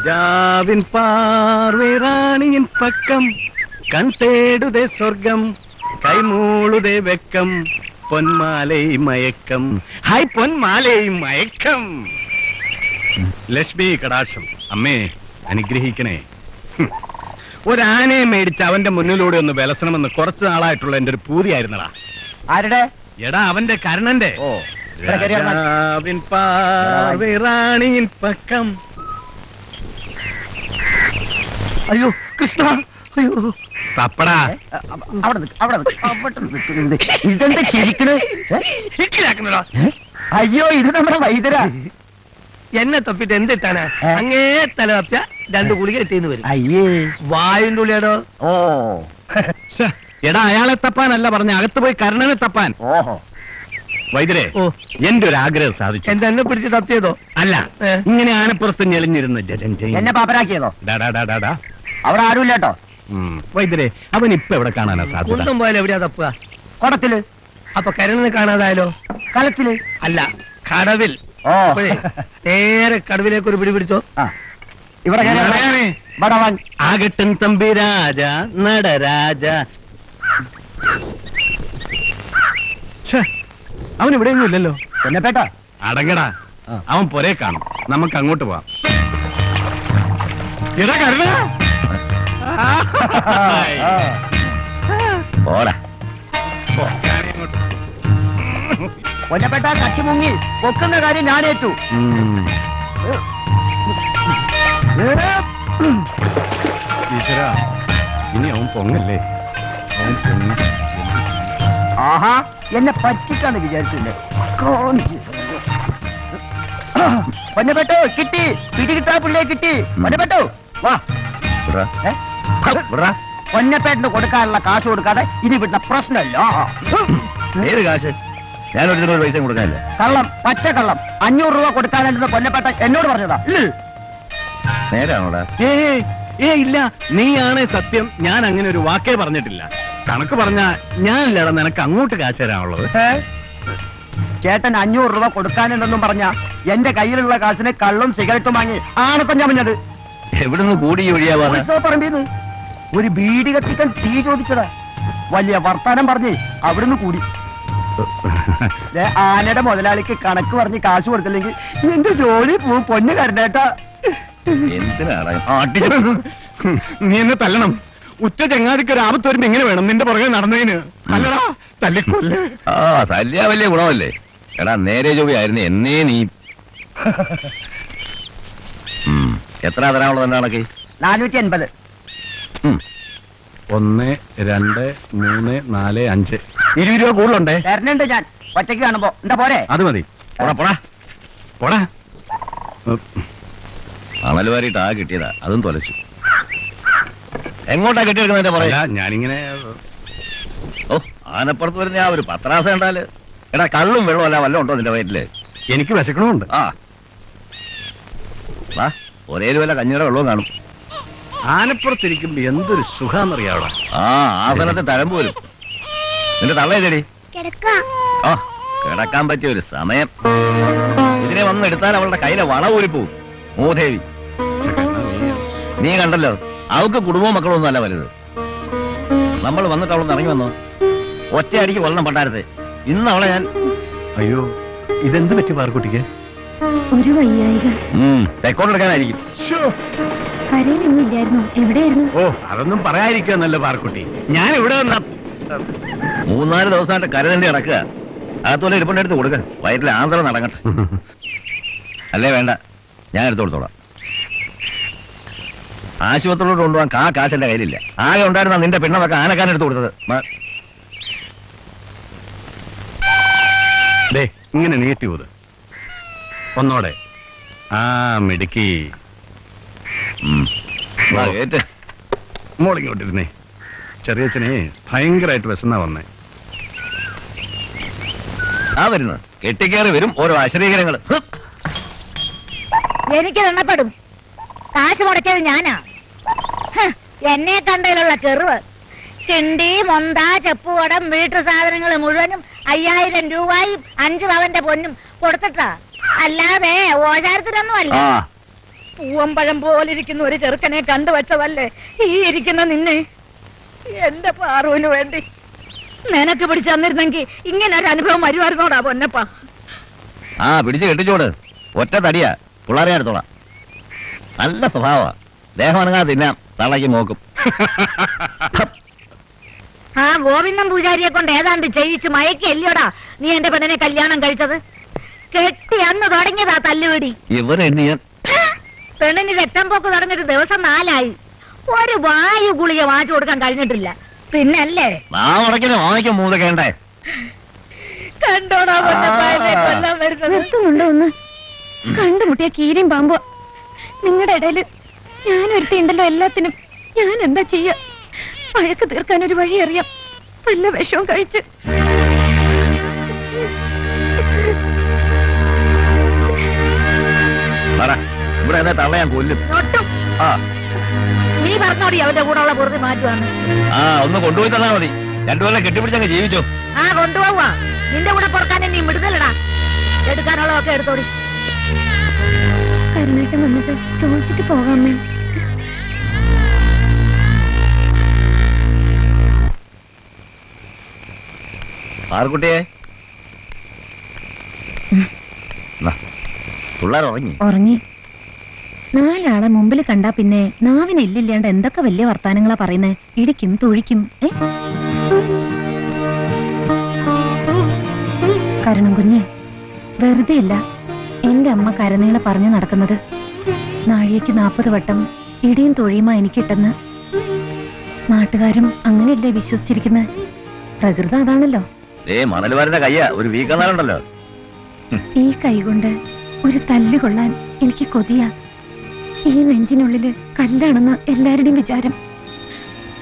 രാജാവിൻ പാർവൈ റാണിயின் പക്കം കൺ തേടുതേ സ്വർഗം കൈമൂളുതേ വെക്കം പൊന്മാലൈ മയക്കം ഹായ് പൊന്മാലൈ മയക്കം. ലക്ഷ്മി കടാക്ഷം അമ്മേ അനുഗ്രഹിക്കണേ. ഒരാനയെ മേടിച്ച് അവന്റെ മുന്നിലൂടെ ഒന്ന് വിലസണമെന്ന് കുറച്ചു നാളായിട്ടുള്ള എന്റെ ഒരു പൂതിയായിരുന്നടാ. ആരുടെ? എടാ അവന്റെ കർണന്റെ. രാജാവിൻ പാർവൈ റാണിயின் പക്കം. അയ്യോ കൃഷ്ണ, അയ്യോ തപ്പടാ. ഇതെന്താ ശരിക്കണ്? അയ്യോ ഇത് നമ്മുടെ വൈദ്യരാ. എന്നെ തപ്പിട്ട് എന്തിട്ടാണ് അങ്ങേ തല തപ്പിയ 2 ഗുളിക കിട്ടിയെന്ന് വരും. അയ്യേ വായുന്റെ ഉള്ളിയാടോ. ഓ എടാ അയാളെ തപ്പാനല്ല പറഞ്ഞ, അകത്ത് പോയി കർണനെ തപ്പാൻ. ഓഹോ വൈദ്യരെ, എന്റെ ഒരു ആഗ്രഹം സാധിച്ചു. എന്നെ പിടിച്ച് തപ്പിയതോ? അല്ല, ഇങ്ങനെ ആനപ്പുറത്ത് ഞെളിഞ്ഞിരുന്ന് എന്നെ പാപ്പരാക്കിയതോ? അവിടെ ആരുമില്ല കേട്ടോ. വൈദ്യരെ, അവൻ ഇപ്പൊ എവിടെ കാണാനാ സാധ്യത? കുന്തം പോയാലും എവിടെയാ തപ്പുക? കുടത്തില്. അപ്പൊ കരണിന് കാണാതായാലോ? കലത്തില്. അല്ല, കടവിൽ. ഓ നേരെ കടവിലേക്ക് ഒരു പിടി പിടിച്ചോ. ഇവിടെ ആകട്ടൻ തമ്പി രാജ നടരാജ. അവൻ ഇവിടെയൊന്നും ഇല്ലല്ലോ. പൊന്നപ്പേട്ട അടങ്ങടാ, അവൻ പൊരേ കാണും. നമുക്ക് അങ്ങോട്ട് പോവാം. എടാ കരുണ, പൊന്നപ്പേട്ട കച്ചി മുങ്ങി പൊക്കുന്ന കാര്യം ഞാനേറ്റു. ഈശ്വരാ, ഇനി അവൻ പൊങ്ങല്ലേ? അവൻ പൊങ്ങി. ആഹാ, എന്നെ പറ്റിക്കാന്ന് വിചാരിച്ചില്ലേ? പൊന്നപ്പെട്ടോ കിട്ടി, പിടികിട്ടാ പുള്ളിയെ കിട്ടി. പൊന്നപ്പെട്ടോ വാ. പൊന്നപ്പേട്ടിന് കൊടുക്കാനുള്ള കാശ് കൊടുക്കാതെ ഇനി വിടുന്ന പ്രശ്നമല്ലോ. ഏത് കാശ്? ഞാനൊരു പൈസ കൊടുക്കാനില്ല. കള്ളം, പച്ച കള്ളം. 500 രൂപ കൊടുക്കാനായിട്ട് പൊന്നപ്പേട്ട എന്നോട് പറഞ്ഞതാ. നേരാണോടാ? ഇല്ല, നീയാണേ സത്യം. ഞാൻ അങ്ങനെ ഒരു വാക്കേ പറഞ്ഞിട്ടില്ല. കണക്ക് പറഞ്ഞ ഞാനല്ലേടാ നിനക്ക് അങ്ങോട്ട് കാശ് തരാനുള്ളത്. ചേട്ടൻ 500 രൂപ കൊടുക്കാനുണ്ടെന്നും പറഞ്ഞ എന്റെ കയ്യിലുള്ള കാശിന് കള്ളും സിഗരറ്റും വാങ്ങി ആണപ്പം ചമഞ്ഞത്. എവിടുന്ന് കൂടി പറമ്പീന്ന് ഒരു ബീഡി കത്തിക്കാൻ തീ ചോദിച്ചതാ. വലിയ വർത്താനം പറഞ്ഞ് അവിടുന്ന് കൂടി. ആനയുടെ മുതലാളിക്ക് കണക്ക് പറഞ്ഞ് കാശ് കൊടുത്തില്ലെങ്കിൽ എന്റെ ജോലി പോവും. പൊന്നു കരണ്ടേട്ടാ. നീ എന്നെ തല്ലണം. ഉച്ച ചങ്ങാതിക്ക് ഒരു ആപത്ത് വരുമ്പോ ഇങ്ങനെ വേണം നിന്റെ പുറകെ നടന്നതിന്. അല്ലടാ, തല്ലിക്കൊല്ലേ. തല്ലിയാ വലിയ ഗുണമല്ലേ? എടാ നേരെ ജോലിയായിരുന്നു എന്നേ നീ. എത്ര തരാനുള്ളത് എന്താണൊക്കെ? 480. 1 2 3 4 5 20 രൂപ കൂടുതലുണ്ടേ. തരണുണ്ട് ഞാൻ ഒറ്റയ്ക്ക് കാണുമ്പോ. എന്താ പോരെ? അത് മതി. പോടാ. അമൽ വാരിട്ട് ആ കിട്ടിയതാ, അതും തൊലച്ചു. എങ്ങോട്ടാ കെട്ടിയെടുക്കുന്നതിന്റെ പറയാ? ഞാനിങ്ങനെ ആനപ്പുറത്ത് വരുന്ന ആ ഒരു പത്രാസ കണ്ടാല്. എടാ കള്ളും വെള്ളവും അല്ല വല്ലതും ഉണ്ടോ നിന്റെ വയറ്റില്? എനിക്ക് വിശക്കണമുണ്ട്. വാ, ഒരേ വല്ല കഞ്ഞിയുടെ വെള്ളവും കാണും. ആനപ്പുറത്തിരിക്കുമ്പോ എന്തൊരു സുഖാന്നറിയാവടാ. ആസനത്തെ തരം പോലും. നിന്റെ തള്ളേതേടി? കിടക്കാൻ പറ്റിയ ഒരു സമയം. ഇതിനെ വന്നെടുത്താൽ അവളുടെ കയ്യിലെ വള ഊരിപ്പോവും. മൂദേവി, നീ കണ്ടല്ലോ, അവൾക്ക് കുടുംബവും മക്കളും ഒന്നും അല്ല വലുത്. നമ്മൾ വന്നിട്ട് അവളൊന്ന് ഇറങ്ങി വന്നോ. ഒറ്റയടിക്ക് കൊല്ലണം പണ്ടാരത്തെ. ഇന്ന് അവളെ ഞാൻ. അയ്യോ, ഇതെന്ത് പറ്റി പാർക്കുട്ടിക്ക്? ഒരു വയ്യായിക. തെക്കോട്ടെടുക്കാനായിരിക്കും. ഓ, അതൊന്നും പറയാതിരിക്കുവന്നല്ലോ പാർക്കുട്ടി. ഞാൻ ഇവിടെ വന്ന 3-4 ദിവസമായിട്ട് കരതണ്ടി കിടക്കുക. അകത്തോലെ ഇരിപ്പുണ്ടെടുത്ത് കൊടുക്ക. വയറ്റിലെ ആന്തരം നടങ്ങട്ടെ. അല്ലേ വേണ്ട, ഞാൻ എടുത്തു കൊടുത്തോളാം. ആശുപത്രിയിലോട്ട് കൊണ്ടുപോകാൻ കാശ് എന്റെ കയ്യിലില്ല. ആകെ ഉണ്ടായിരുന്ന നിന്റെ പെണ്ണതൊക്കെ ആനക്കാരെടുത്ത് കൊടുത്തത്. ഇങ്ങനെ നീട്ടി പോത് ഒന്നോടെ. മിടുക്കി. മോളിങ്ങോട്ടിരുന്നേ. ചെറിയച്ഛനെ ഭയങ്കരമായിട്ട് വിശന്നാ വന്നേ. വരുന്നത് കെട്ടിക്കേറി വരും ഓരോ അശരീകരങ്ങൾ. എനിക്ക് തന്നപ്പെടും. കാശ് മുടക്കിയത് ഞാനാ. എന്നെ കണ്ടതിലുള്ള കെറിവ്. കിണ്ടി, മൊന്ത, ചെപ്പുവടം, വീട്ടു സാധനങ്ങൾ മുഴുവനും 5000 രൂപയും 5 പവന്റെ പൊന്നും കൊടുത്തിട്ടാ. അല്ലാതെ ഓശാരത്തിനൊന്നും അല്ല. പൂവമ്പഴം പോലിരിക്കുന്ന ഒരു ചെറുക്കനെ കണ്ടുവച്ചതല്ലേ ഈ ഇരിക്കുന്ന നിന്നെ. എന്റെ പാറുവിന് വേണ്ടി നിനക്ക് പിടിച്ചു തന്നിരുന്നെങ്കിൽ ഇങ്ങനെ ഒരു അനുഭവം വരുമായിരുന്നോടാ പൊന്നപ്പ. ആ പിടിച്ച് കെട്ടിച്ചോട്. ഒറ്റ തടിയാ, പിള്ളേരെ എടുത്തോളാം. നല്ല സ്വഭാവമാ. ദേഹം അനങ്ങാതെ തിന്നാം, തള്ളയ്ക്ക് മോക്കും. ആ ഗോവിന്ദൻ പൂജാരിയെ കൊണ്ട് ഏതാണ്ട് ചെയ്യിച്ച് മയക്കല്ലോടാ നീ എന്റെ പെണ്ണിനെ കല്യാണം കഴിച്ചത്. കെട്ടി അന്ന് തുടങ്ങിയതാ തല്ലുപിടി. ഇവരെണ്ണിയാൻ പെണ്ണിന് രക്തം പോക്ക് തുടങ്ങിയിട്ട് ദിവസം 4 ആയി. ഒരു വായു ഗുളിക വാങ്ങിച്ചു കൊടുക്കാൻ കഴിഞ്ഞിട്ടില്ല. പിന്നല്ലേ നാളെ വാങ്ങിക്കാൻ മൂന്നൊക്കെ കണ്ടോടാ നിർത്തുന്നുണ്ടോ ഒന്ന്? കണ്ടുമുട്ടിയ കീരിയും പാമ്പോ നിങ്ങളുടെ ഇടയില് ഞാനൊരുത്തിയുണ്ടല്ലോ എല്ലാത്തിനും. ഞാൻ എന്താ ചെയ്യ? വഴക്ക് തീർക്കാൻ ഒരു വഴി അറിയാം. വല്ല വിഷവും കഴിച്ച് ഇവിടെ എന്താ തള്ള ഞാൻ കൊല്ലും. ഒട്ടും ആ നീ പറഞ്ഞോടി അവന്റെ കൂടെ ഉള്ള പുറത്ത് മാറ്റുവാണ്. ആ ഒന്ന് കൊണ്ടുപോയി തന്നാ മതി. രണ്ടുപേരെ കെട്ടിപ്പിടിച്ചങ്ങ് ജീവിച്ചോ. ആ കൊണ്ടുപോവാ. നിന്റെ കൂടെ പുറക്കാൻ നീ വിടുതലടാ. എടുക്കാനുള്ളതൊക്കെ എടുത്തോടി. കരുണേട്ടൻ വന്നിട്ട് ചോദിച്ചിട്ട് പോകാമേ. ആർക്കുട്ടിയെ പിള്ളേർ ഉറങ്ങി. ഉറങ്ങി. 4 ആളെ മുമ്പിൽ കണ്ടാ പിന്നെ നാവിന് എല്ലില്ലാണ്ട് എന്തൊക്കെ വലിയ വർത്താനങ്ങളാ പറയുന്നേ. ഇടിക്കും തൊഴിക്കും. കരുണം കുഞ്ഞെ, വെറുതെ അല്ല എന്റെ അമ്മ കരനീളെ പറഞ്ഞു നടക്കുന്നത്. നാഴികയ്ക്ക് 40 വട്ടം ഇടിയും തൊഴിയുമാ എനിക്കിട്ടെന്ന്. നാട്ടുകാരും അങ്ങനെയല്ലേ വിശ്വസിച്ചിരിക്കുന്നത്. പ്രകൃതം അതാണല്ലോ. മണൽ വരുന്ന കയ്യ ഒരു വീക്കന്നാലുണ്ടല്ലോ. ഈ കൈകൊണ്ട് ഒരു തല്ല് കൊള്ളാൻ എനിക്ക് കൊതിയാ. ഈ നെഞ്ചിനുള്ളില് കല്ലാണെന്ന് എല്ലാവരുടെയും വിചാരം.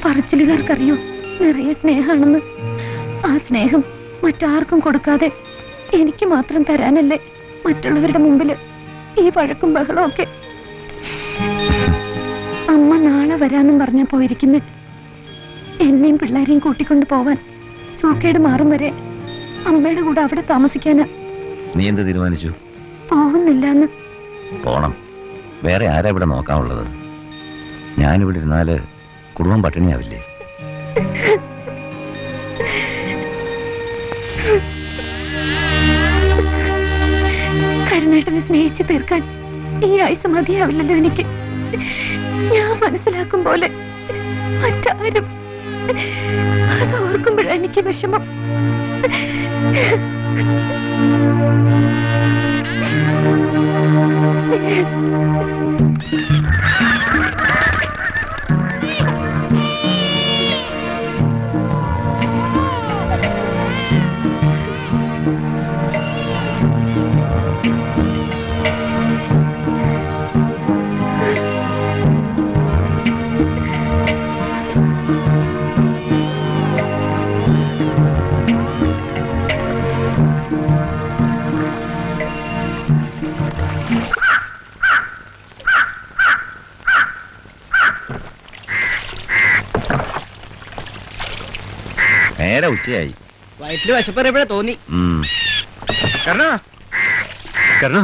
പറച്ചിലുകാർക്കറിയോ നിറയെ സ്നേഹാണെന്ന്. ആ സ്നേഹം മറ്റാർക്കും കൊടുക്കാതെ എനിക്ക് മാത്രം തരാനല്ലേ മറ്റുള്ളവരുടെ മുമ്പില് ഈ വഴക്കും ബഹളവും ഒക്കെ. അമ്മ നാളെ വരാന്നും പറഞ്ഞാ പോയിരിക്കുന്നു. എന്നെയും പിള്ളേരെയും കൂട്ടിക്കൊണ്ടു പോവാൻ. സൂക്കേട് മാറും വരെ അമ്മയുടെ കൂടെ അവിടെ താമസിക്കാനാ. നീ എന്ത് തീരുമാനിച്ചു? പോകുന്നില്ലെന്ന്. പോണം. വേറെ ആരാ ഇവിടെ നോക്കാനുള്ളത്? ഞാനിവിടെ ഇരുന്നാല് കുടുംബം പട്ടിണിയാവില്ലേ? കരുണേട്ടനെ സ്നേഹിച്ച് തീർക്കാൻ ഈ ആയുസ് മതിയാവില്ലല്ലോ എനിക്ക്. ഞാൻ മനസ്സിലാക്കും പോലെ മറ്റാരും. അത് ഓർക്കുമ്പോഴാണ് എനിക്ക് വിഷമം. നേരെ ഉച്ചയായി. വയറ്റില് വിശപ്പറിയപ്പോഴേ തോന്നി. കരുണ, കരുണ,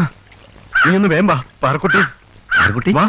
നീ ഒന്ന് വേമ്പാ. പാറക്കുട്ടി, ആർക്കുട്ടി വാ.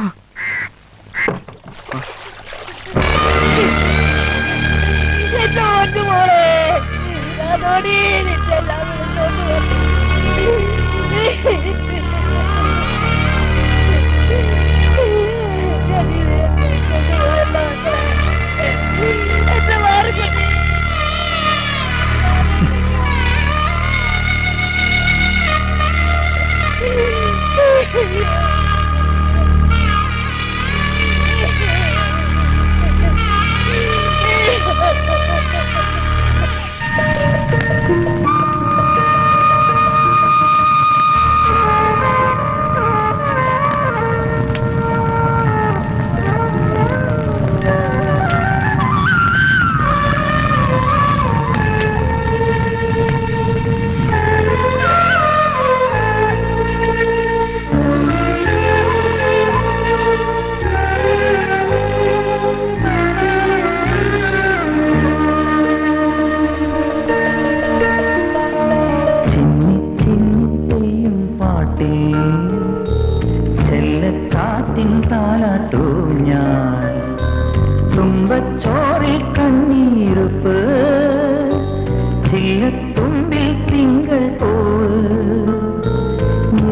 ചില്ലത്തുമ്പിൽ തിങ്കൾ പോൽ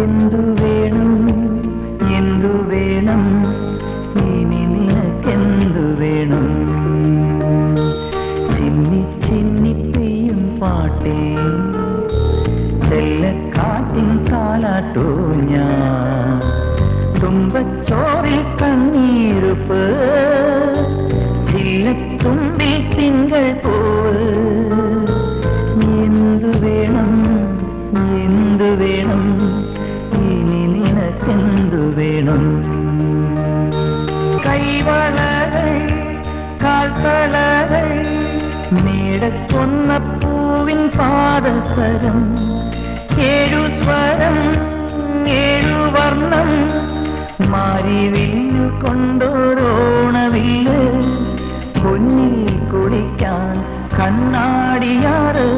എന്തു വേണം എന്തു വേണം ഇനി നിനക്കെന്തു വേണം ചിന്നി ചിന്നി പെയ്യും പാട്ടേ ചെല്ലക്കാറ്റിൻ കാലാട്ടു ഞാൻ തുമ്പച്ചോറിൽ കണ്ണീരുപ്പ് ചില്ലത്തുമ്പിൽ തിങ്കൾ പോൽ എന്തു വേണം എന്തു വേണം ഇനി നിനക്കെന്തു വേണം കൈവളകൾ കാൽത്തളകൾ മേടക്കൊന്ന പൂവിൻ പാദസരം ഏഴു സ്വരം ഏഴു വർണ്ണം മാരിവില്ലു കൊണ്ടോരോണവില്ല് പൊന്നിൽ കുളിക്കാൻ കണ്ണാടിയാറ്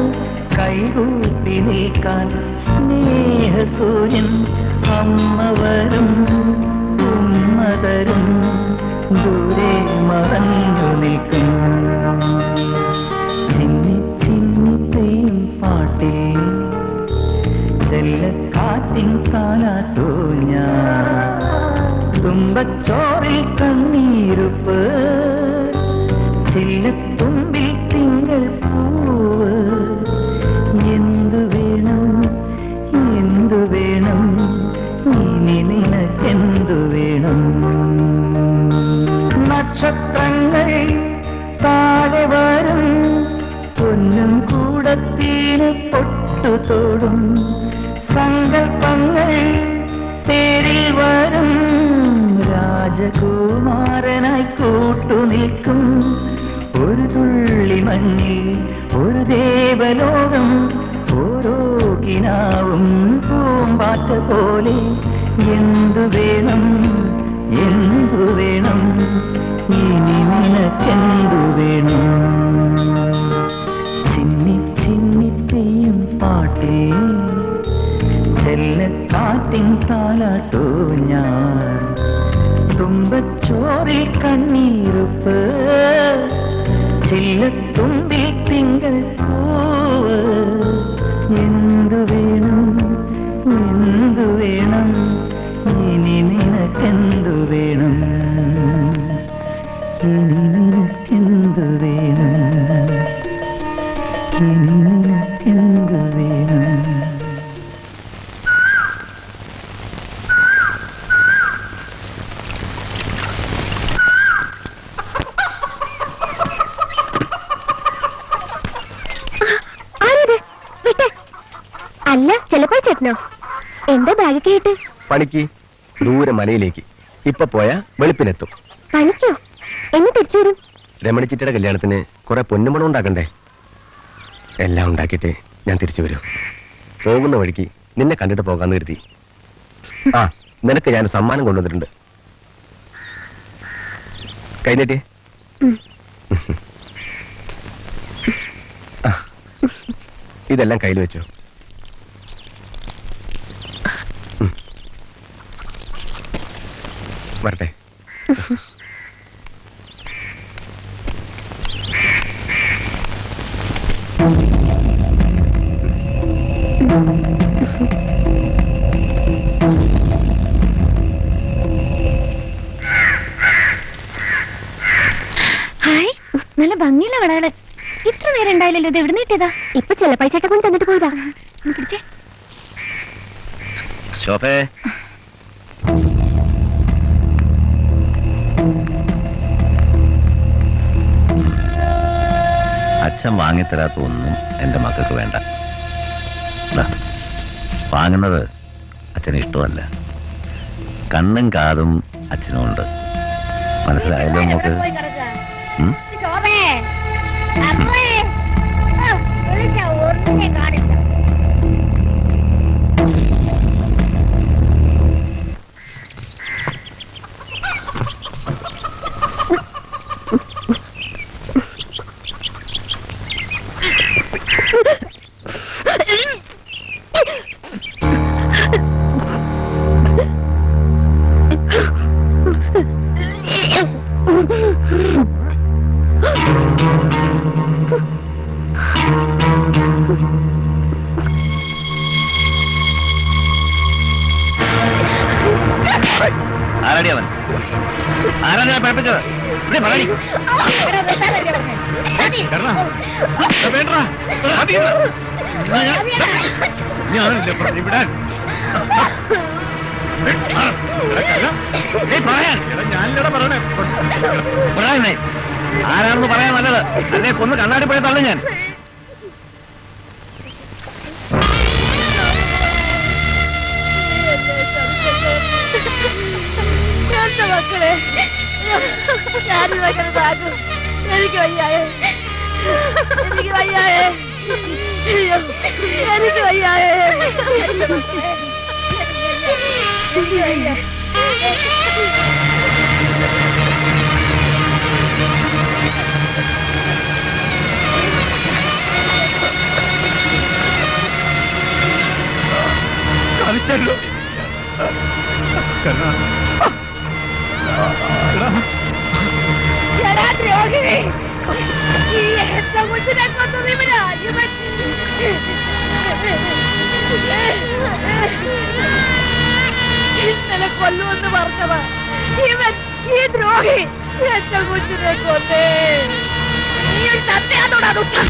കൈകൂപ്പി നിൽക്കാൻ സ്നേഹസൂര്യൻ അമ്മ വരും ഉമ്മതരും ദൂരെ മറഞ്ഞു നിൽക്കും ചിന്നി ചിന്നി പെയ്യും പാട്ടേ ചെല്ലക്കാറ്റിൻ കാലാട്ടു ഞാൻ തുമ്പച്ചോറിൽ കണ്ണീരുപ്പ് ചില്ലത്തുമ്പിൽ തിങ്കൾ പൂവ് എന്തു വേണം എന്തു വേണം ഇനി നിനക്കെന്തു വേണം നക്ഷത്രങ്ങൾ താഴെ വരും പൊന്നും കൂടത്തിന് പൊട്ടുതോടും സങ്കൽപ്പങ്ങൾ തേരിൽ വരും രാജകുമാരനായി കൂട്ടുനിൽക്കും ഒരു തുള്ളി മഞ്ഞിൽ ഒരു ദേവലോകം ഓരോ കിനാവും പൂമ്പാറ്റ പോലെ എന്തു വേണം എന്തു വേണം ഇനി നിനക്കെന്തു വേണം ചിന്നി ചിന്നി പെയ്യും പാട്ടേ ചെല്ലക്കാറ്റിൻ താലാട്ടു ഞാൻ തുമ്പച്ചോറിൽ കണ്ണീരുപ്പ് ചില്ലത്തുമ്പിൽ തിങ്കൾ പൂവ് എന്തു വേണം എന്തു വേണം ഇനി നിനക്കെന്തു വേണം ഇനി നിനക്കെന്തു വേണം ഇനി നിനക്കെന്തു വേണം അല്ല ചിലപ്പോ ചേട്ടനോ എന്താ ബാഗ് കേട്ട് പണിക്ക് ദൂരെ മലയിലേക്ക് ഇപ്പൊ പോയാ വെളുപ്പിനെത്തും. പണിക്കോ എന്ന് തിരിച്ചു വരും? രമണി ചിറ്റയുടെ കല്യാണത്തിന് കുറെ പൊന്നുമണം ഉണ്ടാക്കണ്ടേ? എല്ലാം ഉണ്ടാക്കിയിട്ട് ഞാൻ തിരിച്ചു വരും. പോകുന്ന വഴിക്ക് നിന്നെ കണ്ടിട്ട് പോകാന്ന് കരുതി. ആ നിനക്ക് ഞാൻ സമ്മാനം കൊണ്ടുവന്നിട്ടുണ്ട്. കൈനീട്ടി. ഇതെല്ലാം കയ്യിൽ വെച്ചു. വരട്ടെ. ഹായ്, നല്ല ഭംഗിയുള്ള വളകള്. ഇത്ര നേരം ഉണ്ടായില്ലല്ലോ, ഇത് എവിടെ നീട്ടിയതാ? ഇപ്പൊ ചിലപ്പോ ചേട്ടൻ കൊണ്ട് തന്നിട്ട് പോയതാ. പിടിച്ചേ. ശോഭേ, അച്ഛൻ വാങ്ങിത്തരാത്ത ഒന്നും എന്റെ മക്കൾക്ക് വേണ്ട. ദാ, വാങ്ങുന്നത് അച്ഛന് ഇഷ്ടമല്ല. കണ്ണും കാതും അച്ഛനും ഉണ്ട്. മനസ്സിലായല്ലോ നമുക്ക്? പേപ്പിച്ചത്? ഇവിടെ പറയടി. കരുണ, വേണ്ടടാ. മതി. ഞാനല്ലേ പറഞ്ഞു വിടാൻ. പറയാനേ ആരാണെന്ന് പറയാൻ നല്ലത്, അല്ലേ കൊന്ന് കണ്ണാടിപ്പഴേ തള്ളു ഞാൻ. എന്റെ മക്കളെ, ഞാനിതൊക്കെ താക്കും. എനിക്ക് വയ്യായേ, എനിക്ക് വയ്യായേ, അയ്യോ, എനിക്ക് വയ്യായേ, എനിക്ക് വയ്യ. കളിച്ചല്ലോ. എടാ ദ്രോഹിണി, ഈ എന്റെ കൊച്ചിനെ കൊന്നത് ഇവനാ, ഇവൻ. ഇന്നലെ കൊല്ലുമെന്ന് പറഞ്ഞതാ ഇവൻ, ഈ ദ്രോഹി എന്റെ കൊച്ചിനെ കൊന്നേ. നീ ഒരു തത്തയാണോടാ ദുഃഖം?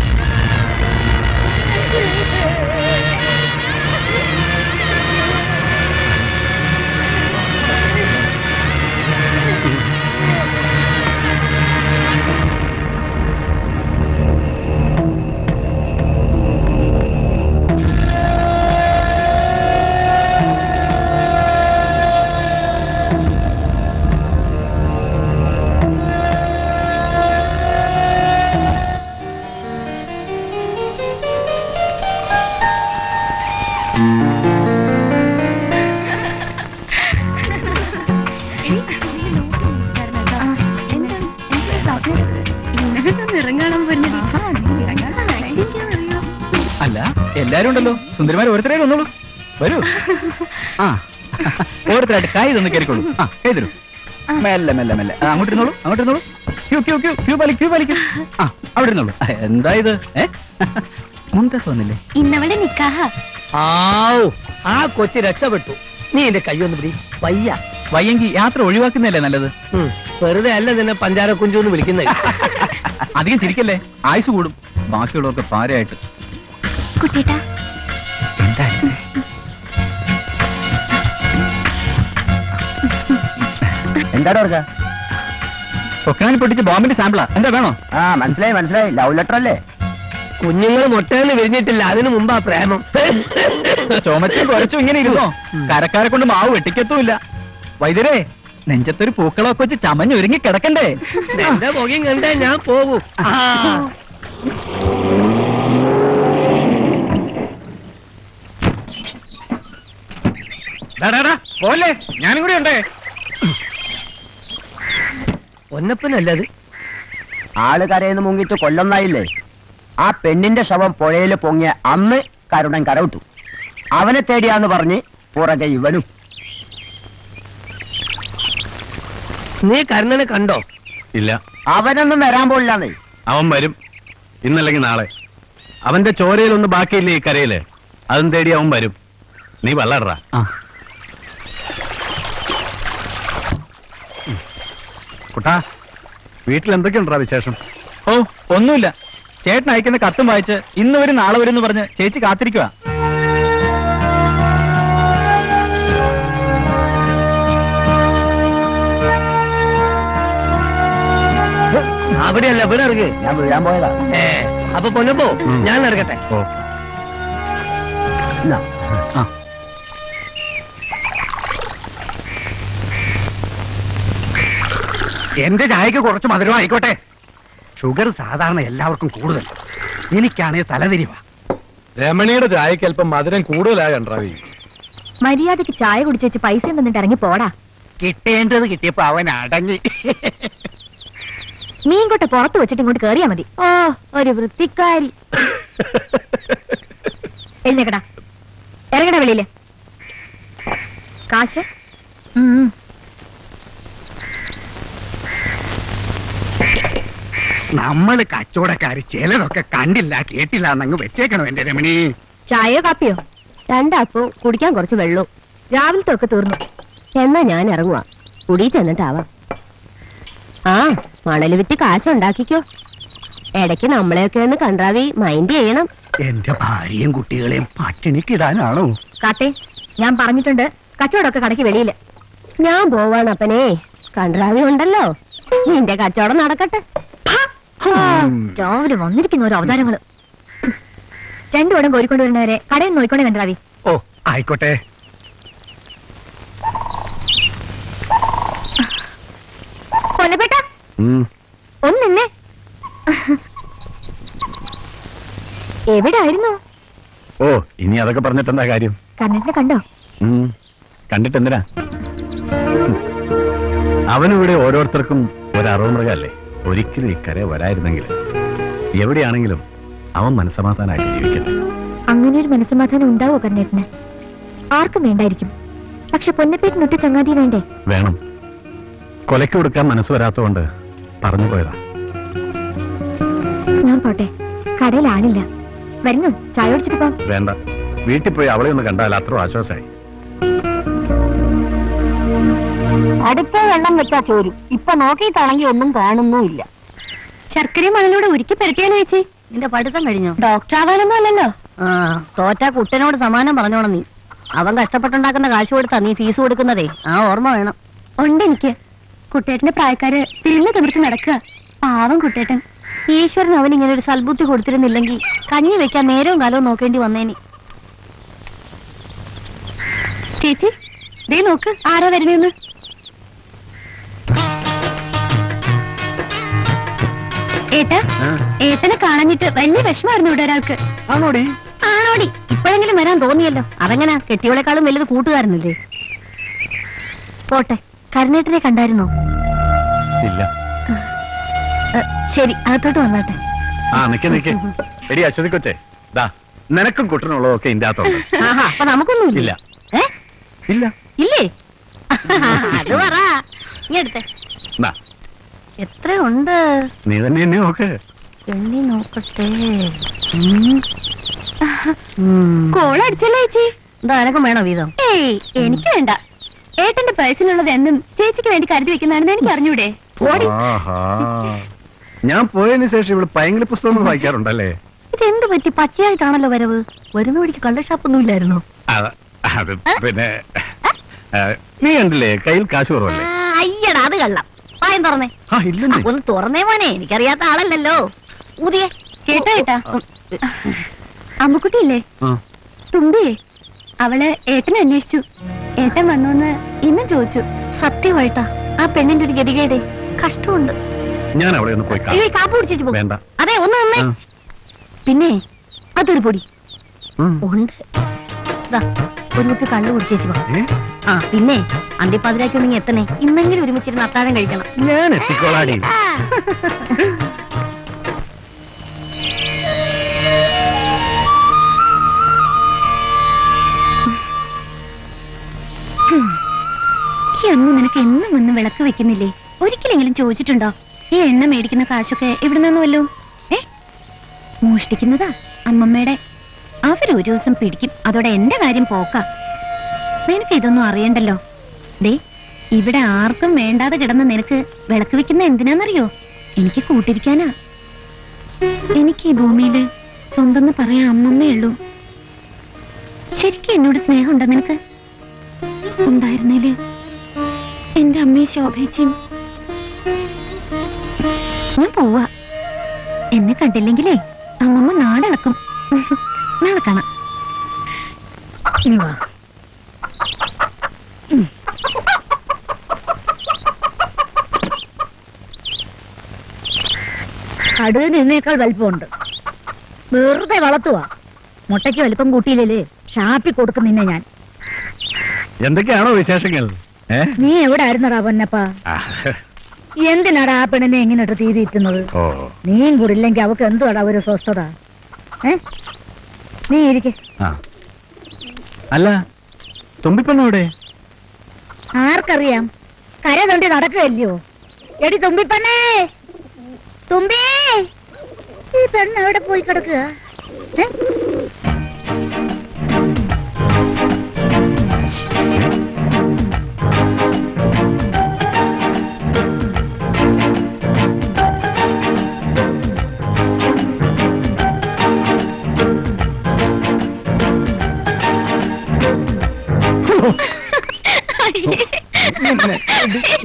അല്ല, എല്ലാരും ഉണ്ടല്ലോ. സുന്ദരിമാർ ഓരോരുത്തരായിട്ട് വന്നോളൂ. വരൂ. ആ, ഓരോരുത്തരായിട്ട് കൈ തന്ന് കയറിക്കോളൂ. ആ, കൈ തരൂ. മെല്ലെ മെല്ലെ മെല്ലെ. അങ്ങോട്ട് ഇരുന്നോളൂ, അങ്ങോട്ട് ഇരുന്നോളൂ. ക്യൂ വലിക്കും. ആ, അവിടെ ഇരുന്നോളൂ. എന്താ ഇത്? മുംതാസ് വന്നില്ലേ? ഇന്നവളെ നിക്കാഹ. ആവൂ, ആ കൊച്ചു രക്ഷപ്പെട്ടു. നീ എന്റെ കൈയൊന്ന് പിടി. വയ്യ. വയ്യെങ്കി യാത്ര ഒഴിവാക്കുന്നതല്ലേ നല്ലത്. വെറുതെ അല്ല നിന്നെ പഞ്ചാര കുഞ്ചു എന്ന് വിളിക്കുന്നത്. അധികം ചിരിക്കല്ലേ, ആയുസ് കൂടും. ബാക്കിയുള്ളവർക്ക് പാരയായിട്ട്. കുട്ടിയേട്ടാ, എന്താ എന്താടാ ഓർക്ക? പൊക്കാനി പൊട്ടിച്ച് ബോംബിന്റെ സാമ്പിളാ. എന്താ വേണോ? ആ, മനസ്സിലായി. ലവ് ലെറ്റർ അല്ലേ? കുഞ്ഞുങ്ങൾ മുട്ടയെന്ന് വിരിഞ്ഞിട്ടില്ല, അതിനു മുമ്പാ പ്രേമം. ചുമച്ചും കുറച്ചും ഇങ്ങനെ ഇരുന്നോ? കരക്കാരെ കൊണ്ട് മാവ് വെട്ടിക്കത്തുമില്ല. വൈദ്യരെ, നെഞ്ചത്തൊരു പൂക്കളൊക്കെ വെച്ച് ചമഞ്ഞൊരുങ്ങി കിടക്കണ്ടേ? എന്റെ മുഖം കണ്ടേ ഞാൻ പോകൂ. പോലെ ഞാനും കൂടി ഉണ്ടേ. ഒന്നപ്പനല്ലത്. ആള് കരയെന്ന് മുങ്ങിട്ട് കൊല്ലൊന്നായില്ലേ? ആ പെണ്ണിന്റെ ശവം പുഴയിൽ പൊങ്ങിയ അന്ന് കരുണൻ കരവിട്ടു. അവനെ തേടിയാന്ന് പറഞ്ഞ് പുറകെ ഇവനും. നീ കരുണനെ കണ്ടോ? ഇല്ല, അവനൊന്നും വരാൻ പോലില്ലാന്നേ. അവൻ വരും, ഇന്നല്ലെങ്കിൽ നാളെ. അവന്റെ ചോരയിലൊന്നും ബാക്കിയില്ലേ ഈ കരയില്, അതും തേടി അവൻ വരും. നീ വള്ളടാ. കുട്ടാ, വീട്ടിൽ എന്തൊക്കെയുണ്ടാ വിശേഷം? ഓ, ഒന്നുമില്ല. ചേട്ടൻ അയക്കുന്ന കത്തും വായിച്ച് ഇന്ന് വരും നാളെ വരും എന്ന് പറഞ്ഞ് ചേച്ചി കാത്തിരിക്കുക. അവിടെയല്ല, ഇവിടെ ഇറങ്ങ്. ഞാൻ വീഴാൻ പോയതാ. അപ്പൊ പൊന്നപ്പോ ഞാൻ ഇറങ്ങട്ടെ. ഓ, എന്നാ, ആ, എന്റെ ചായക്ക് കുറച്ച് മധുരം ആയിക്കോട്ടെ. ഷുഗർ സാധാരണ എല്ലാവർക്കും കൂടുതൽ, എനിക്കാണേ തലതിരിവാ. രമണിയുടെ ചായക്ക് അല്പം മധുരം കൂടുതലായി കണ്ടാവി. മര്യാദക്ക് ചായ കുടിച്ചേച്ച് പൈസ തന്നിട്ട് ഇറങ്ങി പോടാ. കിട്ടേണ്ടത് കിട്ടിയപ്പോ അവൻ അടങ്ങി. മീൻകൊട്ട പുറത്ത് വെച്ചിട്ട് ഇങ്ങോട്ട് കേറിയാ മതി. ഓ, ഒരു വൃത്തിക്കാരി. എഴുന്നേക്കടാ, ഇറങ്ങടാ വെളിയില്. കാശ് നമ്മള് കച്ചവടക്കാര് ചിലതൊക്കെ കണ്ടില്ല കേട്ടില്ല എന്നങ്ങ് വെച്ചേക്കണോ എന്റെ രമണി? ചായയോ കാപ്പിയോ? രണ്ടാപ്പോ കുടിക്കാൻ കുറച്ച് വെള്ളവും. രാവിലത്തെ ഒക്കെ തീർന്നു. എന്നാ ഞാൻ ഇറങ്ങുവാ, കുടി ചെന്നിട്ടാവാം. ആ മണല് വിറ്റ് കാശുണ്ടാക്കിക്കോ. ഇടയ്ക്ക് നമ്മളെയൊക്കെ ഒന്ന് കണ്ടാവി മൈൻഡ് ചെയ്യണം. എന്റെ ഭാര്യയും കുട്ടികളെയും പട്ടിണിക്കിടാനാണോ? കാട്ടെ, ഞാൻ പറഞ്ഞിട്ടുണ്ട് കച്ചവടമൊക്കെ കടയ്ക്ക് വെളിയില്. ഞാൻ പോവാണ് അപ്പനെ. കണ്ടാവി ഉണ്ടല്ലോ, നിന്റെ കച്ചവടം നടക്കട്ടെ. രാവിലെ വന്നിരിക്കുന്ന ഓരോ അവതാരങ്ങള്. രണ്ടുപേരും കോരിക്കൊണ്ട് വരുന്നവരെ കടയിൽ നോയിക്കൊണ്ടേ കണ്ടാവി. ഓ ആയിക്കോട്ടെ. കൊല്ലപ്പെട്ട ഒന്ന് നിന്നെ. എവിടായിരുന്നു? ഓ ഇനി അതൊക്കെ പറഞ്ഞിട്ടെന്താ കാര്യം? കണ്ണനെ കണ്ടോ? കണ്ടിട്ടെന്തിനാ? അവനിവിടെ ഓരോരുത്തർക്കും ഒരറുമൃഗല്ലേ. ഒരിക്കലും ഇക്കരെ വരായിരുന്നെങ്കിൽ എവിടെയാണെങ്കിലും അവൻ മനസ്സമാധാനമായിട്ട് ജീവിക്കട്ടെ. അങ്ങനെ ഒരു മനസ്സമാധാനം ഉണ്ടാവോ കണ്ണേട്ടന്? ആർക്കും വേണ്ടായിരിക്കും, പക്ഷെ പൊന്നപ്പേറ്റിനൊട്ട് ചങ്ങാതി വേണ്ടേ? വേണം. കൊലയ്ക്ക് കൊടുക്കാൻ മനസ്സ് വരാത്തോണ്ട് പറഞ്ഞു പോയതാ. ഞാൻ പോട്ടെ, കടയിൽ ആളില്ല. വരുന്നു, ചായ കുടിച്ചിട്ട് പോവാം. വേണ്ട, വീട്ടിൽ പോയി അവളെ ഒന്ന് കണ്ടാൽ അത്ര ആശ്വാസമായി. അടുത്ത വെള്ളം വെച്ചാ ചോരും. ഇപ്പൊ നോക്കിയിട്ടാണെങ്കിൽ ഒന്നും കാണുന്നുമില്ല. ശർക്കരയും മണലൂടെ ഉരുക്കി പെരട്ടിയാലോ ചേച്ചി? നിന്റെ പഠിത്തം കഴിഞ്ഞോ? ഡോക്ടർ ആവാനൊന്നും അല്ലല്ലോ. തോറ്റാ കുട്ടനോട് സമാനം പറഞ്ഞോണം നീ. അവൻ കഷ്ടപ്പെട്ടുണ്ടാക്കുന്ന കാശ് കൊടുത്താ നീ ഫീസ് കൊടുക്കുന്നതേ. ആ ഓർമ്മ വേണം. ഉണ്ട് എനിക്ക്. കുട്ടേട്ടന്റെ പ്രായക്കാര് തിരിഞ്ഞു തിമിർത്ത് നടക്കുക. പാവം കുട്ടേട്ടൻ. ഈശ്വരൻ അവൻ ഇങ്ങനെ ഒരു സൽബുദ്ധി കൊടുത്തിരുന്നില്ലെങ്കിൽ കഞ്ഞി വെക്കാൻ നേരവും കാലവും നോക്കേണ്ടി വന്നേനി. ചേച്ചി ദേ നോക്ക്, ആരാ വരുന്നേന്ന്. ഏട്ടാ, ഏട്ടനെ കാണാഞ്ഞിട്ട് വലിയ വിഷമായിരുന്നു ഇവിടെ ഒരാൾക്ക്. ആണോടി? ആണോടി? ഇപ്പോഴെങ്കിലും വരാൻ തോന്നിയല്ലോ. അതെങ്ങനാ, കെട്ടിയോളെക്കാളും വലുത് കൂട്ടുകാരനല്ലേ. പോട്ടെ, കരുണേട്ടനെ കണ്ടായിരുന്നോ? ഇല്ല. ശരി, അകത്തോട്ട് വന്നാട്ടെ. ആ നിക്ക് നിക്ക്. എടി അശ്വതി കൊച്ചേ, ദാ നിനക്കും കുട്ടനുള്ളതൊക്കെ ഇതിന്റെ അകത്തുണ്ട്. അപ്പൊ നമുക്കൊന്നും ഇല്ല. ഏ ഇല്ല. ഇല്ലേ? അത് പറ. ഇങ്ങെടുത്തെ ദാ, എത്ര ഉണ്ട്? നീ തന്നെ എന്നെ നോക്ക്. എണ്ണി നോക്കട്ടെ. കോളടിച്ചല്ലേ ചേച്ചി? എന്താ എനക്കും വേണോ വീതം? ഏയ് എനിക്ക് വേണ്ട. ഏട്ടന്റെ പേഴ്സിലുള്ളത് എന്നും ചേച്ചിക്ക് വേണ്ടി കരുതി വെക്കുന്നതാണെന്ന് എനിക്ക് അറിഞ്ഞൂടെ? ഓടി. ആഹാ. ഞാൻ പോയതിനു ശേഷം ഇവിടെ പൈങ്കിളി പുസ്തകം വായിക്കാറുണ്ടല്ലേ? ഇതെന്ത് പറ്റി? പച്ചയായിട്ടാണല്ലോ വരവ്. വരുന്ന വഴിക്ക് കള്ള ഷാപ്പൊന്നും ഇല്ലായിരുന്നോ? അത് പിന്നെ നീ കണ്ടില്ലേ കയ്യിൽ കാശ് കുറവല്ലേ? അയ്യടാ, അത് കള്ളം. പായം തുറന്നേ. ഇല്ലെന്നേ. ഒന്ന് തുറന്നേ മോനെ, എനിക്കറിയാത്ത ആളല്ലല്ലോ. ഊതിയേ. കേട്ടോ ഏട്ടാ? അമ്മുക്കുട്ടിയില്ലേ, തുമ്പിയേ, അവള് ഏട്ടനെ അന്വേഷിച്ചു. ഏട്ടൻ വന്നോന്ന് ഇന്നും ചോദിച്ചു. സത്യമായിട്ടാ? ആ പെണ്ണിന്റെ ഒരു ഗതികേടെ കഷ്ടമുണ്ട്. ഞാൻ അവിടെ ഒന്ന് പോയി ഈ കാപ്പ് കുടിച്ചേച്ചു പോകും. വേണ്ട. അതെ, ഒന്ന് നന്നേ. പിന്നെ അതൊരു പൊടി ഉണ്ട്. ഒരു കുട്ടി കള്ളു കുടിച്ചേച്ചു പോകും. ആ പിന്നെ അന്തിപ്പാതിരാക്കി ഒന്നെങ്കിൽ എത്തണേ. ഇന്നെങ്കിലും ഒരുമിച്ചിരുന്ന് അത്താഴം കഴിക്കണം. ഞാൻ എത്തിക്കോളാടി. ഈ അമ്മ നിനക്ക് എന്നും ഒന്നും വിളക്ക് വെക്കുന്നില്ലേ? ഒരിക്കലെങ്കിലും ചോദിച്ചിട്ടുണ്ടോ ഈ എണ്ണ മേടിക്കുന്ന കാശൊക്കെ എവിടെ നിന്നുമല്ലോ? മോഷ്ടിക്കുന്നതാ അമ്മമ്മയുടെ. അവരൊരു ദിവസം പിടിക്കും, അതോടെ എന്റെ കാര്യം പോക്ക. നിനക്ക് ഇതൊന്നും അറിയണ്ടല്ലോ. ദേ, ഇവിടെ ആർക്കും വേണ്ടാതെ കിടന്ന നിനക്ക് വിളക്ക് വെക്കുന്ന എന്തിനാന്നറിയോ? എനിക്ക് കൂട്ടിരിക്കാനാ. എനിക്ക് ഈ ഭൂമിയില് സ്വന്തം പറയാൻ അമ്മമ്മയുള്ളൂ. ശരിക്കും എന്നോട് സ്നേഹമുണ്ടോ നിനക്ക്? ഉണ്ടായിരുന്നേല് എന്റെ അമ്മയെ ശോഭിച്ചും. ഞാൻ പോവാ. എന്നെ കണ്ടില്ലെങ്കിലേ അമ്മമ്മ നാടളക്കും. നാളെ കാണാം. കടുവിന് എന്നേക്കാൾ വലിപ്പമുണ്ട്. വെറുതെ വളർത്തുവാ. മുട്ടയ്ക്ക് വലിപ്പം കൂട്ടിയില്ലേ ഷാപ്പി കൊടുക്കും നിന്നെ ഞാൻ. എന്തൊക്കെയാണോ വിശേഷങ്ങൾ? നീ എവിടെ ആയിരുന്നടാ പൊന്നപ്പ? എന്തിനാടാ ആ പെണ്ണിനെ എങ്ങനെ തീതിയിട്ടുന്നത്? നീയും കൂടി ഇല്ലെങ്കിൽ അവക്ക് എന്തുവാടാ ഒരു സ്വസ്ഥത? നീ ഇരിക്കെ. അല്ല, തുമ്പിപ്പെണ്ണോടെ? ആർക്കറിയാം, കര തൊണ്ടി നടക്കുകയല്ലയോ. എടി തുമ്പിപ്പെണ്ണേ, തുമ്പി, ഈ പെണ്ണ് എവിടെ പോയി കിടക്കുക?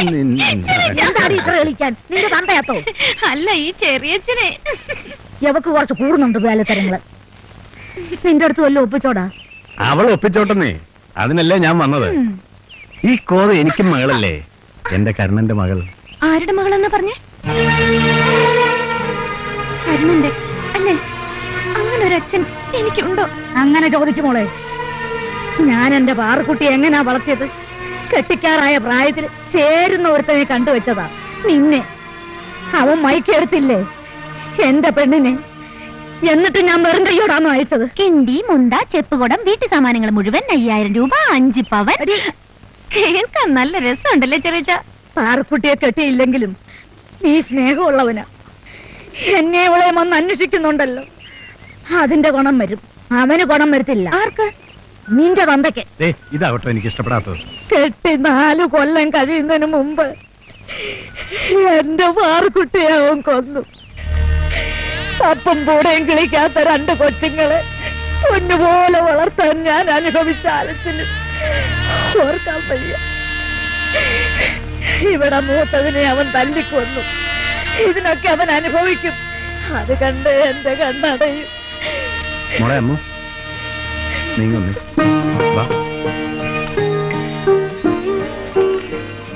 എന്താണ് ഇത്ര കളിക്കാൻ നിന്റെ തന്തയാത്തോ? അല്ല ഈ ചെറിയച്ഛനെ എവക്ക് കുറച്ച് കൂടുന്നുണ്ട് വേലത്തരങ്ങള്. നിന്റെ അടുത്ത് വല്ലതും ഒപ്പിച്ചോടാ? അവൾ ഒപ്പിച്ചോട്ടെന്നേ, അതിനല്ലേ ഞാൻ വന്നത്. ഈ കോത എനിക്കും മകളല്ലേ, എന്റെ കരുണന്റെ മകൾ. ആരുടെ മകളെന്നാ പറഞ്ഞേ? കരുണന്റെ അല്ലേ? അങ്ങനെ ഒരു അച്ഛൻ എനിക്കുണ്ടോ? അങ്ങനെ ചോദിക്കുമോളെ. ഞാൻ എന്റെ പാറുക്കുട്ടി എങ്ങനാ വളർത്തിയത്? കെട്ടിക്കാറായ പ്രായത്തിൽ ചേരുന്ന ഒരുത്തനെ കണ്ടുവച്ചതാ നിന്നെ. അവൻ മയക്കെടുത്തില്ലേ എന്റെ പെണ്ണിനെ? എന്നിട്ട് ഞാൻ വെറും കയ്യോടാന്ന് അയച്ചത്. കിണ്ടി, മുണ്ട, ചെപ്പുകുടം, വീട്ടു സാമാനങ്ങൾ മുഴുവൻ 5000 രൂപ, 5 പവൻ. കേൾക്കാൻ നല്ല രസമുണ്ടല്ലേ ചെറിയച്ച? പാറുക്കുട്ടിയെ കെട്ടിയില്ലെങ്കിലും നീ സ്നേഹമുള്ളവനാ. എന്നെ അവളെ വന്ന് അന്വേഷിക്കുന്നുണ്ടല്ലോ, അതിന്റെ ഗുണം വരും. അവന് ഗുണം വരത്തില്ല. ആർക്ക്? നിന്റെ തന്തയ്ക്ക്. ഇതാവട്ടെ എനിക്ക് ഇഷ്ടപ്പെടാത്തത്. കെട്ടി 4 കൊല്ലം കഴിയുന്നതിന് മുമ്പ് എന്റെ പാറുക്കുട്ടിയെ അവൻ കൊന്നു. അപ്പം കൂടെയും കിളിക്കാത്ത 2 കൊച്ചുങ്ങളെ പൊന്നുപോലെ വളർത്താൻ ഞാൻ അനുഭവിച്ച ആലച്ചിന് ഓർക്കാൻ വയ്യ. ഇവിടെ മൂത്തതിനെ അവൻ തല്ലിക്കൊന്നു. ഇതിനൊക്കെ അവൻ അനുഭവിക്കും. അത് കണ്ട് എന്റെ കണ്ണടയും. മോളെ അമ്മു, നീങ്ങൊന്ന് വാ.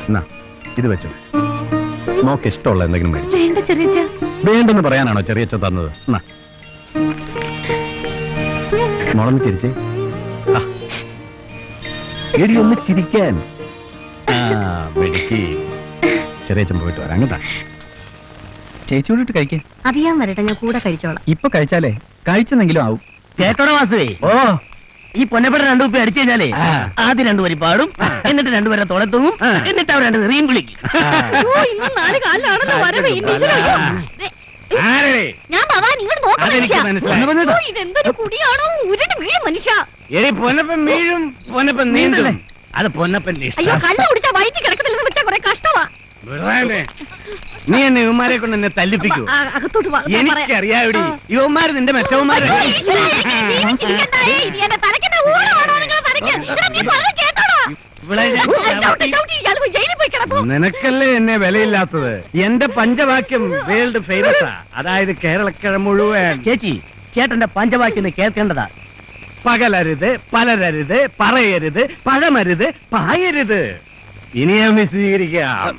എന്നാ ഇത് വെച്ചോ, മോക്ക് ഇഷ്ടമുള്ള എന്തെങ്കിലും വേണം. വേണ്ട ചെറിയച്ച. വേണ്ടെന്ന് പറയാനാണോ ചെറിയച്ഛ തന്നത്? എന്നാ മോളൊന്ന് ചിരിച്ചേ. എടി ഒന്ന് ചിരിക്കാൻ. ചെറിയച്ഛൻ പോയിട്ട് വരാം കേട്ടാ. ചേച്ചി കൂടിട്ട് കഴിക്കേ. അറിയാൻ വരട്ടെ, ഞാൻ കൂടെ കഴിച്ചോളാം. ഇപ്പൊ കഴിച്ചാലേ കഴിച്ചെന്നെങ്കിലും ആവും. കേട്ടോടെ വാസുവേ, ഓ ഈ പൊന്നപ്പെട്ട 2 ഉപ്പ അടിച്ചു കഴിഞ്ഞാലേ ആദ്യം 2 വരി പാടും, എന്നിട്ട് 2 പേരെ തുളത്തും, എന്നിട്ട് അവർ 2 തെറിയും വിളിക്കും. ഇന്ന് 4 കാലിലാണല്ലോ വരവ്. ഞാൻ ഭവാൻ ഇങ്ങോട്ട് നോക്കാം. ഇതെന്തൊരു കുടിയാണോ? ഉരുണ്ട് വീഴും മനുഷ്യ. പൊന്നപ്പൻ വീഴും, പൊന്നപ്പൻ നീന്തലും. അത് പൊന്നപ്പന്റെ അയ്യോ, കല്ല് കുടിച്ചാ വയറ്റി കിടക്കത്തില്ലെന്ന് വെച്ചാ കുറെ കഷ്ടമാ. നീ എന്നെ ഇവന്മാരെ കൊണ്ട് എന്നെ തല്ലിപ്പിക്കൂ. അകത്തോട്ട് വാ, ഞാൻ പറയാം. എനിക്കറിയാവിടെ ഇവന്മാര് നിന്റെ മെച്ചവന്മാരെ. നിനക്കല്ലേ എന്നെ വിലയില്ലാത്തത്. എന്റെ പഞ്ചവാക്യം വേൾഡ് ഫേമസാ, അതായത് കേരളക്കര മുഴുവൻ. ചേച്ചി, ചേട്ടന്റെ പഞ്ചവാക്യം കേൾക്കേണ്ടതാ. പകലരുത്, പലരരുത്, പറയരുത്, പഴമരുത്, പായരുത്. ഇനി ഞാൻ വിശദീകരിക്കാം.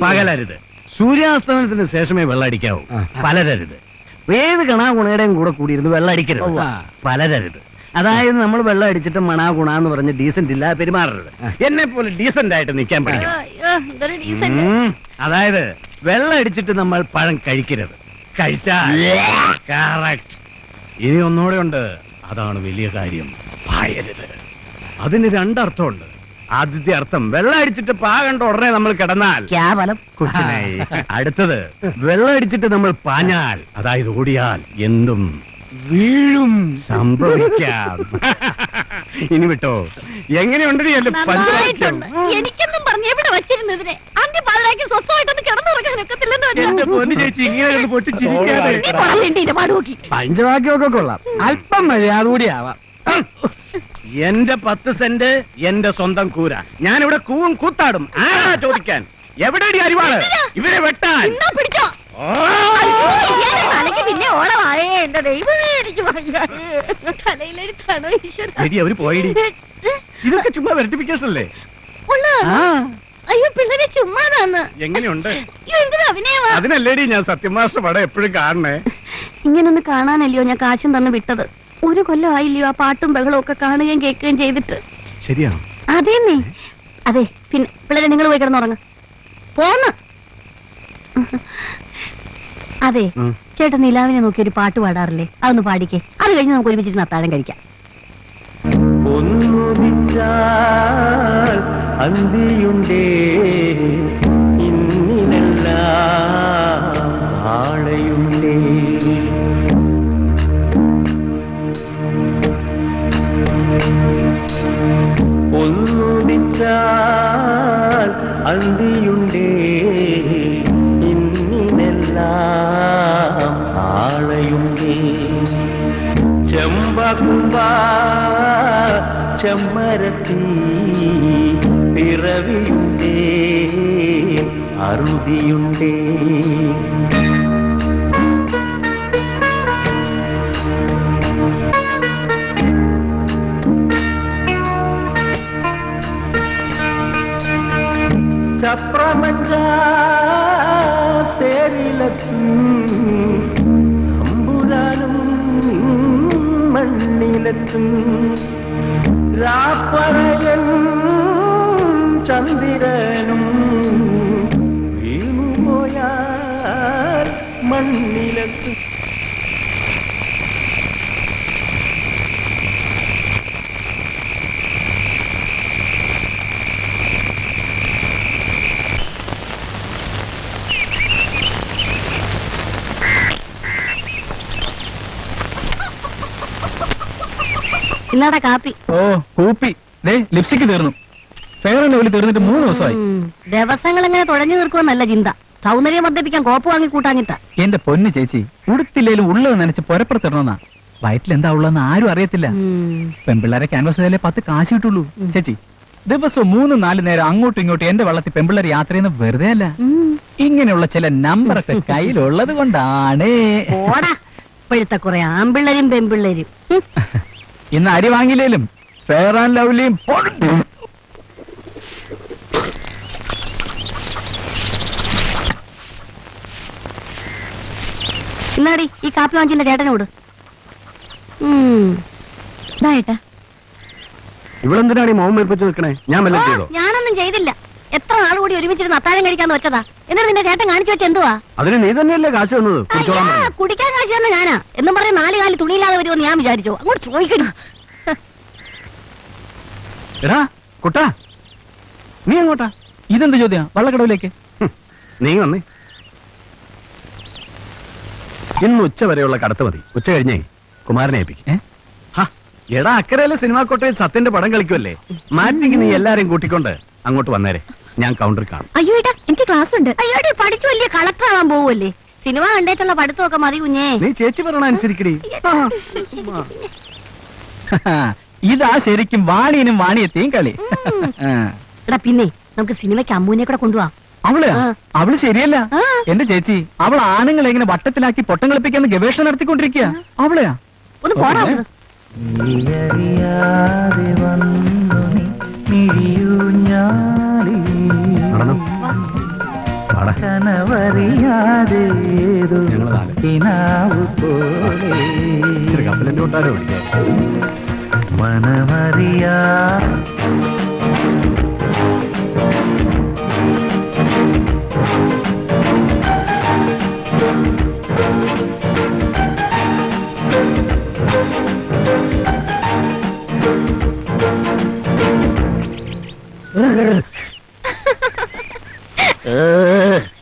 പകലരുത്, സൂര്യാസ്തമനത്തിന് ശേഷമേ വെള്ളമടിക്കാവൂ. പലരരുത്, ഏത് കണാകുണയുടെയും കൂടെ കൂടിയിരുന്ന് വെള്ളമടിക്കരുത്. പലരരുത്, അതായത് നമ്മൾ വെള്ളം അടിച്ചിട്ട് മണാ ഗുണാന്ന് പറഞ്ഞ് ഡീസന്റ് ഇല്ല പെരുമാറരുത്. എന്നെ പോലെ ഡീസന്റ് ആയിട്ട് നിൽക്കാൻ പഠിക്കണം. അതായത് വെള്ളം അടിച്ചിട്ട് നമ്മൾ പഴം കഴിക്കരുത്. കഴിച്ചാൽ കറക്റ്റ്. ഇനി ഒന്നുകൂടെ ഉണ്ട്, അതാണ് വലിയ കാര്യം. പായരുത്. അതിന് 2 അർത്ഥമുണ്ട്. ആദ്യത്തെ അർത്ഥം, വെള്ളം അടിച്ചിട്ട് പാ കണ്ട ഉടനെ നമ്മൾ കിടന്നാൽ കൊച്ചിനായി. അടുത്തത്, വെള്ളം അടിച്ചിട്ട് നമ്മൾ പാഞ്ഞാൽ, അതായത് ഓടിയാൽ എന്തും വീഴും സംഭവിക്കാം. ഇനി വിട്ടോ, എങ്ങനെയുണ്ടെടി എന്റെ പഞ്ചവാക്യം? എനിക്കൊന്നും പറഞ്ഞ് എവിടെ വച്ചിരുന്നതിനെ അന്ത്യ പാതിരാക്കി സ്വസ്ഥമായിട്ടൊന്ന് കിടന്നുറങ്ങാൻ ഒക്കത്തില്ലെന്ന് എന്റെ പൊന്നു ചേച്ചി, ഇങ്ങനെ പൊട്ടിച്ചിരിക്കാതെ. പഞ്ചവാക്യമൊക്കെ കൊള്ളാം, അല്പം മര്യാദ കൂടി ആവാം. എന്റെ 10 സെന്റ് എന്റെ സ്വന്തം കൂര. ഞാനിവിടെ കൂവും കൂത്താടും. ആരാ ചോദിക്കാൻ? എവിടെയാണ് അരിവാള്? ഇവരെ വെട്ടാൻ. പിടിച്ചോ. തലയ്ക്ക് പിന്നെ ഓളമായേ. എന്റെ ദൈവമേ, എനിക്ക് തലയിലെടുത്താണോ ഈശ്വര? അവര് പോയിടി. ഇതൊക്കെ ചുമ്മാ വെരിഫിക്കേഷൻ അല്ലേ? അയ്യോ, പിള്ളേരെ ചുമ്മാതാന്ന്. എങ്ങനെയുണ്ട്? എന്തൊരു അഭിനയമാ. അതിനല്ലേടി ഞാൻ സത്യമാഷ പടം എപ്പോഴും കാണണേ. ഇങ്ങനൊന്ന് കാണാനല്ലയോ ഞാൻ കാശും തന്നു വിട്ടത്. 1 കൊല്ലം ആയില്ലയോ ആ പാട്ടും ബഹളവും ഒക്കെ കാണുകയും കേൾക്കുകയും ചെയ്തിട്ട്. ശരിയാണോ? അതേന്നേ. അതെ, പിന്നെ പിള്ളേരെ നിങ്ങൾ പോയി കിടന്നുറങ്ങ പോന്ന്. അതെ, ചേട്ടൻ നിലാവിനെ നോക്കി ഒരു പാട്ട് പാടാറില്ലേ? അതൊന്ന് പാടിക്കേ. അത് കഴിഞ്ഞ് നമുക്ക് ഒരുമിച്ചിട്ട് അത്താഴം കഴിക്കാം. അന്തിയുണ്ടേ ഇന്നിനെല്ലാം ആളയുണ്ടേ. ഒന്നുടിച്ചാൽ അന്തിയുണ്ടേ ഇന്നിനെല്ലാം ആളയുണ്ടേ. ചെമ്പകുമ്പ ചെമ്മരത്തി പിറവിയുണ്ടേ അറുതിയുണ്ടേ. ചപ്രമഞ്ച തേരിലെത്തും അമ്പുരാനും മണ്ണിലെത്തും രാപ്പറയൻ ചന്ദ്രനും വീണുപോയാൽ മണ്ണിലെത്തും. ഇന്നാടാ കാപ്പി. ഓ കൂപ്പി ലിപ്സ്റ്റിക് തീർന്നു. ഫെയർ ആൻഡ് ലവ്ലി തീർന്നിട്ട് 3 ദിവസമായി. ദിവസങ്ങൾ എങ്ങനെ തുഴഞ്ഞു തീർക്കുമെന്നല്ല ചിന്ത. സൗന്ദര്യം വർദ്ധിപ്പിക്കാൻ കോപ്പ് വാങ്ങി കൂട്ടാഞ്ഞിട്ടാ. എന്റെ പൊന്ന് ചേച്ചി, ഉടുത്തില്ലേലും ഉള്ളത് നനച്ച് പുരപ്പുറത്തിടണമെന്നാ. വയറ്റിൽ എന്താ ഉള്ളതെന്ന് ആരും അറിയത്തില്ല. പെൺപിള്ളേരെ ക്യാൻവാസ് ചെയ്താലേ 10 കാശ് കിട്ടുള്ളൂ. ചേച്ചി, ദിവസവും 3-4 നേരം അങ്ങോട്ടും ഇങ്ങോട്ടും എന്റെ വെള്ളത്തിൽ പെൺപിള്ളേർ യാത്ര ചെയ്യുന്ന വെറുതെ അല്ല. ഇങ്ങനെയുള്ള ചില നമ്പറൊക്കെ കയ്യിലുള്ളത് കൊണ്ടാണ്. ഇപ്പോഴത്തെ കുറെ ആമ്പിള്ളരും പെൺപിള്ളരും. ഇന്ന് അരി വാങ്ങിയില്ലേലും ഫെയർ ആൻഡ് ലവ്ലിയും ഇന്നാടി ഈ കാപ്പി വാങ്ങിച്ചിന്റെ ചേട്ടനോട്. ഇവളെന്തിനാണ് ഈ മോഹം ഏൽപ്പിച്ച് നിൽക്കണേ? ഞാൻ വല്ലതും ചെയ്തോ? ഞാനൊന്നും ചെയ്തില്ല. എത്ര നാൾ കൂടി ഒരുമിച്ചിരുന്ന് അത്താഴം കഴിക്കാന്ന് വെച്ചതാ. എന്നിട്ട് നിന്റെ ചേട്ടൻ കാണിച്ചു വെച്ച എന്തുവാ? അതിന് നീ തന്നെയല്ലേ കാശ് വന്നത്? കുടിക്കാൻ കാശ് തന്നെ ഞാനാ എന്നും പറഞ്ഞ് 4 കാലി തുണിയില്ലാതെ വരുമെന്ന് ഞാൻ വിചാരിച്ചോ? അങ്ങോട്ട് ചോദിക്കണം. എടാ കുട്ടാ, നീ എങ്ങോട്ടാ? ഇതെന്ത് ചോദ്യം? വള്ളക്കടവിലേക്ക്. നീ വന്നേ. ഇന്ന് ഉച്ച വരെയുള്ള കടത്ത് മതി. ഉച്ച കഴിഞ്ഞേ കുമാരനെ ഏൽപ്പിക്കും. എടാ, അക്കരയിലെ സിനിമാ കോട്ടയിൽ സത്യന്റെ പടം കളിക്കുമല്ലേ? മാറ്റിക്ക് നീ എല്ലാരെയും കൂട്ടിക്കൊണ്ട് അങ്ങോട്ട് വന്നേരെ. ഞാൻ കൗണ്ടറിൽ കാണും. അയ്യോ ഏട്ടാ, എനിക്ക് ക്ലാസ് ഉണ്ട്. അയ്യോടെ പഠിച്ചു വലിയ കളക്ടർ ആവാൻ പോവല്ലേ? സിനിമ കണ്ടേച്ചുള്ള പഠിത്തമൊക്കെ മതി കുഞ്ഞേ. നീ ചേച്ചി പറയണ അനുസരിക്കടി. ഇതാ ശരിക്കും വാണിയനും വാണിയത്തെയും കളി. എടാ പിന്നെ നമുക്ക് സിനിമയ്ക്ക് അമ്മൂനെ കൂടെ കൊണ്ടുപോവാം. അവള് ശരിയല്ല എന്റെ ചേച്ചി. അവൾ ആണുങ്ങളെ എങ്ങനെ വട്ടത്തിലാക്കി പൊട്ടം കളിപ്പിക്കാന്ന് ഗവേഷണം നടത്തിക്കൊണ്ടിരിക്കുക. അവളെയാ ഒന്ന് പോടാ. കപ്പലിന്റെ കൊട്ടാരോ പിടിക്കാം. മനമറിയാ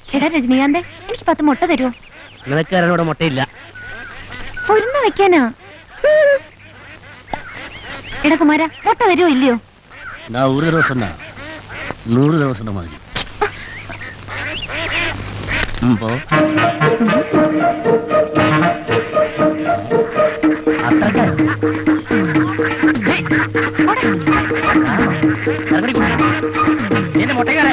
ചേട്ടാ രജനീകാന്തേ, എനിക്ക് 10 മുട്ട തരുമോ? നിനക്കാരനോട് മുട്ടയില്ല. ഒരുന്ന വെക്കാനാ. എടാ കുമാര, മുട്ട തരുമോ ഇല്ലയോ? 100 ദിവസം 100 ദിവസം മതി. എന്റെ മുട്ടക്കാരെ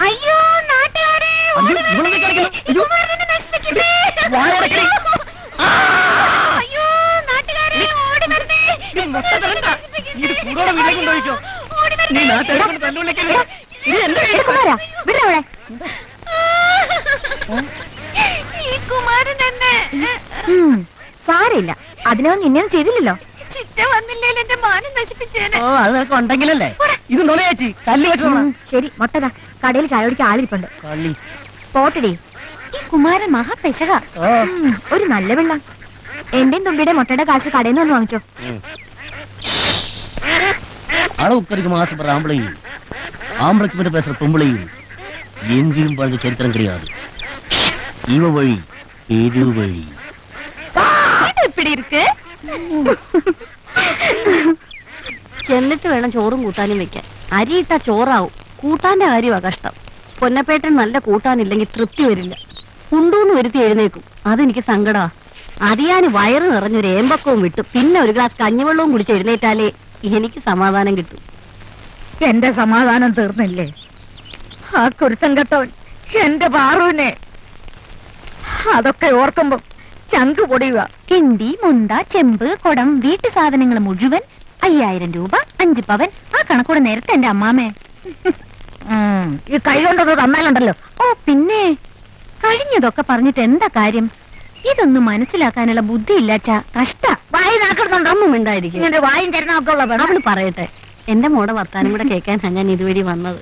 അയ്യോ നാട്ടുകാരെ, അയ്യോ നാട്ടുകാരെ, ഓടി വരണേ. സാരില്ല, അതിനൊന്നും നിന്നെയൊന്നും ചെയ്തില്ലല്ലോ. ചിറ്റ വന്നില്ലേലും എന്റെ മാനം നശിപ്പിച്ചേനെ. ഓ, അത് നിനക്ക് ഉണ്ടെങ്കിലല്ലേ. ഇത് നോളേച്ചി കല്ല് വെച്ചോളാം. ശരി, മുട്ടതാ. കടയിൽ ചായ കുടിക്കാൻ ആളിരിപ്പുണ്ട്. പോട്ടടി, ഈ കുമാരൻ മഹാപെശക. ഒരു നല്ല വെള്ളം. എന്റെയും തുമ്പിയുടെ മുട്ടയുടെ കാശ് കടയിൽ നിന്ന് വാങ്ങിച്ചോ. அளவுக்கு மாசப்படுற ஆம்பளையும் ஆம்பளைக்கு மட்டும் பேசுற பொம்பளையும் எங்கேயும் வாழ்ந்த சரித்திரம் கிடையாது. இவ வழி இது வழி. இப்படி இருக்கு. എന്നിട്ട് വേണം ചോറും കൂട്ടാനും വെക്കാൻ. അരിയിട്ട ചോറാവും. കൂട്ടാന്റെ കാര്യമാ കഷ്ടം. പൊന്നപ്പേട്ടൻ നല്ല കൂട്ടാനില്ലെങ്കിൽ തൃപ്തി വരില്ല. കുണ്ടൂന്ന് വരുത്തി എഴുന്നേക്കും. അതെനിക്ക് സങ്കടാ. അതിയാന് വയറ് നിറഞ്ഞൊരു ഏമ്പക്കവും വിട്ടു പിന്നെ ഒരു ഗ്ലാസ് കഞ്ഞിവെള്ളവും കുടിച്ച് എഴുന്നേറ്റാലേ എനിക്ക് സമാധാനം കിട്ടും. എന്റെ സമാധാനം തീർന്നില്ലേ? ആ കുരുത്തം കെട്ടവൻ എന്റെ പാറുവിനെ, അതൊക്കെ ഓർക്കുമ്പോ ചങ്ക് പൊടിയുക. കിണ്ടി, മുണ്ട, ചെമ്പ്, കുടം, വീട്ടു സാധനങ്ങൾ മുഴുവൻ 5000 രൂപ, 5 പവൻ. ആ കണക്കൂടെ നേരത്തെ എന്റെ അമ്മാമേ. ഈ കൈ കൊണ്ടൊന്ന് തന്നാലുണ്ടല്ലോ. ഓ പിന്നെ കഴിഞ്ഞതൊക്കെ പറഞ്ഞിട്ട് എന്താ കാര്യം? ഇതൊന്നും മനസ്സിലാക്കാനുള്ള ബുദ്ധി ഇല്ലാച്ചാ കഷ്ട. വായി നാക്കുന്നുണ്ടോ? ഒന്നും ഉണ്ടായിരിക്കും. ഇങ്ങനെ വായും തരുന്നൊക്കെ ഉള്ള അവള് പറയട്ടെ. എന്റെ മോടെ വർത്താനം കൂടെ കേൾക്കാനാ ഞാൻ ഇതുവഴി വന്നത്.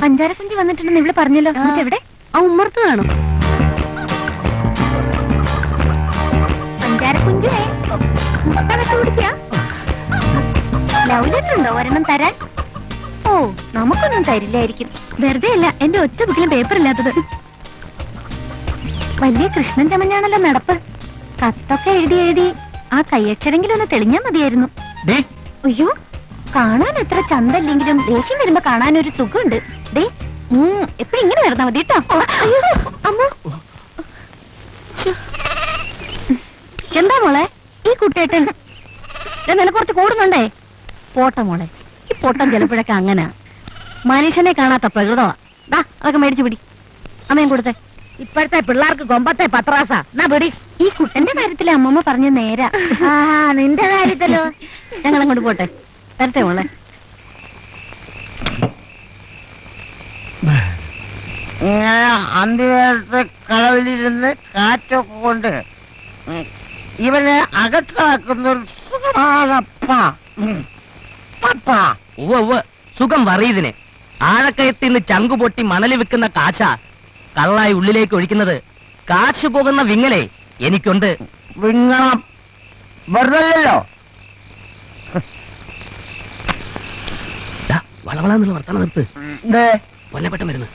പഞ്ചാരക്കുഞ്ചി വന്നിട്ടുണ്ടെന്ന് ഇവിടെ പറഞ്ഞല്ലോ. എവിടെ? ആ ഉമ്മർത്ത് കാണും. പഞ്ചാരക്കുഞ്ചേ, ലവ് ലെറ്റർ ഉണ്ടോ ഒരെണ്ണം തരാൻ? ഓ, നമുക്കൊന്നും തരില്ലായിരിക്കും. വെറുതെ അല്ല എന്റെ ഒറ്റ ബുക്കിലും പേപ്പർ ഇല്ലാത്തത്. വലിയ കൃഷ്ണൻ ചമഞ്ഞാണല്ലോ നടപ്പ്. കത്തൊക്കെ എഴുതി എഴുതി ആ കൈയക്ഷരെങ്കിലും ഒന്ന് തെളിഞ്ഞാ മതിയായിരുന്നു. അയ്യോ, കാണാൻ എത്ര ചന്തല്ലെങ്കിലും ദേഷ്യം വരുമ്പോ കാണാനൊരു സുഖമുണ്ട്. ദേ, എപ്പോഴും ഇങ്ങനെ വരുന്നാ മതി കേട്ടോ. അമ്മോ, എന്താ മോളെ ഈ കുട്ടേട്ടൻ? നിനക്ക് കുറച്ച് കൂടുന്നുണ്ടേ. പോട്ടെ മോളെ, ഈ പൊട്ടം ചിലപ്പോഴൊക്കെ അങ്ങനെ മനുഷ്യനെ കാണാത്ത പ്രകൃതമാ. അതൊക്കെ മേടിച്ചു പിടി. അമ്മയും കൊടുത്തേ. ഇപ്പോഴത്തെ പിള്ളേർക്ക് കൊമ്പത്തെ പത്രാസ എന്നാ പിടി. ഈ കുട്ടന്റെ കാര്യത്തില് അമ്മമ്മ പറഞ്ഞ നേരാ. നിന്റെ കാര്യത്തിലോ? ഞങ്ങളങ്ങോട്ട് പോട്ടെ. വരട്ടെ മോളെ. അന്തിവേളത്തെ കളവിലിരുന്ന് കാറ്റൊക്കെ കൊണ്ട് ഇവനെ അകത്താക്കുന്ന ഒരു സുഖമാണപ്പാ. സുഖം വറിയതിന് ആഴക്കയത്തിൽ നിന്ന് ചങ്കു പൊട്ടി മണല് വിൽക്കുന്ന കാശ കള്ളായി ഉള്ളിലേക്ക് ഒഴിക്കുന്നത്. കാശ് പോകുന്ന വിങ്ങലേ എനിക്കുണ്ട്. വിങ്ങണം വെറുതല്ലോ. വളവളാന്നുള്ള വർത്തമാനം നിർത്ത്. പൊന്നപ്പെട്ട മരുന്ന്.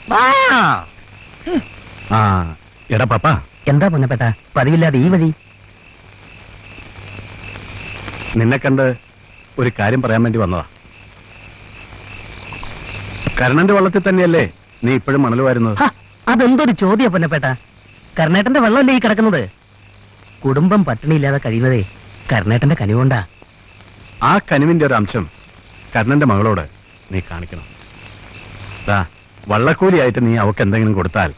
എടാ പാപ്പ, എന്താ പൊന്നപ്പെട്ട പതിവില്ലാതെ ഈ വഴി? നിന്നെ കണ്ട് ഒരു കാര്യം പറയാൻ വേണ്ടി വന്നതാ. കർണന്റെ വള്ളത്തിൽ തന്നെയല്ലേ നീ ഇപ്പോഴും മണൽ വാരുന്നത്? അതെന്തൊരു ചോദ്യ പൊന്നപ്പെട്ട. കർണേട്ടന്റെ വെള്ളമല്ലേ ഈ കിടക്കുന്നത്? കുടുംബം പട്ടിണിയില്ലാതെ കഴിയുന്നതേ കർണേട്ടന്റെ കനിവുകൊണ്ടാ. ആ കനിവിന്റെ ഒരു അംശം കർണന്റെ മകളോട് നീ കാണിക്കണം. വള്ളക്കൂലിയായിട്ട് നീ അവക്ക് എന്തെങ്കിലും കൊടുത്താൽ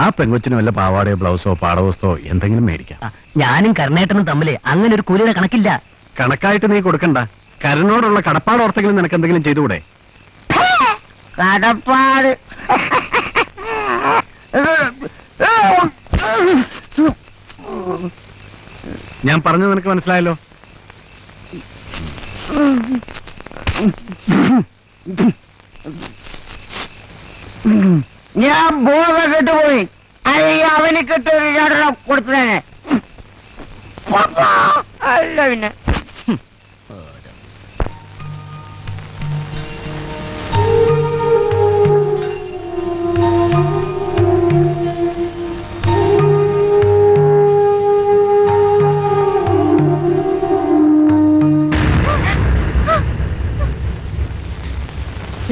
ആ പെങ്കൊച്ചിന് വല്ല പാവാടയോ ബ്ലൗസോ പാടവസ്തോ എന്തെങ്കിലും മേടിക്കാം. ഞാനും കർണേട്ടനും തമ്മില് അങ്ങനെ ഒരു കൂലിയുടെ കണക്കില്ല. കണക്കായിട്ട് നീ കൊടുക്കണ്ട. കരനോടുള്ള കടപ്പാടോർത്തെങ്കിലും നിനക്ക് എന്തെങ്കിലും ചെയ്തുകൂടെ? കടപ്പാട് ഞാൻ പറഞ്ഞത് നിനക്ക് മനസ്സിലായല്ലോ. ഞാൻ ബോധം കെട്ടുപോയി. അല്ലെങ്കിൽ അവന് കെട്ടൊരു രണ്ടെണ്ണം കൊടുത്തതന്നെ അല്ല. പിന്നെ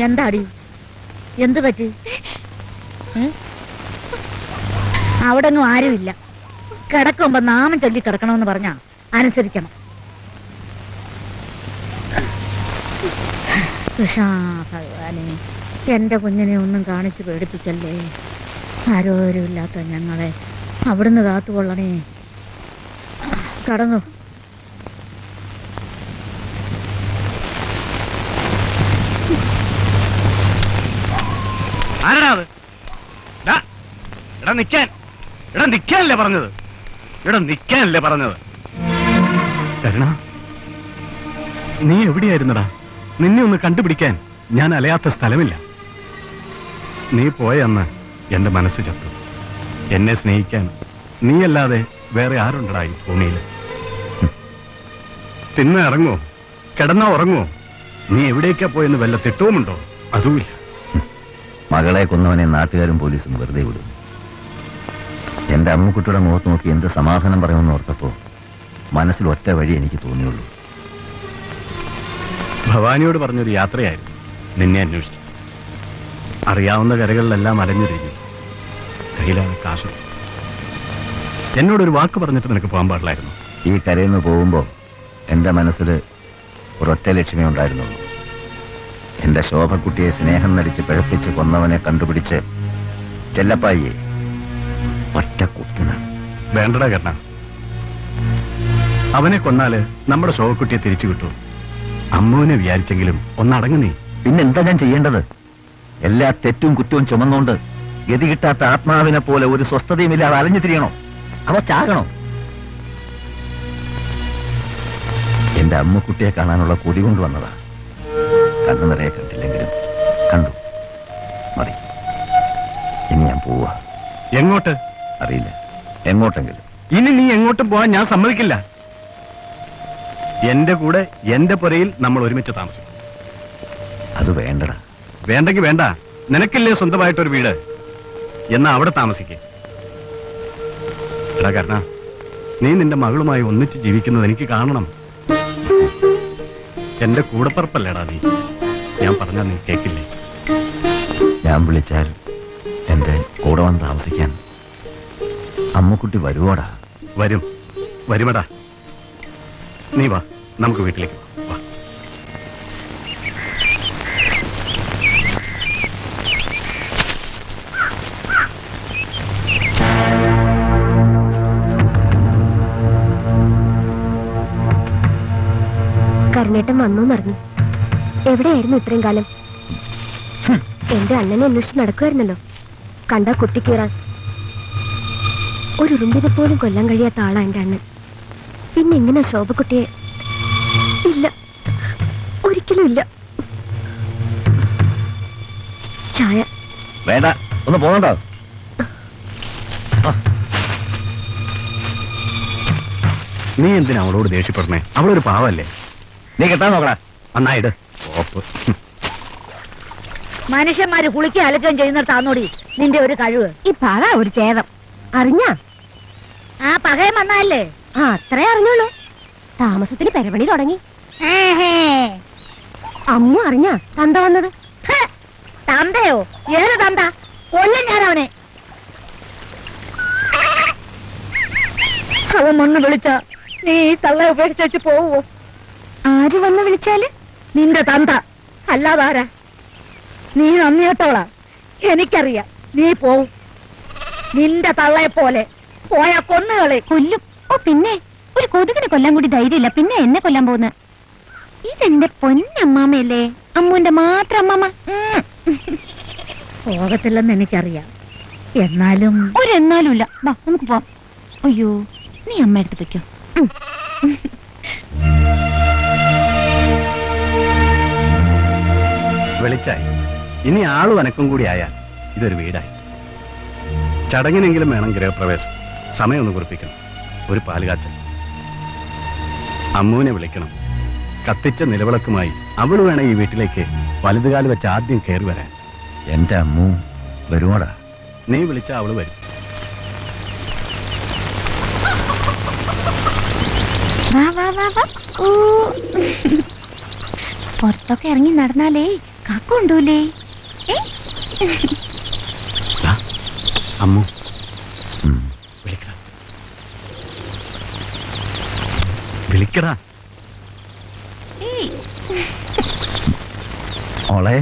എന്താടി? എന്ത് പറ്റി? അവിടെ ഒന്നും ആരുമില്ല. കിടക്കുമ്പോ നാമം ചൊല്ലി കിടക്കണമെന്ന് പറഞ്ഞാ അനുസരിക്കണം. കൃഷ്ണ ഭഗവാനെ, എന്റെ കുഞ്ഞിനെ ഒന്നും കാണിച്ച് പേടിപ്പിക്കല്ലേ. ആരോരുമില്ലാത്ത ഞങ്ങളെ അവിടുന്ന് കാത്തുകൊള്ളണേ. കടന്നു. ആരടാ അത്? എടാ നിക്കാൻ. എടാ നിക്കാനല്ലേ പറഞ്ഞത്? എടാ നിക്കാനല്ലേ പറഞ്ഞത്? കരുണ, നീ എവിടെയായിരുന്നടാ? നിന്നെ ഒന്ന് കണ്ടുപിടിക്കാൻ ഞാൻ അലയാത്ത സ്ഥലമില്ല. നീ പോയ അന്ന് എന്റെ മനസ്സ് ചത്തു. എന്നെ സ്നേഹിക്കാൻ നീയല്ലാതെ വേറെ ആരുണ്ടടാ ഈ ഭൂമിയിൽ? തിന്ന് ഇറങ്ങോ, കിടന്നോ ഉറങ്ങോ? നീ എവിടേക്കാ പോയെന്ന് വല്ല തിട്ടവുമുണ്ടോ? അതുമില്ല. മകളെ കൊന്നവനെ നാട്ടുകാരും പോലീസും വെറുതെ വിടും. എന്റെ അമ്മുക്കുട്ടിയുടെ മുഖത്ത് നോക്കി എന്ത് സമാധാനം പറയുമെന്ന് ഓർത്തപ്പോ മനസ്സിൽ ഒറ്റ വഴി എനിക്ക് തോന്നിയുള്ളൂ. ഭവാനിയോട് പറഞ്ഞൊരു യാത്രയായിരുന്നു നിന്നെ അന്വേഷിച്ചു. അറിയാവുന്ന കരകളിലെല്ലാം അലഞ്ഞു തിരിഞ്ഞു. കയ്യിലാണ് കാശ്. എന്നോടൊരു വാക്ക് പറഞ്ഞിട്ട് നിനക്ക് പോകാൻ പാടില്ലായിരുന്നു. ഈ കരയിൽ പോകുമ്പോ എന്റെ മനസ്സിൽ ഒരൊറ്റ ലക്ഷ്യമേ ഉണ്ടായിരുന്നുള്ളൂ. എന്റെ ശോഭക്കുട്ടിയെ സ്നേഹം നടിച്ച് പിഴപ്പിച്ച് കൊന്നവനെ കണ്ടുപിടിച്ച് ചെല്ലപ്പായിയെ ഒറ്റ കുത്തിന്. വേണ്ടടാ കർണ, അവനെ കൊന്നാല് നമ്മുടെ ശോഭക്കുട്ടിയെ തിരിച്ചു കിട്ടും. അമ്മുവിനെ വിചാരിച്ചെങ്കിലും ഒന്നടങ്ങു നീ. പിന്നെന്താ ഞാൻ ചെയ്യേണ്ടത്? എല്ലാ തെറ്റും കുറ്റവും ചുമന്നുകൊണ്ട് ഗതി കിട്ടാത്ത ആത്മാവിനെ പോലെ ഒരു സ്വസ്ഥതയുമില്ലാതെ അലഞ്ഞു തിരിയണോ? അവ ചാകണോ? എന്റെ അമ്മുക്കുട്ടിയെ കാണാനുള്ള കൊതി കൊണ്ടുവന്നതാ. കണ്ണു നിറയെ കണ്ടില്ലെങ്കിലും കണ്ടു. മതി, ഇനി ഞാൻ പോവാ. എങ്ങോട്ട് അറിയില്ല, എങ്ങോട്ടെങ്കിലും. ഇനി നീ എങ്ങോട്ടും പോവാൻ ഞാൻ സമ്മതിക്കില്ല. എന്റെ കൂടെ എന്റെ പുരയിൽ നമ്മൾ ഒരുമിച്ച് താമസിക്കും. അത് വേണ്ടടാ. വേണ്ടെങ്കിൽ വേണ്ട, നിനക്കില്ലേ സ്വന്തമായിട്ടൊരു വീട്, എന്നാ അവിടെ താമസിക്കേ. എടാ കർണ, നീ നിന്റെ മകളുമായി ഒന്നിച്ച് ജീവിക്കുന്നത് എനിക്ക് കാണണം. എന്റെ കൂടപ്പറപ്പല്ലേടാ നീ. ഞാൻ പറഞ്ഞാൽ നീ കേക്കില്ലേ? ഞാൻ വിളിച്ചാൽ എന്റെ കൂടെ വന്ന് താമസിക്കാൻ അമ്മുക്കുട്ടി വരുവോടാ? വരും, വരുമടാ. നീ വാ, നമുക്ക് വീട്ടിലേക്ക് വാ. കരുണേട്ടൻ വന്നോന്നറിഞ്ഞു. എവിടെയായിരുന്നു ഇത്രയും കാലം? എന്റെ അണ്ണനെ അന്വേഷിച്ച് നടക്കുമായിരുന്നല്ലോ. കണ്ടാ കുത്തിക്കീറാൻ ഒരു ഉറുമ്പിനെ പോലും കൊല്ലാൻ കഴിയാത്ത ആളാ എന്റെ അണ്ണൻ. പിന്നെ എങ്ങനെ ശോഭക്കുട്ടിയെ? ഇല്ല, ഒരിക്കലും ഇല്ല. ചായ വേണ്ട, ഒന്ന് പോകണ്ടോ? നീ എന്തിനാ അവളോട് ദേഷ്യപ്പെടണേ? അവളൊരു പാവല്ലേ. നീ കെട്ടാൻ നോക്കടാ. നന്നായിട്ട് ഓപ്പ്. മനുഷ്യന്മാര് കുളിക്കുകയും അലക്കുകയും ചെയ്യുന്നിടത്താന്നോടി നിന്റെ ഒരു കഴിവ്. ഈ പറ ഒരു ചേതം അറിഞ്ഞ ആ പകയം വന്നല്ലേ? ആ അത്രേ അറിഞ്ഞോളൂ. താമസത്തിന് പെരപണി തുടങ്ങി. അമ്മ അറിഞ്ഞ തന്ത വന്നത്? തന്തയോ? ഏത് തന്ത? കൊല്ലും ഞാൻ അവനെ. അവൻ വന്ന് വിളിച്ച നീ തള്ള ഉപേക്ഷിച്ചു പോവോ? ആര് വന്ന് വിളിച്ചാല്? നിന്റെ തന്ത അല്ലാതാരാ? നീ നന്ദിയോട്ടോളാ. എനിക്കറിയാം നീ പോവും. നിന്റെ തള്ളയെ പോലെ പോയ കൊന്നുകളെ കൊല്ലും. ഓ പിന്നെ ഒരു കൊതുകിനെ കൊല്ലാൻ കൂടി ധൈര്യമില്ല, പിന്നെ എന്നെ കൊല്ലാൻ പോകുന്ന. ഇതെന്റെ പൊന്നമ്മാമയല്ലേ, അമ്മുവിന്റെ മാത്രം അമ്മാമ. പോകത്തില്ലെന്ന് എനിക്കറിയാം. എന്നാലും ഒരെന്നാലും ഇല്ല. വാ നമുക്ക് പോവാം. അയ്യോ, നീ അമ്മ എടുത്ത് വെക്കോ. വെളിച്ചായി. ഇനി ആളും അനക്കും കൂടി ആയാൽ ഇതൊരു വീടായി. ചടങ്ങിനെങ്കിലും വേണം ഗൃഹപ്രവേശം. സമയം ഒന്ന് കുറിപ്പിക്കണം. ഒരു പാലുകാച്ചൽ. അമ്മുവിനെ വിളിക്കണം. കത്തിച്ച നിലവിളക്കുമായി അവൾ വേണം ഈ വീട്ടിലേക്ക് വലതുകാല് വെച്ച് ആദ്യം കയറി വരാൻ. എന്റെ അമ്മു വരുവോടാ? നീ വിളിച്ചാ അവള് വരും. വാ വാ വാ വാ. ഓ പുറത്തൊക്കെ ഇറങ്ങി നടന്നാലേ കാക്കുണ്ടൂലേ? അമ്മു ഉം. വിളിക്കടാ, വിളിക്കടാ. മോളെ,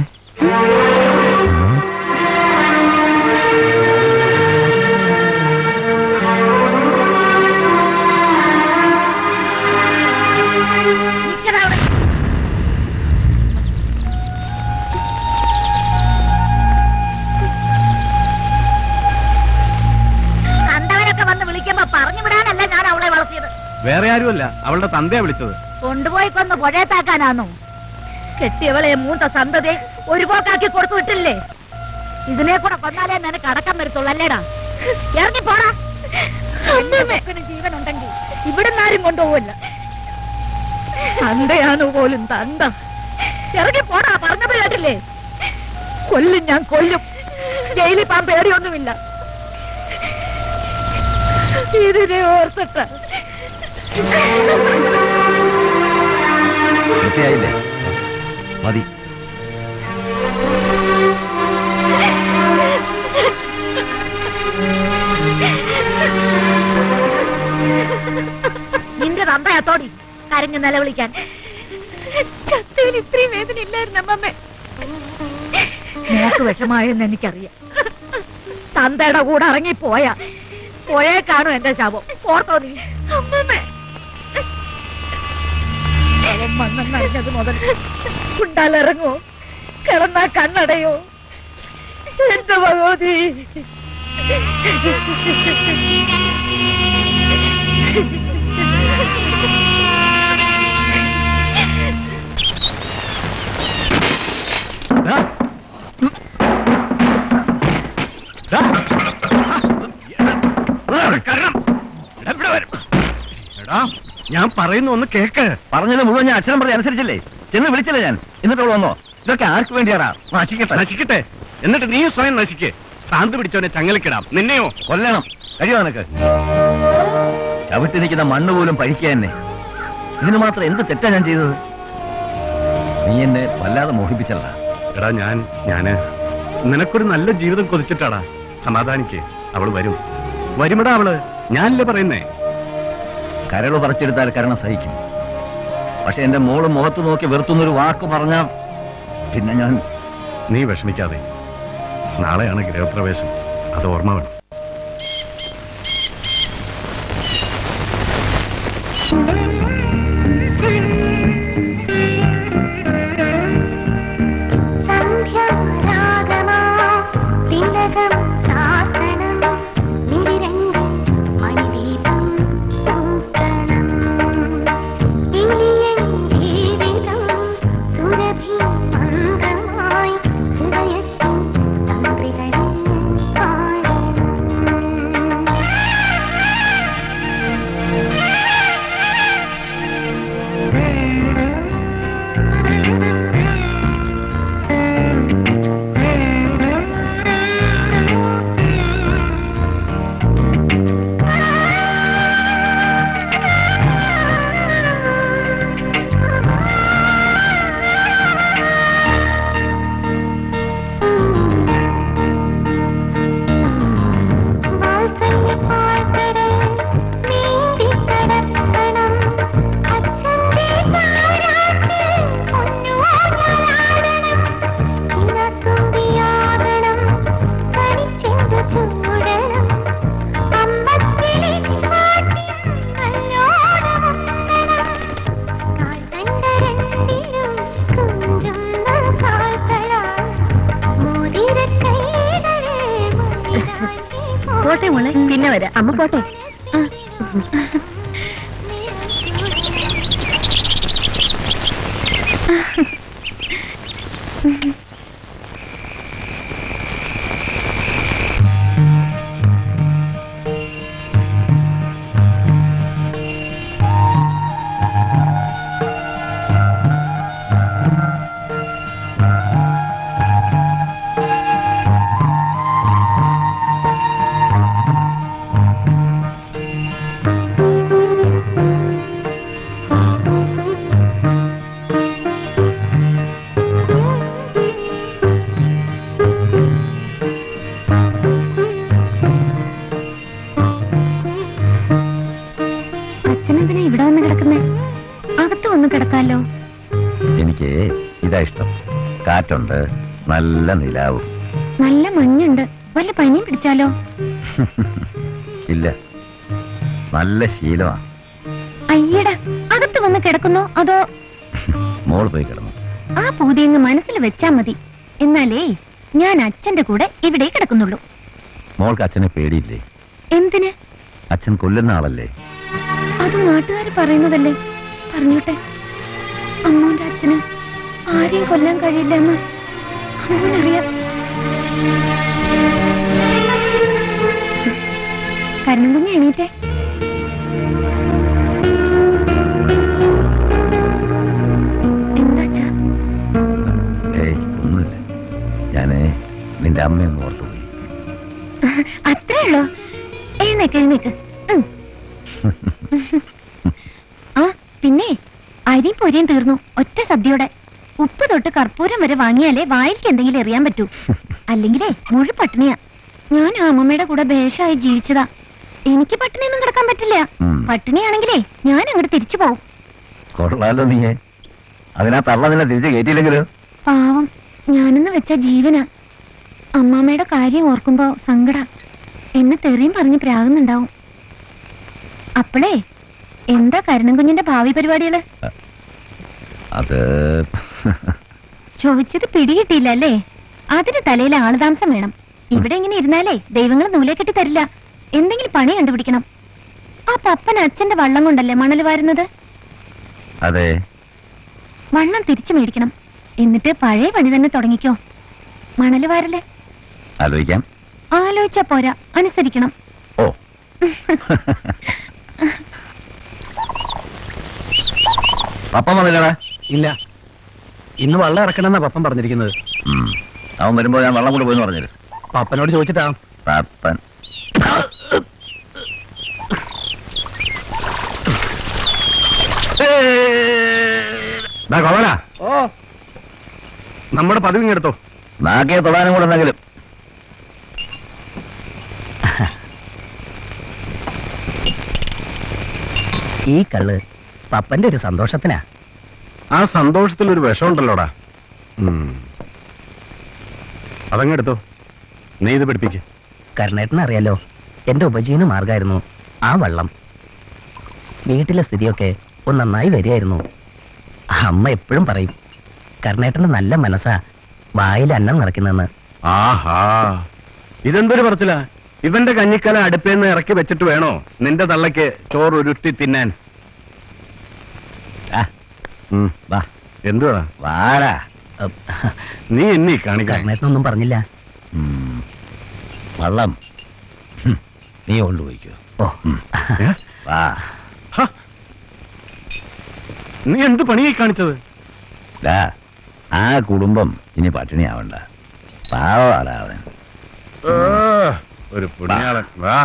കണ്ടവനൊക്കെ വന്ന് വിളിക്കുമ്പോ പറഞ്ഞു വിടാനല്ല ഞാൻ അവളെ വളർത്തിയത്. വേറെ ആരുമല്ല, അവളുടെ തന്തയാ വിളിച്ചത്. കൊണ്ടുപോയി കൊന്ന് പുഴയത്താക്കാനാന്നോ? കെട്ടിയവളെ മൂത്ത സന്തതി ഒരു പോക്കാക്കി കൊടുത്തു വിട്ടില്ലേ? ഇതിനെ കൂടെ കൊന്നാലേ നിനക്ക് അടക്കം വരത്തുള്ളൂ അല്ലേടാ? ഇറങ്ങി പോടാ. ജീവൻ ഉണ്ടെങ്കിൽ ഇവിടുന്ന് ആരും കൊണ്ടുപോവില്ല. തന്തയാണ് പോലും തന്ത. ഇറങ്ങി പോടാ, പറഞ്ഞത് കേട്ടില്ലേ? കൊല്ലും ഞാൻ, കൊല്ലും. ജയിലിൽ പോകാൻ പേടിയൊന്നുമില്ല. ഇതിനെ ഓർത്തിട്ട് വൃത്തിയായില്ലേ? മതി. മേത്തോടി കരഞ്ഞു നിലവിളിക്കാൻ. ചത്തയിൽ ഇത്രയും വേദന ഇല്ലായിരുന്നു അമ്മമ്മേ. നിനക്ക് വിഷമായെന്ന് എനിക്കറിയാം. തന്തയുടെ കൂടെ ഇറങ്ങി പോയേ കാണും എന്റെ ശവം. ഓർത്തോ നീ? അമ്മമ്മേ, ശവം മണ്ണെന്നറിഞ്ഞത് മുതൽ ഉണ്ടാലിറങ്ങോ, കിടന്നാ കണ്ണടയോ? എന്റെ ഭഗവതി, എടാ, ഞാൻ പറയുന്ന ഒന്ന് കേക്ക്. പറഞ്ഞത് മുഴുവൻ ഞാൻ അക്ഷരം പറഞ്ഞ് അനുസരിച്ചില്ലേ? ചെന്ന് വിളിച്ചില്ലേ ഞാൻ? എന്നിട്ട് അവൾ വന്നോ? ഇതൊക്കെ ആർക്ക് വേണ്ടിയാടാ? നശിക്കട്ടെ. നശിക്കട്ടെ, എന്നിട്ട് നീ സ്വയം നശിക്ക്. ഭ്രാന്ത് പിടിച്ചവനെ ചങ്ങലക്കിടാം. നിന്നെയോ കൊല്ലണം. കഴിയോ നിനക്ക്? ചവിട്ടി നിൽക്കുന്ന മണ്ണ് പോലും പഴിക്കുക തന്നെ. ഇതിന് മാത്രം എന്ത് തെറ്റാ ഞാൻ ചെയ്തത്? നീ എന്നെ വല്ലാതെ മോഹിപ്പിച്ചല്ല. എടാ, ഞാന് നിനക്കൊരു നല്ല ജീവിതം കൊതിച്ചിട്ടാടാ. സമാധാനിക്ക്, അവള് വരുമടാ. അവള് ഞാനല്ലേ പറയുന്നേ. കരള് പറിച്ചെടുത്താൽ കരണം സഹിക്കും. പക്ഷെ എന്റെ മോള് മുഖത്ത് നോക്കി വെറുത്തുന്നൊരു വാക്ക് പറഞ്ഞ പിന്നെ ഞാൻ... നീ വിഷമിക്കാതെ, നാളെയാണ് ഗൃഹപ്രവേശം. അത് ഓർമ്മ വേണം. പോട്ടെ മോളെ, പിന്നെ വരാം. അമ്മ പോട്ടെ. എനിക്ക് ഇതാ ഇഷ്ടം. കാറ്റുണ്ട്, നല്ല നിലാവും, നല്ല മഞ്ഞുണ്ട്. വല്ല പനിയും പിടിച്ചാലോ? ഇല്ല, നല്ല ശീലമാ. അയ്യടാ, അകത്ത് വന്ന് കിടക്കുന്നോ അതോ? മോൾ പോയി കിടന്നു. ആ പൂതിയങ്ങ് മനസ്സിൽ വെച്ചാ മതി. എന്നാലേ ഞാൻ അച്ഛന്റെ കൂടെ ഇവിടെ കിടക്കുന്നുള്ളൂ. മോൾക്ക് അച്ഛനെ പേടിയില്ലേ? എന്തിന്? അച്ഛൻ കൊല്ലുന്ന ആളല്ലേ? അത് നാട്ടുകാർ പറയുന്നതല്ലേ. പറഞ്ഞോട്ടെ, അമ്മൂന്റെ അച്ഛന് ആരെയും കൊല്ലാൻ കഴിയില്ലെന്ന് അമ്മൂനറിയാം. കരണം കുഞ്ഞ് എണീറ്റേ. എന്താച്ചാ? ഏയ് ഒന്നുമില്ല, ഞാന് നിന്റെ അമ്മയൊന്ന് ഓർത്തുപോയി. അത്രേ ഉള്ളോ? എഴുന്നേക്ക് എഴുന്നേക്ക്. ആ പിന്നെ അരിയും പൊരിയും തീർന്നു ഒറ്റ സദ്യയോടെ. ഉപ്പ് തൊട്ട് കർപ്പൂരം വരെ വാങ്ങിയാലേ വായിലേക്ക് എന്തെങ്കിലും എറിയാൻ പറ്റൂ. അല്ലെങ്കിലേ മുഴു പട്ടിണിയാ. ഞാൻ ആ അമ്മമ്മയുടെ കൂടെ ഭേഷായി ജീവിച്ചതാ. എനിക്ക് പട്ടിണിയൊന്നും കിടക്കാൻ പറ്റില്ല. ഉം. പട്ടിണിയാണെങ്കിലേ ഞാൻ അങ്ങോട്ട് തിരിച്ചു പോവും. കൊള്ളാലോ നീയെ. അതിനാ തള്ള നിന്നെ തിരിച്ച് കയറ്റിയില്ലെങ്കിലോ? പാവം, ഞാനെന്ന് വെച്ച ജീവനാ. അമ്മാമ്മയുടെ കാര്യം ഓർക്കുമ്പോ സങ്കട. എന്നെ തെറിയും പറഞ്ഞ് പ്രാകുന്നുണ്ടാവും. അപ്പളേ എന്താ കരുണൻ കുഞ്ഞിന്റെ ഭാവി പരിപാടികള്? അത് ചോദിച്ചത് പിടികിട്ടിയില്ല അല്ലേ? അതിന് തലയിൽ ആളുതാമസം വേണം. ഇവിടെ ഇങ്ങനെ ഇരുന്നാലേ ദൈവങ്ങൾ നൂലെ കെട്ടി തരില്ല. എന്തെങ്കിലും പണി കണ്ടുപിടിക്കണം. ആ പപ്പൻ അച്ഛന്റെ വള്ളം കൊണ്ടല്ലേ മണൽ വാരുന്നത്? അതെ. വള്ളം തിരിച്ചു മേടിക്കണം. എന്നിട്ട് പഴയ പണി തന്നെ തുടങ്ങിക്കോ. മണൽ വാരല്ലേ? ആലോചിക്കാം. ആലോചിച്ചാ പോരാ, അനുസരിക്കണം. ഓ. പപ്പൻ വന്നില്ലടാ? ഇല്ല, ഇന്ന് വള്ളം ഇറക്കണമെന്നാ പപ്പൻ പറഞ്ഞിരിക്കുന്നത്. അവൻ വരുമ്പോ ഞാൻ വെള്ളം കൊണ്ട് പോയെന്ന് പറഞ്ഞില്ല. പപ്പനോട് ചോദിച്ചിട്ടാ. പപ്പൻ കൊള്ളാ. ഓ, നമ്മുടെ പതിവ് എടുത്തോ. നാക്കിയെ തൊടാനും കൂടെ എന്തെങ്കിലും. ഈ കള്ള് പപ്പന്റെ ഒരു സന്തോഷത്തിനാ. ആ സന്തോഷത്തിൽ ഒരു വിഷമുണ്ടല്ലോടാ. അതങ്ങെടുത്തോ. നീ ഇത് പിടിപ്പിക്ക്. കരുണേട്ടന് അറിയാലോ, എന്റെ ഉപജീവന മാർഗമായിരുന്നു ആ വള്ളം. വീട്ടിലെ സ്ഥിതിയൊക്കെ ഒന്ന് നന്നായി വരികയായിരുന്നു. അമ്മ എപ്പോഴും പറയും, കരുണേട്ടന് നല്ല മനസ്സാ വായിൽ അന്നം നിറയ്ക്കുന്നെന്ന്. ആഹാ, ഇതെന്തൊരു പറച്ചില. ഇവന്റെ കഞ്ഞിക്കല അടുപ്പേന്ന് ഇറക്കി വെച്ചിട്ട് വേണോ നിന്റെ തള്ളയ്ക്ക് ചോറ് ഉരുട്ടി തിന്നാൻ? വാ. എന്തുവാ വാടാ. നീ എന്നീ കാണിക്കാൻ? കരുണേട്ടനൊന്നും പറഞ്ഞില്ല. വള്ളം നീ കൊണ്ടുപോയിക്കോ. ഓ, വാ. ഹ, നീ എന്ത് പണിയായി കാണിച്ചത്? ആ കുടുംബം ഇനി പട്ടിണിയാവണ്ട. പാവാടാ അവൻ. ഒരു പുണ്യാളൻ. വാ.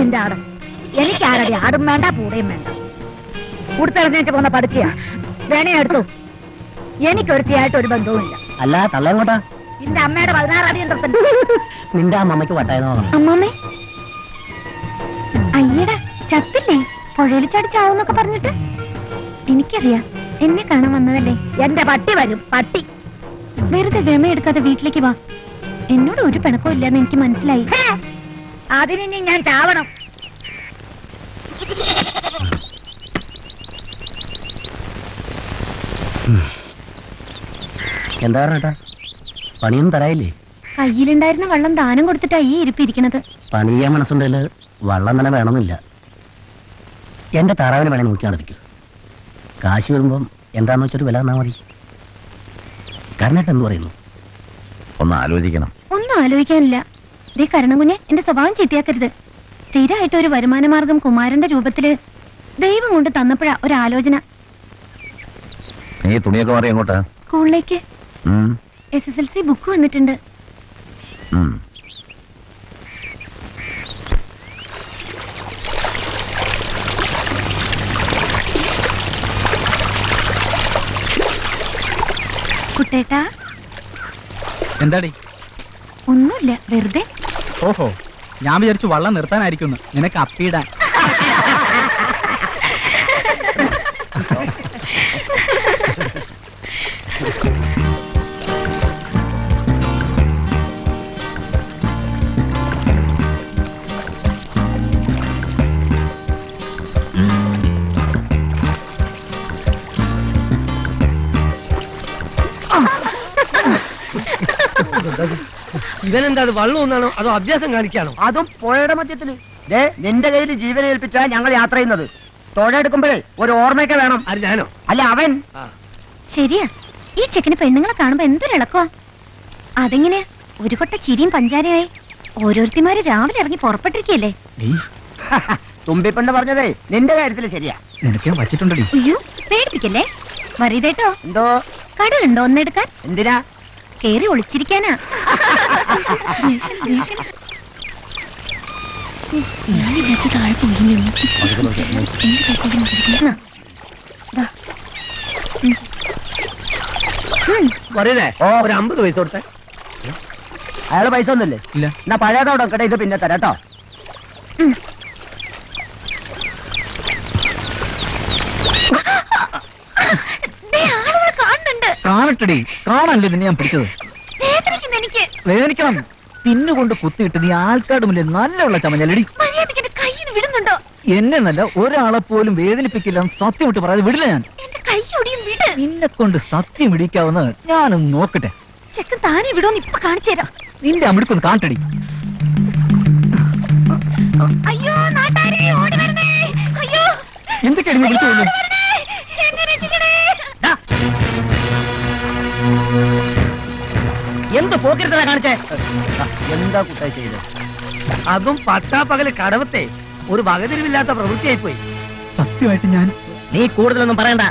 നിന്റെ ആട് എനിക്ക് ആരടി? ആടും വേണ്ട, പൂടയും വേണ്ട. കൊടുത്തെറിഞ്ഞേച്ച് പോന്ന പഠിക്കുക വേണേ എടുത്തു. എനിക്കൊരുത്തിയായിട്ട് ഒരു ബന്ധവുമില്ല. അല്ല തള്ള എങ്ങോട്ടാ? നിന്റെ അമ്മയുടെ 16 അടി ഉണ്ടോ? നിന്റെ അമ്മമ്മയ്ക്ക് വട്ടായെന്ന് തോന്നുന്നു. അമ്മാമ്മേ, അയ്യടാ ചത്തില്ലേ? പുഴയിൽ ചാടിച്ചാവൂന്നൊക്കെ പറഞ്ഞിട്ട്. എനിക്കറിയാം, എന്നെ കാണാൻ വന്നതല്ലേ. എന്റെ പട്ടി വരും, പട്ടി. വെറുതെ ഗമയെടുക്കാതെ വീട്ടിലേക്ക് വാ. എന്നോട് ഒരു പിണക്കവും ഇല്ലെന്ന് എനിക്ക് മനസ്സിലായി. അതിനി ഞാൻ ചാവണം. എന്താ പറഞ്ഞേട്ടാ? പണിയൊന്നും തരായില്ലേ? കയ്യിലുണ്ടായിരുന്ന വെള്ളം ദാനം കൊടുത്തിട്ടാ ഈ ഇരിപ്പിരിക്കണത്. പണി ചെയ്യാൻ മനസ്സുണ്ടല്ലോ, വള്ളം തന്നെ വേണമെന്നില്ല. എന്റെ താറാവിന് വേണേ നോക്കി നടത്തിക്കൂ. കാശ് വരുമ്പം എന്താന്ന് വെച്ചൊരു വില തന്നാ മതി. കരുണേട്ടൻ എന്ത് പറയുന്നു? ഒന്ന് ആലോചിക്കണം. ഒന്നും ആലോചിക്കാനില്ല. ദേ കരണകുഞ്ഞെ, എന്റെ സ്വഭാവം ചീത്തയാക്കരുത്. സ്ഥിരമായിട്ട് ഒരു വരുമാന മാർഗം കുമാരന്റെ രൂപത്തില് ദൈവം കൊണ്ട് തന്നപ്പോഴാ ഒരു ആലോചന. നീ തുണിയൊക്കെ മാറി എങ്ങോട്ടാ? സ്കൂളിലേക്ക് SSLC ബുക്ക് വന്നിട്ടുണ്ട്. കുട്ടേട്ടാ. എന്താടി? ഒന്നുമില്ല, വെറുതെ. ഓഹോ, ഞാൻ വിചാരിച്ചു വള്ളം നിർത്താനായിരിക്കുന്നു. നിനക്ക് അപ്പിയിടാൻ. ഇവനെന്താ വള്ളം ഒന്നാണോ അതോ അഭ്യാസം കാണിക്കാണോ? അതും പുഴയുടെ മധ്യത്തില്. നിന്റെ കയ്യിൽ ജീവനെ ഏൽപ്പിച്ചാ ഞങ്ങൾ യാത്ര ചെയ്യുന്നത്. തുഴ എടുക്കുമ്പോഴേ ഒരു ഓർമ്മയൊക്കെ വേണം. ഞാനോ? അല്ല അവൻ. ശരിയാ, ഈ ചെക്കന് പെണ്ണുങ്ങളെ കാണുമ്പോ എന്തൊരു ഇളക്കോ. അതെങ്ങനെ ഒരു കൊട്ട ചിരിയും പഞ്ചാരയായി ഓരോരുത്തിമാര് രാവിലെ ഇറങ്ങി പുറപ്പെട്ടിരിക്കല്ലേ. തുമ്പിപ്പെണ്ണ് പറഞ്ഞതേ നിന്റെ കാര്യത്തില് ശരിയാ. നിനക്ക് വച്ചിട്ടുണ്ടടി. അയ്യോ, പേടിപ്പിക്കല്ലേ. വരീതേട്ടോ. എന്തോ കടലുണ്ടോ ഒന്നെടുക്കാൻ? എന്തിനാ? കേറി ഒളിച്ചിരിക്കാനാ. ഞാൻ വിചാരിച്ച താഴെ പോയി നിന്നു. എന്റെ കൈക്കൊണ്ട് പറയതേ ഒരു 50 പൈസ കൊടുത്തേ. അയാള് പൈസ ഒന്നുമില്ലേ? ഇല്ല. എന്നാ പഴയതോടെ കേട്ടെ, ഇത് പിന്നെ തരാം കേട്ടോ. കാണട്ടടി, കാണാനല്ലേ നിന്നെ ഞാൻ പിടിച്ചത്. എനിക്ക് വേദനിക്കണം. പിന്നുകൊണ്ട് കുത്തിയിട്ട് നീ ആൾക്കാരുടെ മുന്നിൽ നല്ലുള്ള ചമഞ്ഞല്ലടി. മര്യാദയ്ക്ക് കൈന്ന് വിടുന്നുണ്ടോ? എന്നെ നല്ല ഒരാളെ പോലും വേദനിപ്പിക്കില്ല സത്യം വിട്ട് പറയാതെ വിടില്ല ഞാൻ. എന്റെ കൈ ഒടിയും വിട്. നിന്നെ കൊണ്ട് സത്യം ഇടിക്കാവുന്ന ഞാനൊന്ന് നോക്കട്ടെ. ചെക്കൻ താനെ വിടോന്ന് ഇപ്പൊ കാണിച്ചു തരാം. നിന്റെ അമിടുക്കൊന്ന് കാണട്ടടി. അയ്യോ നാട്ടാരെ ഓടി വരണേ. അയ്യോ എന്തൊക്കെയാണ് നീ വിളിച്ചു പോകുന്നത്? എന്നെ രക്ഷിക്കണേ. എന്ത് പോക്കിരുത്തതാ കാണിച്ചേ? എന്താ കുട്ടായി ചെയ്ത്? അതും പട്ടാപ്പകല് കടവത്തെ ഒരു വകതിരിവില്ലാത്ത പ്രവൃത്തിയായി പോയി. സത്യമായിട്ട് ഞാൻ നീ കൂടുതലൊന്നും പറയണ്ട.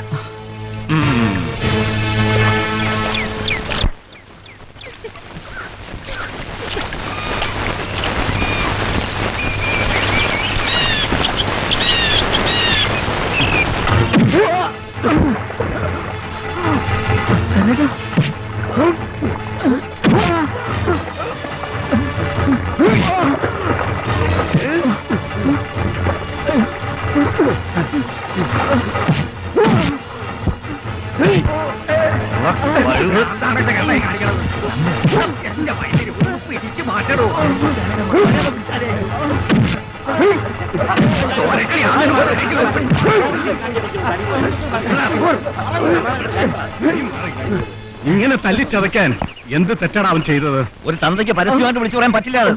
ഇങ്ങനെ തല്ലിച്ചതയ്ക്കാൻ എന്ത് തെറ്റാണ് അവൻ ചെയ്തത്? ഒരു തന്തയ്ക്ക് പരസ്യമായിട്ട് വിളിച്ചു പറയാൻ പറ്റില്ല. അത്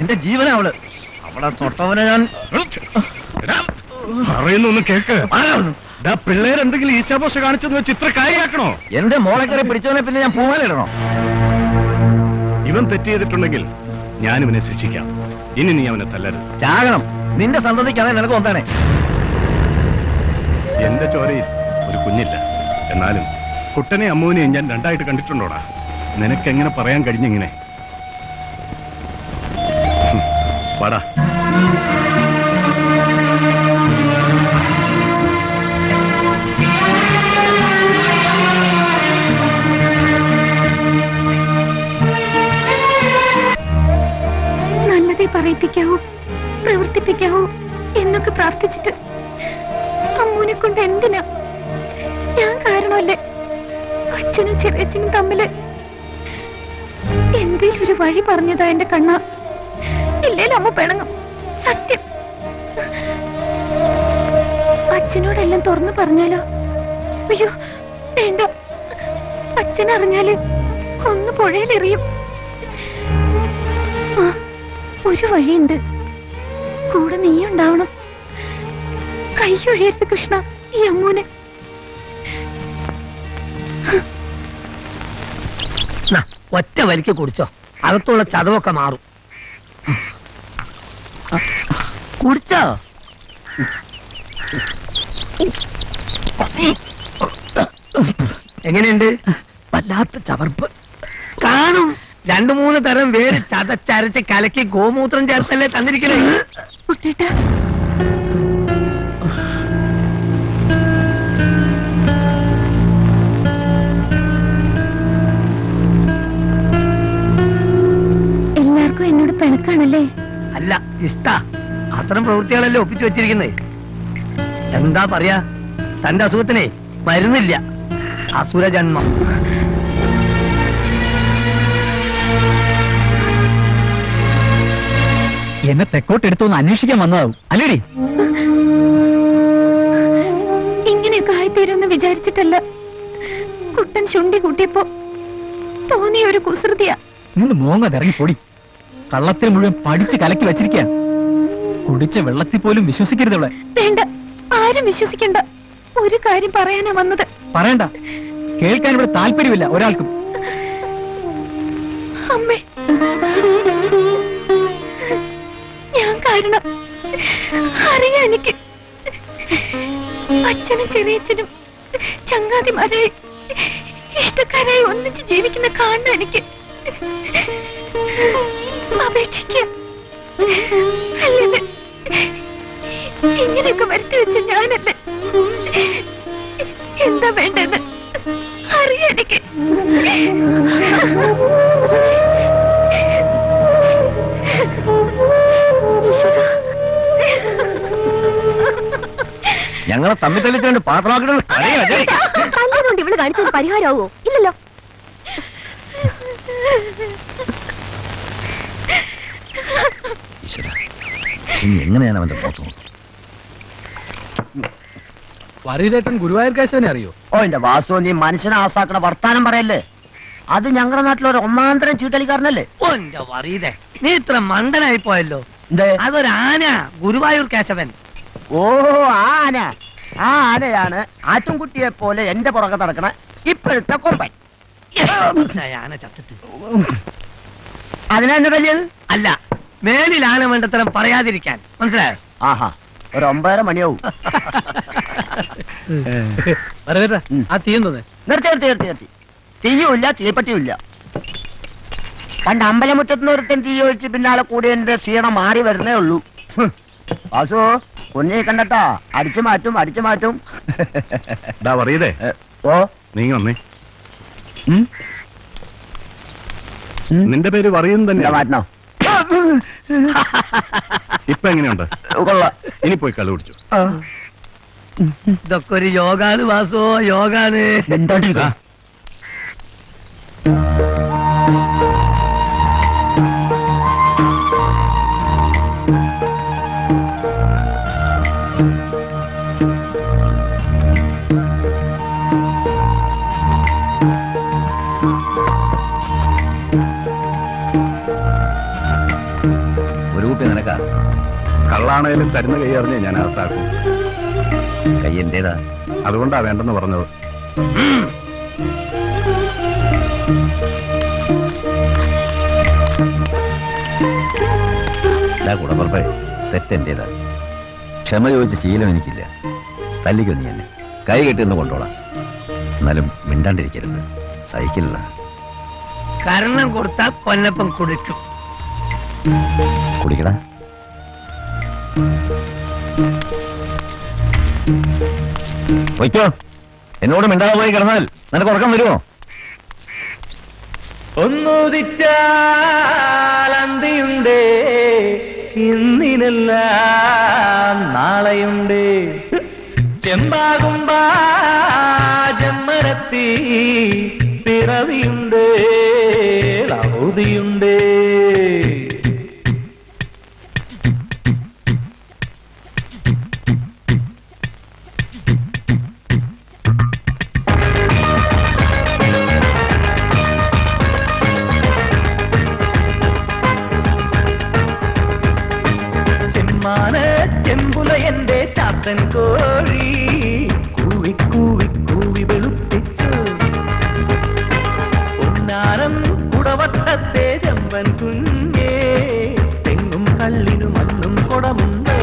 എന്റെ ജീവനാ അവള്. അവളെ തൊട്ടവനെ ഞാൻ പറയുന്നൊന്നും കേക്ക്. പിള്ളേരെന്തെങ്കിലും ഈശാപോഷ കാണിച്ചെന്ന് വെച്ച് ഇത്ര കാര്യമാക്കണോ? എന്റെ മോളെ കയറി പിടിച്ചവനെ പിന്നെ ഞാൻ പൂമാലിടണോ? ഇവൻ തെറ്റ് ചെയ്തിട്ടുണ്ടെങ്കിൽ ഞാൻ ഇവനെ ശിക്ഷിക്കാം. ഇനി നീ അവനെ തല്ലരുത്. ചാകണം. നിന്റെ സന്തതിക്കാണെ നിനക്ക് ഒന്നാണേ. എന്റെ ചോരയിൽ ഒരു കുഞ്ഞില്ല. എന്നാലും കുട്ടനെ അമ്മുവിനെയും ഞാൻ രണ്ടായിട്ട് കണ്ടിട്ടുണ്ടോടാ? നിനക്കെങ്ങനെ പറയാൻ കഴിഞ്ഞിങ്ങനെ? വാടാ. നല്ലതേ പറയിപ്പിക്കാവൂ, പ്രവർത്തിപ്പിക്കാവൂ എന്നൊക്കെ പ്രാർത്ഥിച്ചിട്ട് അമ്മൂനെ കൊണ്ട് എന്തിനാ? ഞാൻ കാരണമല്ലേ അച്ഛനും ചെറിയച്ഛനും തമ്മില്? എന്തേലും ഒരു വഴി പറഞ്ഞതാ എന്റെ കണ്ണ. ഇല്ലേലും അമ്മ പിണങ്ങും, സത്യം. അച്ഛനോടെല്ലാം തുറന്നു പറഞ്ഞാലോ? അയ്യോ വേണ്ട, അച്ഛനറിഞ്ഞാല് കൊന്നു പുഴയിലെറിയും. ആ, ഒരു വഴിയുണ്ട്. കൂടെ നീ ഉണ്ടാവണം. കൈയൊഴിയരുത് കൃഷ്ണ ഈ അമ്മൂനെ. ഒറ്റ വലിക്ക് കുടിച്ചോ, അകത്തുള്ള ചതവൊക്കെ മാറും. കുടിച്ചോ? എങ്ങനെയുണ്ട്? വല്ലാത്ത ചവർപ്പ് കാണും. 2-3 തരം വേര് ചതച്ചരച്ച് കലക്കി ഗോമൂത്രം ചേർത്തല്ലേ തന്നിരിക്കണേ. കുട്ടേട്ടാ, എല്ലാവർക്കും എന്നോട് പിണക്കാണല്ലേ? അല്ല, ഇഷ്ടാ. അത്തരം പ്രവൃത്തികളല്ലേ ഒപ്പിച്ചു വെച്ചിരിക്കുന്നേ. എന്താ പറയാ, തന്റെ അസുഖത്തിനെ മരുന്നില്ല. അസുരജന്മം. എന്നെ തെക്കോട്ട് എടുത്തൊന്ന് അന്വേഷിക്കാൻ വന്നതാവും അല്ലേടി? ഇങ്ങനെയൊക്കെ ആയിത്തീരുമെന്ന് വിചാരിച്ചിട്ടല്ല. കുട്ടൻ ശുണ്ടി കൂട്ടിയപ്പോ തോന്നിയ ഒരു കുസൃതിയാ. നിന്ന് മോങ്ങ ഇറങ്ങി പൊടി. കള്ളത്തിൽ മുഴുവൻ പഠിച്ച് കലക്കി വെച്ചിരിക്കുക. കുടിച്ച വെള്ളത്തിൽ പോലും വിശ്വസിക്കരുത് അവളെ. വേണ്ട, ആരും വിശ്വസിക്കണ്ട. ഒരു കാര്യം പറയാനാ വന്നത്. പറയണ്ട, കേൾക്കാൻ ഇവിടെ താല്പര്യമില്ല ഒരാൾക്കും. അമ്മേ, ഞാൻ കാരണം അറിയാം എനിക്ക്. അച്ഛനും ചെറിയച്ഛനും ചങ്ങാതിമാരായി ഇഷ്ടക്കാരായി ഒന്നിച്ച് ജീവിക്കുന്ന കാണണം എനിക്ക്. അപേക്ഷിക്കുക. അല്ലേ, ഇങ്ങനെയൊക്കെ വരുത്തി വെച്ച ഞാനല്ലേ? എന്താ വേണ്ടെന്ന് അറിയാം എനിക്ക്. ഞങ്ങളെ തമ്മിൽ തല്ലിച്ചുകൊണ്ട് പാത്രമാക്കുന്നത് തല്ലതുകൊണ്ട് ഇവള് കാണിച്ചത് പരിഹാരമാവോ? ഇല്ലല്ലോ. ഇനി എങ്ങനെയാണ് അവന്റെ പുറത്തു നോക്കുന്നത്? വരീതേട്ടൻ ഗുരുവായൂർ കേശവനെ അറിയോ? ഓ എന്റെ വാസു, നീ മനുഷ്യനെ ആസാക്കണ വർത്താനം പറയല്ലേ. അത് ഞങ്ങളുടെ നാട്ടിലൊരു ഒന്നാന്തരം ചീട്ടളിക്കാരനല്ലേ. ഓ എന്റെ വരീതേ, നീ ഇത്ര മണ്ടനായി പോയല്ലോ. എന്തേ? അതൊരു ആന, ഗുരുവായൂർ കേശവൻ. ഓ ആന. ആ ആനയാണ് ആറ്റുംകുട്ടിയെ പോലെ എന്റെ പുറകെ നടക്കണ ഇപ്പോഴത്തെ കൊമ്പൻ. ആന ചത്തിട്ട് അതിനെന്നെ വലിയത് അല്ല, മേലിൽ ആന വേണ്ടത്തരം പറയാതിരിക്കാൻ. മനസ്സിലായോ? ആഹാ, ഒരു 9:30 മണിയാവും. ആ തീയും തോന്നേ. നിർത്തി. തീയുമില്ല, തീപ്പറ്റിയുമില്ല. പണ്ട് അമ്പലമുറ്റത്തുനിന്ന് ഒരുത്തൻ തീ ഒഴിച്ച് പിന്നാലെ കൂടി എന്റെ ക്ഷീണം മാറി വരുന്നേ ഉള്ളൂ. വാസു, കുഞ്ഞെ കണ്ടട്ടാ, അടിച്ചു മാറ്റും. പറയതേ, ഓ നീ വന്നേ. നിന്റെ പേര് പറയുന്നത് തന്നെ മാറ്റണോ? ഇപ്പൊ എങ്ങനെയുണ്ട്? കൊള്ളാം. ഇനി പോയി കളി കുടിച്ചു. ഇതൊക്കെ ഒരു യോഗാണ് വാസോ, യോഗാണ്. എന്താ ഒരു കുപ്പി നിനക്കാ? കള്ളാണേലും തരുന്ന കൈ അറിഞ്ഞേ ഞാൻ അകത്താക്കും. കൈ എന്റേതാ, അതുകൊണ്ടാ വേണ്ടെന്ന് പറഞ്ഞത്. കൂടപ്പുറപ്പേ, തെറ്റെന്റേതാ. ക്ഷമ ചോദിച്ച ശീലം എനിക്കില്ല. തല്ലിക്കോ നീ എന്നെ, കൈ കെട്ടിന്ന് കൊണ്ടോളാം. എന്നാലും മിണ്ടാണ്ടിരിക്കരുത്, സഹിക്കില്ല. കരണം കൊടുത്താ പൊന്നപ്പം കുടിക്കും. കുടിക്കടാ. വയ്ക്കോ, എന്നോട് മിണ്ടാതെ പോയി കിടന്നാൽ നിനക്ക് ഉറക്കം വരുമോ? ഒന്നുദിച്ചാലന്തിയുണ്ടേ, ഇന്നിനെല്ലാം നാളെയുണ്ട്. ചെമ്പാകുമ്പാ ജമ്മരത്തി പിറവിയുണ്ട്, അവധിയുണ്ട്. ചെമ്പുല എന്റെ ചാത്തൻ കോഴി കൂവി കൂവി കൂവി വെളുപ്പിച്ചു. പൊന്നാരം കുടവട്ടത്തെ ചെമ്പൻ കുഞ്ഞേ, തെങ്ങും കല്ലിനും മണ്ണും കുടമുണ്ട്.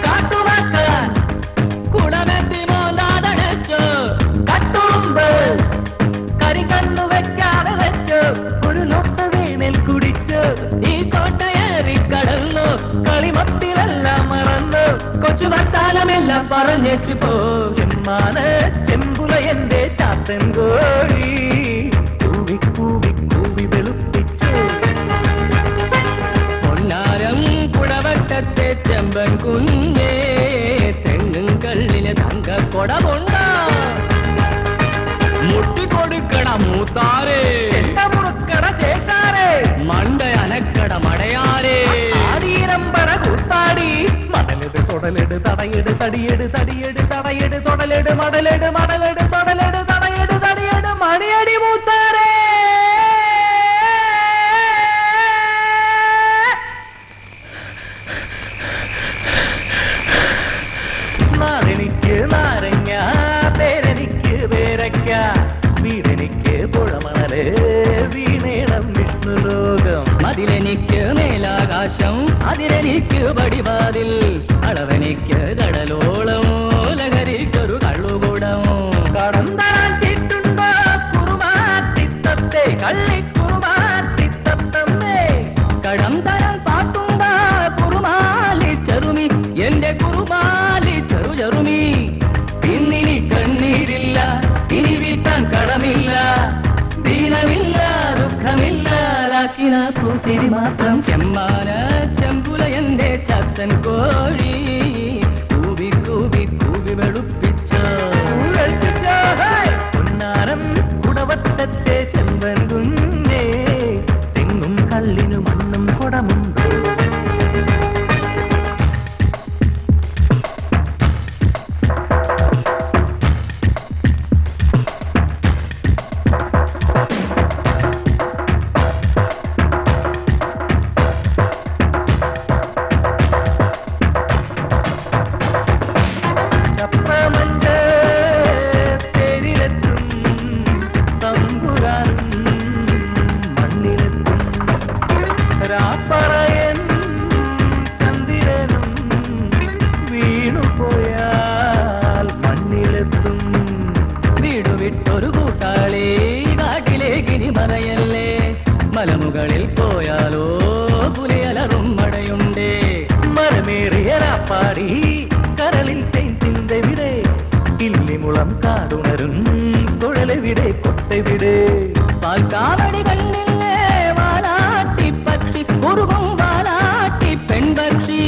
കാട്ടുവാക്കാൻ കുടമെത്തി മോലാടച്ചു, കട്ടുറുമ്പ് കരികണ്ണു വെക്കാതെ വെച്ചു, ഒരു ലൊട്ട വേനൽ കുടിച്ചു. ഈ കോട്ടയേറി കടന്നു, കളിമത്തിലെല്ലാം മറന്നു, കൊച്ചു വർത്താനമെല്ലാം പറഞ്ഞേച്ചു പോ. ചെമ്മാന് ചെമ്പുല എന്റെ ചാത്തൻ കോഴി കൂവി കൂവി കൂവി വെളുപ്പിച്ചു. പൊന്നാരം കുടവട്ടത്തെ ചെമ്പൻ കുഞ്ഞേ, തെങ്ങും കള്ളിന് തങ്കക്കൊടമുണ്ട. മുട്ടിക്കൊടുക്കട മൂത്താരേ, മുറുക്കട ചേഷാരേ, മണ്ട അനക്കട മടയാരേ, ആടീരമ്പറ കൂത്താടി. മടലെട് തൊടലെട് തടയെട് തടിയെട് തടിയെട് തടയെട് തൊടലെട് മടലെട് മടലെട് തൊടലെട് തടയെട് തടിയെട് മണിയടി മൂത്താരേ. നാരെനിക്ക് നാരങ്ങ, പേരെനിക്ക് പേരയ്ക്ക, വീടെനിക്ക് പുഴമണല്, വീണേണം വിഷ്ണുലോകം. അതിലെനിക്ക് മേലാകാശം, അതിലെനിക്ക് പടിവാതിൽ, അളവെനിക്ക് കടലോളം, ലഹരിക്കൊരു കള്ളുകൂടം. കടം തരാൻ ചിട്ടുണ്ടോ കുറുമാറ്റിത്തത്തെ, കള്ളിക്കുറുമാറ്റിത്തത്തമ്മേ. കടം തരാൻ പാട്ടുണ്ടാ കുറുമാലി ചെറുമി, എന്റെ കുറുമാലി ചെറുചെറുമി. ഇന്നിനി കണ്ണീരില്ല, ഇനി വീട്ടാൻ മാത്രം ചെമ്മാന ചെമ്പുല എന്റെ ചത്തൻ കോഴി കൂവി കൂവി കൂവി വെളുപ്പിച്ച പൊന്നാരം കുടവട്ടത്തെ ചെമ്പൻ കുഞ്ഞേ തെങ്ങും കല്ലിനു മണ്ണും കുടമുണ്ടോ മലമുകളിൽ പോയാലോ പുലിയലറും മടയുണ്ടേ മരമേറിയരാപ്പാടി കരളിൽ തെന്തിന്തെവിടെ ഇല്ലിമുളം കാടുണരും കുഴലെവിടെ കൊട്ടെവിടെ പാൽക്കാവടി കണ്ണില്ലേ വാലാട്ടി പറ്റി കുറുകും വാലാട്ടി പെൺപക്ഷി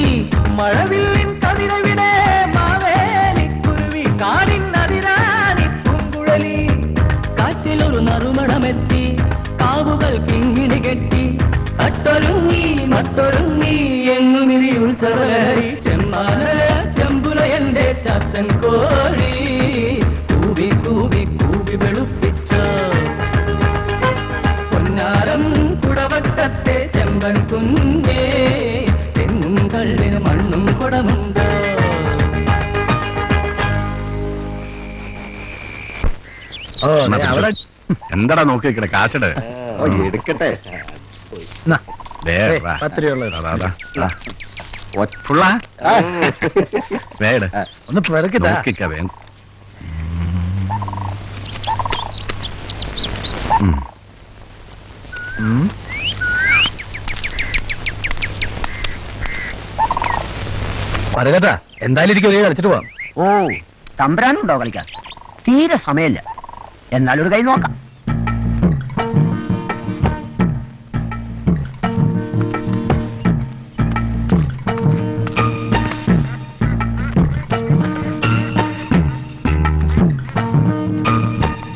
മഴവില്ലിൻ കതിരവിടെ മാവേലിക്കുരുവി കാടിൻ അതിരാനി പൂങ്കുഴലി കാറ്റിലൊരു നറുമണമെത്തി കാവുകൾ കിങ്ങിണി കെട്ടി അട്ടൊരുങ്ങി മട്ടൊരുങ്ങി എങ്ങുമിരി ഉത്സവലഹരി ചെമ്മാന ചെമ്പുല എന്റെ ചത്തൻ കോഴി കൂവി കൂവി കൂവി വെളുപ്പിച്ച പൊന്നാരം കുടവട്ടത്തെ ചെമ്പൻ കുഞ്ഞേ തെങ്ങും കള്ളിന് മണ്ണും കുടമുണ്ട് അവിടെ എന്താടാ നോക്കി വെക്കണേ കാശട് എടുക്കട്ടെ ഫുള്ളാ വേട് ഒന്ന് പെറുക്കിട്ടാ നോക്കിക്ക വേഗം പറകട്ടാ എന്തായാലും എനിക്ക് ഒരേ കളിച്ചിട്ട് പോവാം. ഓ തമ്പരാനുണ്ടോ കളിക്കാൻ തീരെ സമയമില്ല എന്നാലൊരു കൈ നോക്കാം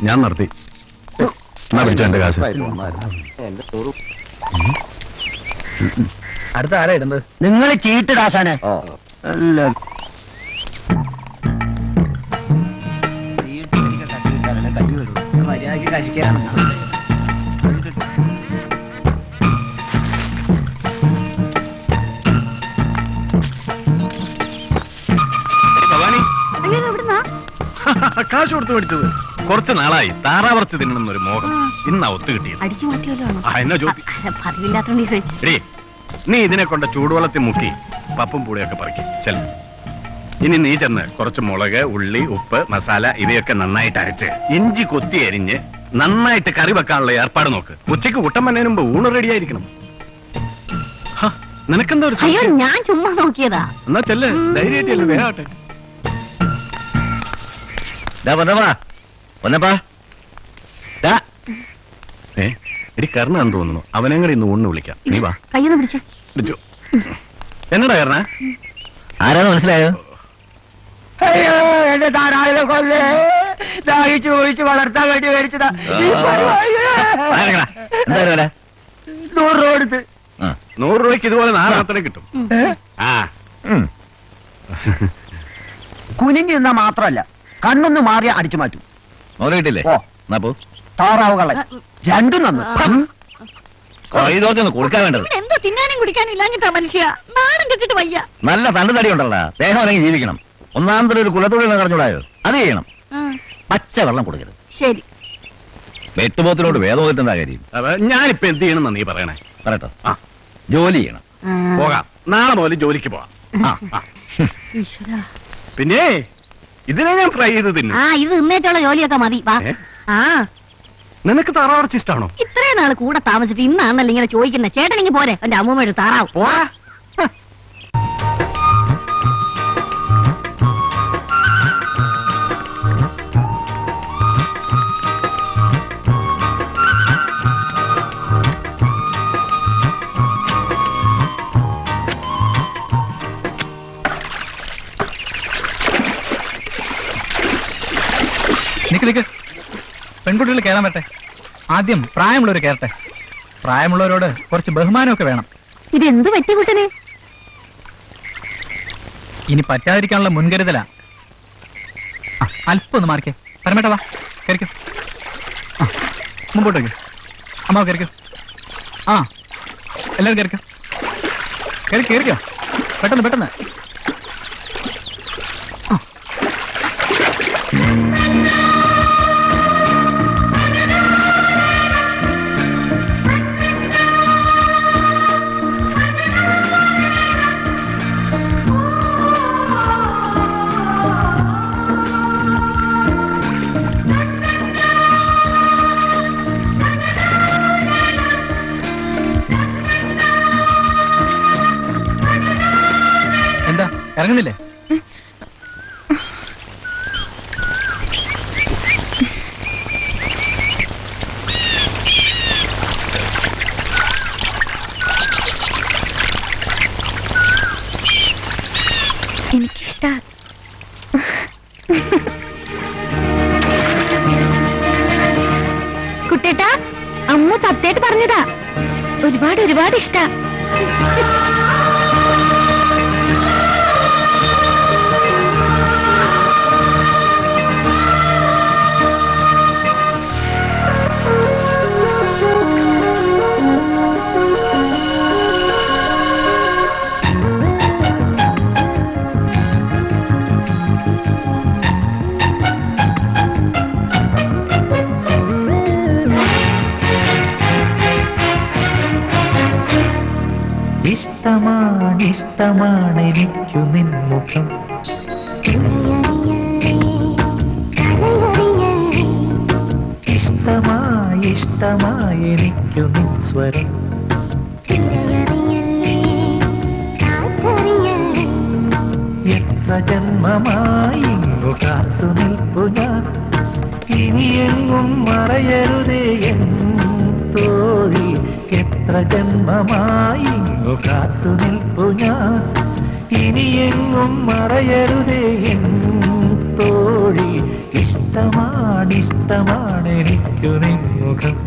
ഞാൻ നടത്തി എന്നാ പിടിച്ചോ എന്റെ കാശ് അടുത്ത ആരാ ഇടുന്നത്? നിങ്ങൾ ചീട്ടിടാശാനെ ഭവാനി അയ്യോ എവിടുന്നാ കാശ് കൊടുത്ത് പഠിച്ചത് കുറച്ച് നാളായി താറാവർച്ച് തിന്നണമെന്നൊരു മോഹം ഇന്നാ ഒത്തു കിട്ടിയത് അടിച്ചു മാറ്റിയല്ലോ എന്നാ ജ്യോതി പതിവില്ലാത്തോണ്ട് നീ ഇതിനെ കൊണ്ട് ചൂടുവെള്ളത്തിൽ മുക്കി പപ്പും പൂളിയൊക്കെ പറക്കി ചെല്ലും ഇനി നീ ചെന്ന് കുറച്ച് മുളക് ഉള്ളി ഉപ്പ് മസാല ഇവയൊക്കെ നന്നായിട്ട് അരച്ച് ഇഞ്ചി കൊത്തി അരിഞ്ഞ് നന്നായിട്ട് കറി വെക്കാനുള്ള ഏർപ്പാട് നോക്ക് ഉച്ചയ്ക്ക് കൂട്ടം വന്നതിന് മുമ്പ് ഊണ് റെഡിയായിരിക്കണം നിനക്കെന്താ ഒരു അയ്യോ സംശയം? ഞാൻ ചുമ്മാ നോക്കിയതാ എന്നാ ചെല്ല് ധൈര്യമായിട്ടല്ലേ വേഗാട്ടെ എടി കർണാന്ന് തോന്നുന്നു അവനെങ്ങനെ ഇന്ന് ഊണ് വിളിക്കാം നീ വാ കയ്യൊന്ന് പിടിച്ചേ വിളിച്ചു എന്നടാ കർണ ആരാന്ന് മനസ്സിലായോ അയ്യോ എന്റെ താറാവിനെ കൊല്ലേ ദാഹിച്ചു ഒഴിച്ച് വളർത്താൻ വേണ്ടി മേടിച്ചതാ എന്താ 100 രൂപ കൊടുത്ത് 100 രൂപയ്ക്ക് ഇതുപോലെ 4 എണ്ണത്തിനെ കിട്ടും ആ കുനിഞ്ഞു നിന്നാ മാത്രല്ല കണ്ണൊന്ന് മാറിയ അടിച്ചു മാറ്റും കിട്ടില്ലേ ഓ താറാവ് കള്ളൻ രണ്ടും നന്ന് കൊടുക്കാൻ വേണ്ടത് ഇവിടെ എന്തോ തിന്നാനും കുടിക്കാനും ഇല്ലാഞ്ഞിട്ടാ മനുഷ്യ നാണം കെട്ടിട്ട് വയ്യ നല്ല തണ്ട് തടി ഉണ്ടല്ലോ ദേഹം അല്ലെങ്കിൽ ജീവിക്കണം ഒന്നാമത്തെ ഒരു കുലത്തൊഴിൽ കടഞ്ഞൂടായോ അത് ചെയ്യണം പച്ച വെള്ളം കൊടുക്കരുത് ശരി വെട്ടുപോത്തിനോട് വേദോദിട്ട് എന്താ കാര്യം ഞാനിപ്പോ എന്ത് ചെയ്യണം നീ പറയണേ പറയട്ടോ ആ ജോലി ചെയ്യണം പോകാം നാളെ മുതൽ ജോലിക്ക് പോവാം ഈശ്വരാ. പിന്നെ ഇതിനെ ഞാൻ ഫ്രൈ ചെയ്ത് തിന്നു ആ ഇത് ഇന്നേറ്റുള്ള ജോലിയൊക്കെ മതി വാ ഏ? ആ നിനക്ക് താറാവർച്ച് ഇഷ്ടമാണോ ഇത്രയും നാള് കൂടെ താമസിച്ചിട്ട് ഇന്നാണല്ലോ ഇങ്ങനെ ചോദിക്കുന്നത് ചേട്ടനെങ്കിൽ പോരെ എന്റെ അമ്മൂമ്മയുടെ താറാവ് പോവാ നിക്ക് പെൺകുട്ടികൾ കയറാൻ പറ്റേ, ആദ്യം പ്രായമുള്ളവർ കയറട്ടെ. പ്രായമുള്ളവരോട് കുറച്ച് ബഹുമാനമൊക്കെ വേണം. ഇതെന്ത് പറ്റി കുട്ടനെ? ഇനി പറ്റാതിരിക്കാനുള്ള മുൻകരുതലാ. അല്പം ഒന്ന് മാറിക്കേ. പരമേട്ട വാ, കയറിക്കോ. മുമ്പോട്ട് വയ്ക്കോ. അമ്മാവ് കയറിക്കോ. എല്ലാവരും കയറിക്കോ. കയറിക്കോ, പെട്ടെന്ന് പെട്ടെന്ന്. എന്താ ഇറങ്ങുന്നില്ലേ? എനിക്കിഷ്ട. കുട്ടേട്ടാ, അമ്മ സത്യായിട്ട് പറഞ്ഞതാ. ഒരുപാട് ഒരുപാട് ഇഷ്ട. ഇഷ്ടമാണെനിക്കു നിൻമുഖം, ഇഷ്ടമായെനിക്കു നിൻ സ്വരം, എത്ര ജന്മമായി ഇങ്ങു കാത്തു നിൽപ്പു ഞാൻ, ഇനിയെങ്ങും മറയരുതേ എൻ തോഴി, എത്ര ജന്മമായി ഇങ്ങു കാത്തു നിൽപ്പു ഞാൻ, ഇനിയെങ്ങും മറയരുതേ എൻ തോഴി, ഇഷ്ടമാണെനിക്കു നിൻമുഖം.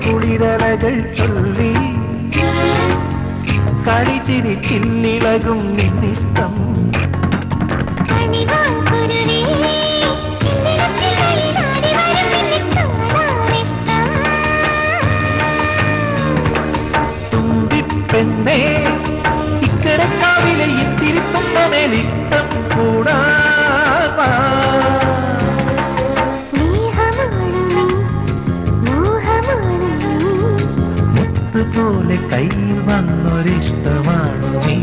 കുളിരലകൾ ചൊല്ലി കളിച്ചിരി ചില്ലിളകും നിന്നിഷ്ടം, തുമ്പിപ്പെണ്ണേ ഇക്കരക്കാവിലെ ഇത്തിരി തുമ്പമേലിഷ്ടം കൂടാ, പോലെ കയ്യിൽ വന്നൊരിഷ്ടമാണു നീ,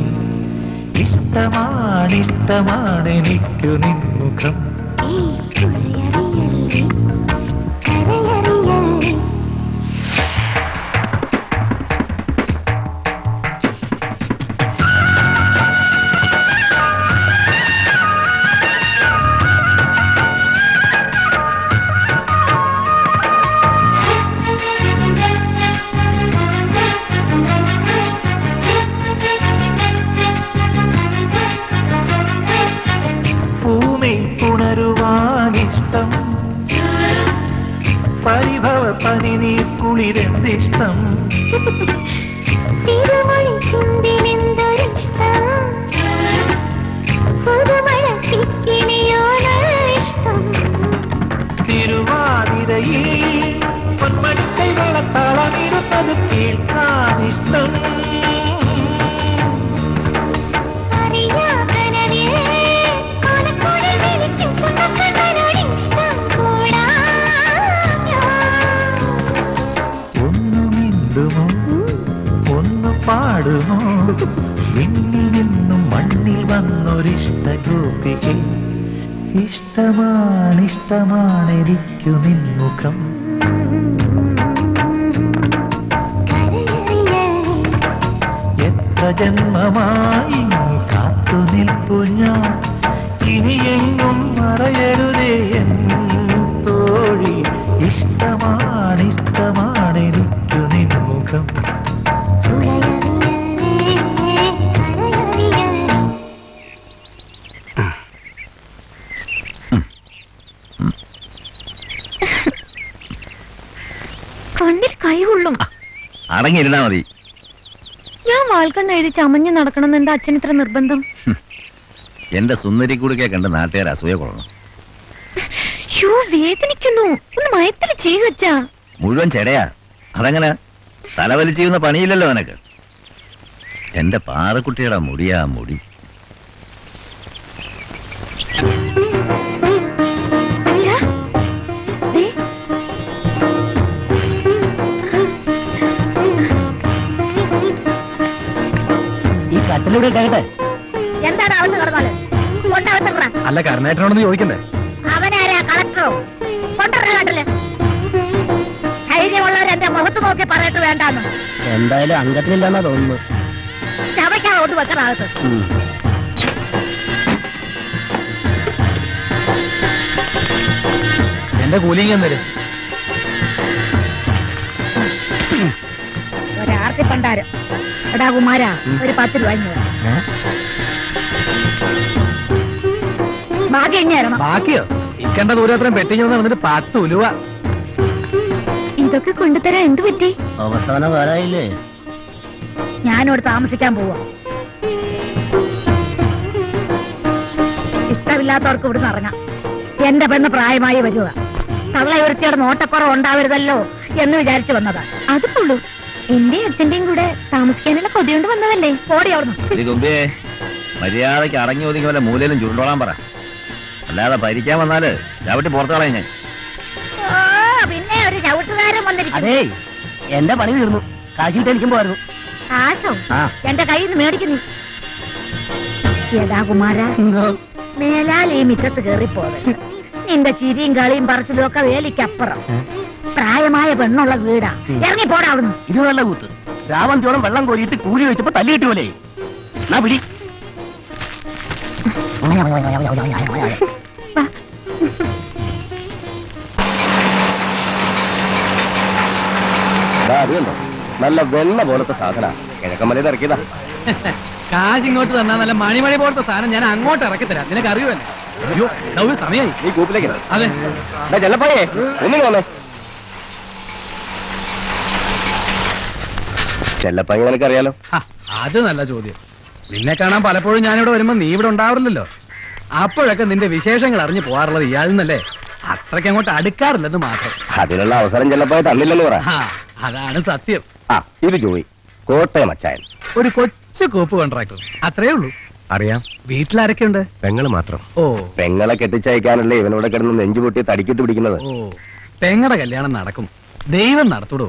ഇഷ്ടമാണെനിക്കു നിൻമുഖം. ഉണരുവാനിഷ്ടം, പരിഭവ പനിനീർ കുളിരെന്തിഷ്ടം, തിരുവാതിരയിൽ പൊന്മണിക്കൈ വളത്താളമിടുന്നത് കേൾക്കാനിഷ്ടം, കേൾക്കുമോ വിണ്ണിൽ നിന്നും മണ്ണിൽ വന്നൊരിഷ്ട ഗോപികെ ഇഷ്ടമാണിഷ്ടമാണെനിക്കു നിൻമുഖം എത്ര ജന്മമായി കാത്തു നിൽപ്പു ഞാൻ ഇനിയെങ്ങും മറയരുതേ എൻ തോഴി ഇഷ്ടമാണിഷ്ടമാണെനിക്കു നിൻമുഖം കണ്ണിൽ കൈ കൊള്ളും. അടങ്ങിയിരുന്നാ മതി. ഞാൻ വാൽക്കണ്ണ് എഴുതി ചമഞ്ഞ് നടക്കണം എന്താ അച്ഛൻ ഇത്ര നിർബന്ധം? എന്റെ സുന്ദരി കുടുക്കെ കണ്ട് നാട്ടുകാർ അസൂയ കൊള്ളണം. ഷോ വേദനിക്കുന്നു. ഒന്ന് മയത്തില് ചെയ്യുവച്ചാ. മുഴുവൻ ചെടയാ. അതങ്ങനെ തലവലി ചെയ്യുന്ന പണിയില്ലല്ലോ നിനക്ക്. എന്റെ പാറക്കുട്ടിയുടെ മുടിയാ മുടി. അച്ഛാ, ദേ. ഈ കട്ടിലൂടെ ഇട്ടേ. എന്താണ് അവന്ന് കിടന്നാല് കൊണ്ടവത്തറ അല്ല കരുണേട്ടനോടൊന്ന് ചോദിക്കണ്ടേ? അവനാരാ കളക്ടറോ കൊണ്ടുവരണ കാട്ടില് ധൈര്യമുള്ളവർ എന്റെ മുഖത്ത് നോക്കി പറയട്ട് വേണ്ടാന്ന് എന്തായാലും അംഗത്തിലില്ലെന്നാ തോന്നുന്നു. ചവയ്ക്കാൻ കൊണ്ട് വെക്കണകത്ത് എന്റെ കൂലിങ് തരും. ഒരാർത്തി പണ്ടാരം. എടാ കുമാരാ, ഒരു 10 രൂപ ബാക്കി എങ്ങനെയായിരുന്നു? ബാക്കിയോ? ഇക്കണ്ട ദൂരത്രയും പെട്ടിഞ്ഞു നടന്നിട്ട് 10 ഉലുവ. ഇതൊക്കെ കൊണ്ടുതരാൻ എന്ത് പറ്റി? അവസാന കാലായില്ലേ? ഞാനിവിടെ താമസിക്കാൻ പോവാ. ഇഷ്ടമില്ലാത്തവർക്ക് ഇവിടുന്ന് ഇറങ്ങാം. എന്റെ പെണ്ണ് പ്രായമായി വരുക. തള്ളയുരുത്തിയുടെ നോട്ടക്കുറവ് ഉണ്ടാവരുതല്ലോ എന്ന് വിചാരിച്ചു വന്നതാ. അത് കൊള്ളൂ. എന്റെ അച്ഛന്റെയും കൂടെ താമസിക്കാനുള്ള കൊതിയോണ്ട് വന്നതല്ലേ? ഓടി അവിടുന്ന്. തുമ്പിയെ മര്യാദയ്ക്ക് അടങ്ങി ഒതുങ്ങി വല്ല മൂലയിലും ചുരുണ്ടോളാൻ പറ. അല്ലാതെ ഭരിക്കാൻ വന്നാല് ചവിട്ടി പുറത്തു കളയും ഞാൻ. ഓ, പിന്നെ ഒരു ചവിട്ടുകാരൻ വന്നിരിക്കുന്നു. അതേ, എന്റെ പണി തീർന്നു. കാശ് കിട്ടാൻ എനിക്കും പോയിരുന്നു. ആശോ ആ. എന്റെ കയ്യിൽ നിന്ന് മേടിക്കുന്നു. ഏതാ കുമാര, മേലാൽ ഈ മിറ്റത്ത് കയറിപ്പോത്. നിന്റെ ചിരിയും കളിയും പറച്ചിലും ഒക്കെ വേലിക്കപ്പുറം. പ്രായമായ പെണ്ണുള്ള വീടാ. ഇറങ്ങി പോടാ അവിടുന്ന്. ഇത് നല്ല കൂത്ത്. രാവന്തോളം വെള്ളം കോരിയിട്ട് കൂലി വെച്ചപ്പോ തല്ലിയിട്ട് പോലെ. എന്നാ പിടി. അതുണ്ടോ നല്ല വെണ്ണ പോലത്തെ സാധന കിഴക്കമ്മലയിൽ ഇറക്കിയതാ. കാശ് ഇങ്ങോട്ട് തന്നാ നല്ല മണിമണി പോലത്തെ സാധനം ഞാൻ അങ്ങോട്ട് ഇറക്കി തരാം. നിനക്ക് അറിയുമല്ലേ? അയ്യോ ഒരു സമയായി. നീ കൂപ്പിലേക്ക് അതെ. ചെല്ലപ്പോയേ ഒന്നിനു വന്നേ. ചെല്ലപ്പ നിനക്കറിയാലോ. അത് നല്ല ചോദ്യം. നിന്നെ കാണാൻ പലപ്പോഴും ഞാനിവിടെ വരുമ്പോ നീ ഇവിടെ ഉണ്ടാവില്ലല്ലോ. അപ്പോഴൊക്കെ നിന്റെ വിശേഷങ്ങൾ അറിഞ്ഞു പോകാറുള്ളത് ഇയാളിന്നല്ലേ. അത്രയ്ക്ക് അങ്ങോട്ട് അടുക്കാറില്ലെന്ന് മാത്രം. അതിനുള്ള അവസരം ചെല്ലപ്പോയ തന്നില്ലെന്ന് പറ. അതാണ് സത്യം. ആ ഇത് ജോയി, കോട്ടയം അച്ചായൻ. ഒരു കൊച്ചു കോപ്പ് കോൺട്രാക്ടർ, അത്രേ ഉള്ളൂ. അറിയാം. വീട്ടിലാരൊക്കെയുണ്ട്? പെങ്ങള് മാത്രം. ഓ പെങ്ങളെ കെട്ടിച്ചയക്കാനല്ലേ ഇവനോട് കിടന്ന് നെഞ്ചു പൊട്ടി തടിക്കിട്ട് പിടിക്കുന്നത്. ഓ പെങ്ങടെ കല്യാണം നടക്കും. ദൈവം നടത്തൂടോ.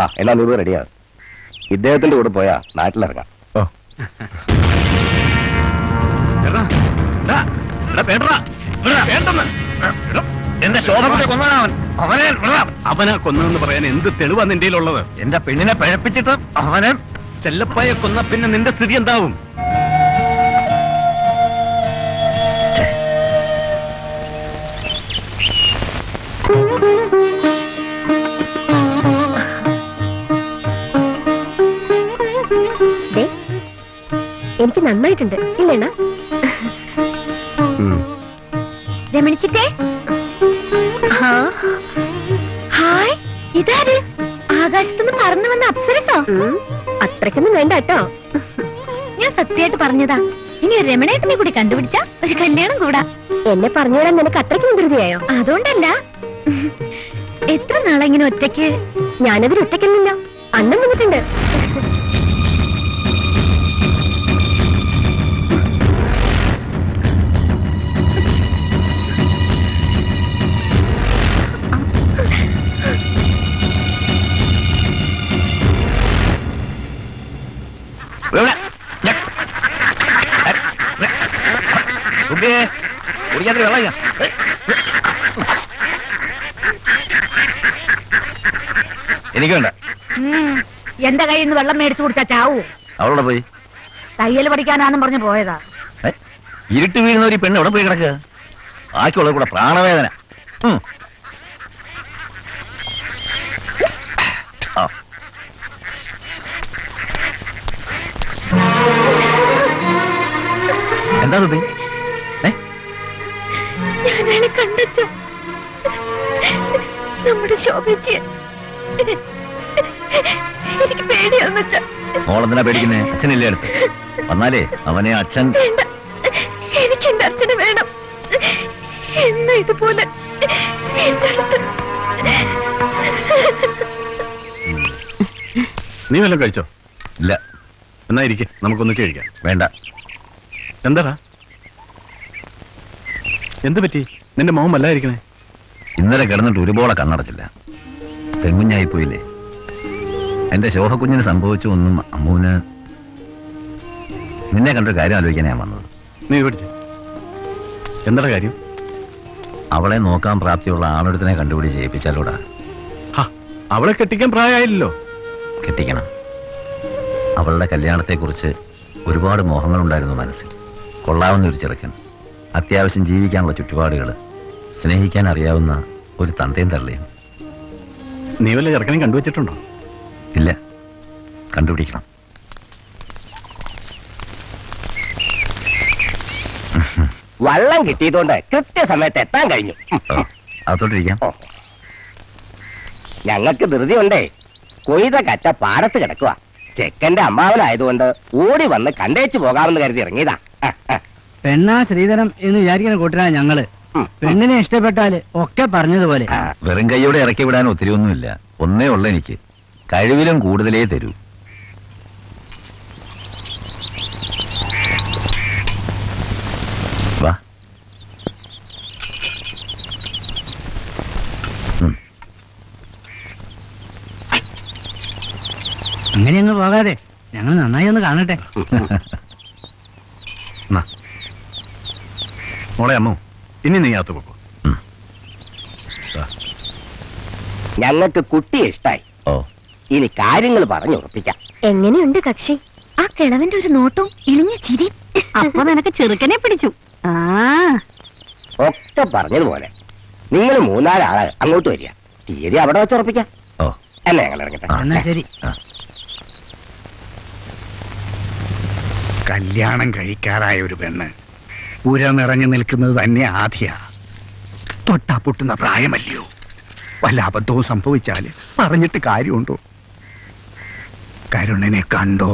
ആ എന്നാ നീ റെഡിയാ. ഇദ്ദേഹത്തിന്റെ കൂടെ പോയാ നാട്ടിലിറങ്ങാം. ഓ എന്റെ ശോഭത്തെ കൊന്നവൻ അവനെ കൊന്നെന്ന് പറയാൻ എന്ത് തെളിവാ നിന്റെ ഉള്ളത്? എന്റെ പെണ്ണിനെ പഴപ്പിച്ചിട്ട് അവനെ ചെല്ലപ്പായെ കൊന്ന പിന്നെ നിന്റെ സ്ഥിതി എന്താവും? എനിക്ക് നന്നായിട്ടുണ്ട് ഇല്ലേണ? രമണിച്ചിട്ടേ. ഹായ്, ഇതാര്? ആകാശത്തുനിന്ന് പറന്നു വന്ന അപ്സരസോ? അത്രക്കൊന്നും വേണ്ട കേട്ടോ. ഞാൻ സത്യമായിട്ട് പറഞ്ഞതാ. ഇനി ഒരു രമണേട്ടനെ കൂടി കണ്ടുപിടിച്ച ഒരു കല്യാണം കൂടാ. എന്നെ പറഞ്ഞുതരാൻ നിനക്ക് അത്രയ്ക്ക് ധൃതിയായോ? അതുകൊണ്ടല്ല. എത്ര നാളെങ്ങനെ ഒറ്റയ്ക്ക്? ഞാനതിൽ ഒറ്റയ്ക്കല്ലോ. അണ്ണം വന്നിട്ടുണ്ട്. കുടിക്കാത്ത വെള്ളം ഇല്ല. എനിക്ക് വേണ്ട. എന്റെ കയ്യിൽ നിന്ന് വെള്ളം മേടിച്ചു കുടിച്ചാ ചാവൂ. അവളോടെ പോയി തയ്യൽ പഠിക്കാനാന്നും പറഞ്ഞു പോയതാ. ഇരുട്ട് വീഴുന്ന ഒരു പെണ്ണ് എവിടെ പോയി കിടക്കുക? ബാക്കിയുള്ളത് കൂടെ പ്രാണവേദന. ആ എന്താ തുമ്പി? ഞാനയാളെ കണ്ടച്ചോ, നമ്മുടെ ശോഭിച്ച്. എനിക്ക് പേടിയാന്ന് വെച്ചാ. മോളെന്തിനാ പേടിക്കുന്നേ? അച്ഛനില്ലേ അടുത്ത്? വന്നാലേ അവനെ അച്ഛൻ. വേണ്ട, എനിക്ക് എന്റെ അച്ഛനെ വേണം. എന്നാ ഇതുപോലെ എന്റെ അടുത്ത്. നീ വല്ലതും കഴിച്ചോ? ഇല്ല. എന്നാ ഇരിക്കെ, നമുക്കൊന്നിച്ച് കഴിക്കാം. വേണ്ട. എന്താടാ, എന്ത് പറ്റി? നിന്റെ മോഹം വല്ലായിരിക്കണേ. ഇന്നലെ കിടന്നിട്ട് ഒരുപോലെ കണ്ണടച്ചില്ല. പെൺകുഞ്ഞായി പോയില്ലേ. എന്റെ ശോഭക്കുഞ്ഞിന് സംഭവിച്ചു ഒന്നും അമ്മൂന്. നിന്നെ കണ്ടൊരു കാര്യം ആലോചിക്കാൻ ഞാൻ വന്നത്. നീ പഠിച്ചു എന്താ കാര്യം? അവളെ നോക്കാൻ പ്രാപ്തിയുള്ള ആളൊരുത്തിനെ കണ്ടുപിടി ചെയ്യിപ്പിച്ചാലോടാ. അവളെ കെട്ടിക്കാൻ പ്രായമായില്ലല്ലോ. കെട്ടിക്കണം. അവളുടെ കല്യാണത്തെക്കുറിച്ച് ഒരുപാട് മോഹങ്ങളുണ്ടായിരുന്നു മനസ്സിൽ. കൊള്ളാവുന്ന ഒരു ചെറുക്കൻ, അത്യാവശ്യം ജീവിക്കാനുള്ള ചുറ്റുപാടുകൾ, സ്നേഹിക്കാൻ അറിയാവുന്ന ഒരു തന്തയും തള്ളയും. നീ വല്ല ചെറുക്കനെയും കണ്ടുവച്ചിട്ടുണ്ടോ? ഇല്ല, കണ്ടുപിടിക്കണം. വള്ളം കിട്ടിയതുകൊണ്ട് കൃത്യസമയത്ത് എത്താൻ കഴിഞ്ഞു. അതോട്ടിരിക്കാം. ഞങ്ങൾക്ക് ധൃതിയുണ്ടേ. കൊയ്ത കറ്റ പാടത്ത് കിടക്കുക. ചെക്കന്റെ അമ്മാവനായതുകൊണ്ട് ഓടി വന്ന് കണ്ടേച്ചു പോകാമെന്ന് കരുതി ഇറങ്ങിയതാ. പെണ്ണാ ശ്രീധരം എന്ന് വിചാരിക്കുന്ന കൂട്ടരാ ഞങ്ങള്. പെണ്ണിനെ ഇഷ്ടപ്പെട്ടാല് ഒക്കെ പറഞ്ഞതുപോലെ. വെറും കൈയോടെ ഇറക്കി വിടാൻ ഒത്തിരി ഒന്നുമില്ല. ഒന്നേ ഉള്ള എനിക്ക്. കഴിവിലും കൂടുതലേ തരൂ. വാ. അങ്ങനെയൊന്നും പോകാതെ ഞങ്ങൾ നന്നായി ഒന്ന് കാണട്ടെ. മോളെ അമ്മു, ഇനി നീ അകത്ത് പോക്കോ. ഞങ്ങൾക്ക് കുട്ടിയെ ഇഷ്ടായി. ഓ, ഇനി കാര്യങ്ങൾ പറഞ്ഞുറപ്പിക്കാം. എങ്ങനെയുണ്ട് കക്ഷി? ആ കിളവന്റെ ഒരു നോട്ടവും ഇളിഞ്ഞ ചിരി. അപ്പൊ നിനക്ക് ചെറുക്കനെ പിടിച്ചു. ആ ഒക്കെ പറഞ്ഞതുപോലെ നിങ്ങൾ മൂന്നാലാള് അങ്ങോട്ട് വരിക. തീയതി അവിടെ വെച്ച് ഉറപ്പിക്കാം. ഓ, എന്നാ ഞങ്ങൾ ഇറങ്ങട്ടെ. എന്നാ ശരി. കല്യാണം കഴിക്കാറായ ഒരു പെണ്ണ് പുര നിറഞ്ഞു നിൽക്കുന്നത് തന്നെ ആദ്യ. തൊട്ടാ പൊട്ടുന്ന പ്രായമല്ലയോ. വല്ല അബദ്ധവും സംഭവിച്ചാല് പറഞ്ഞിട്ട് കാര്യമുണ്ടോ? കരുണനെ കണ്ടോ?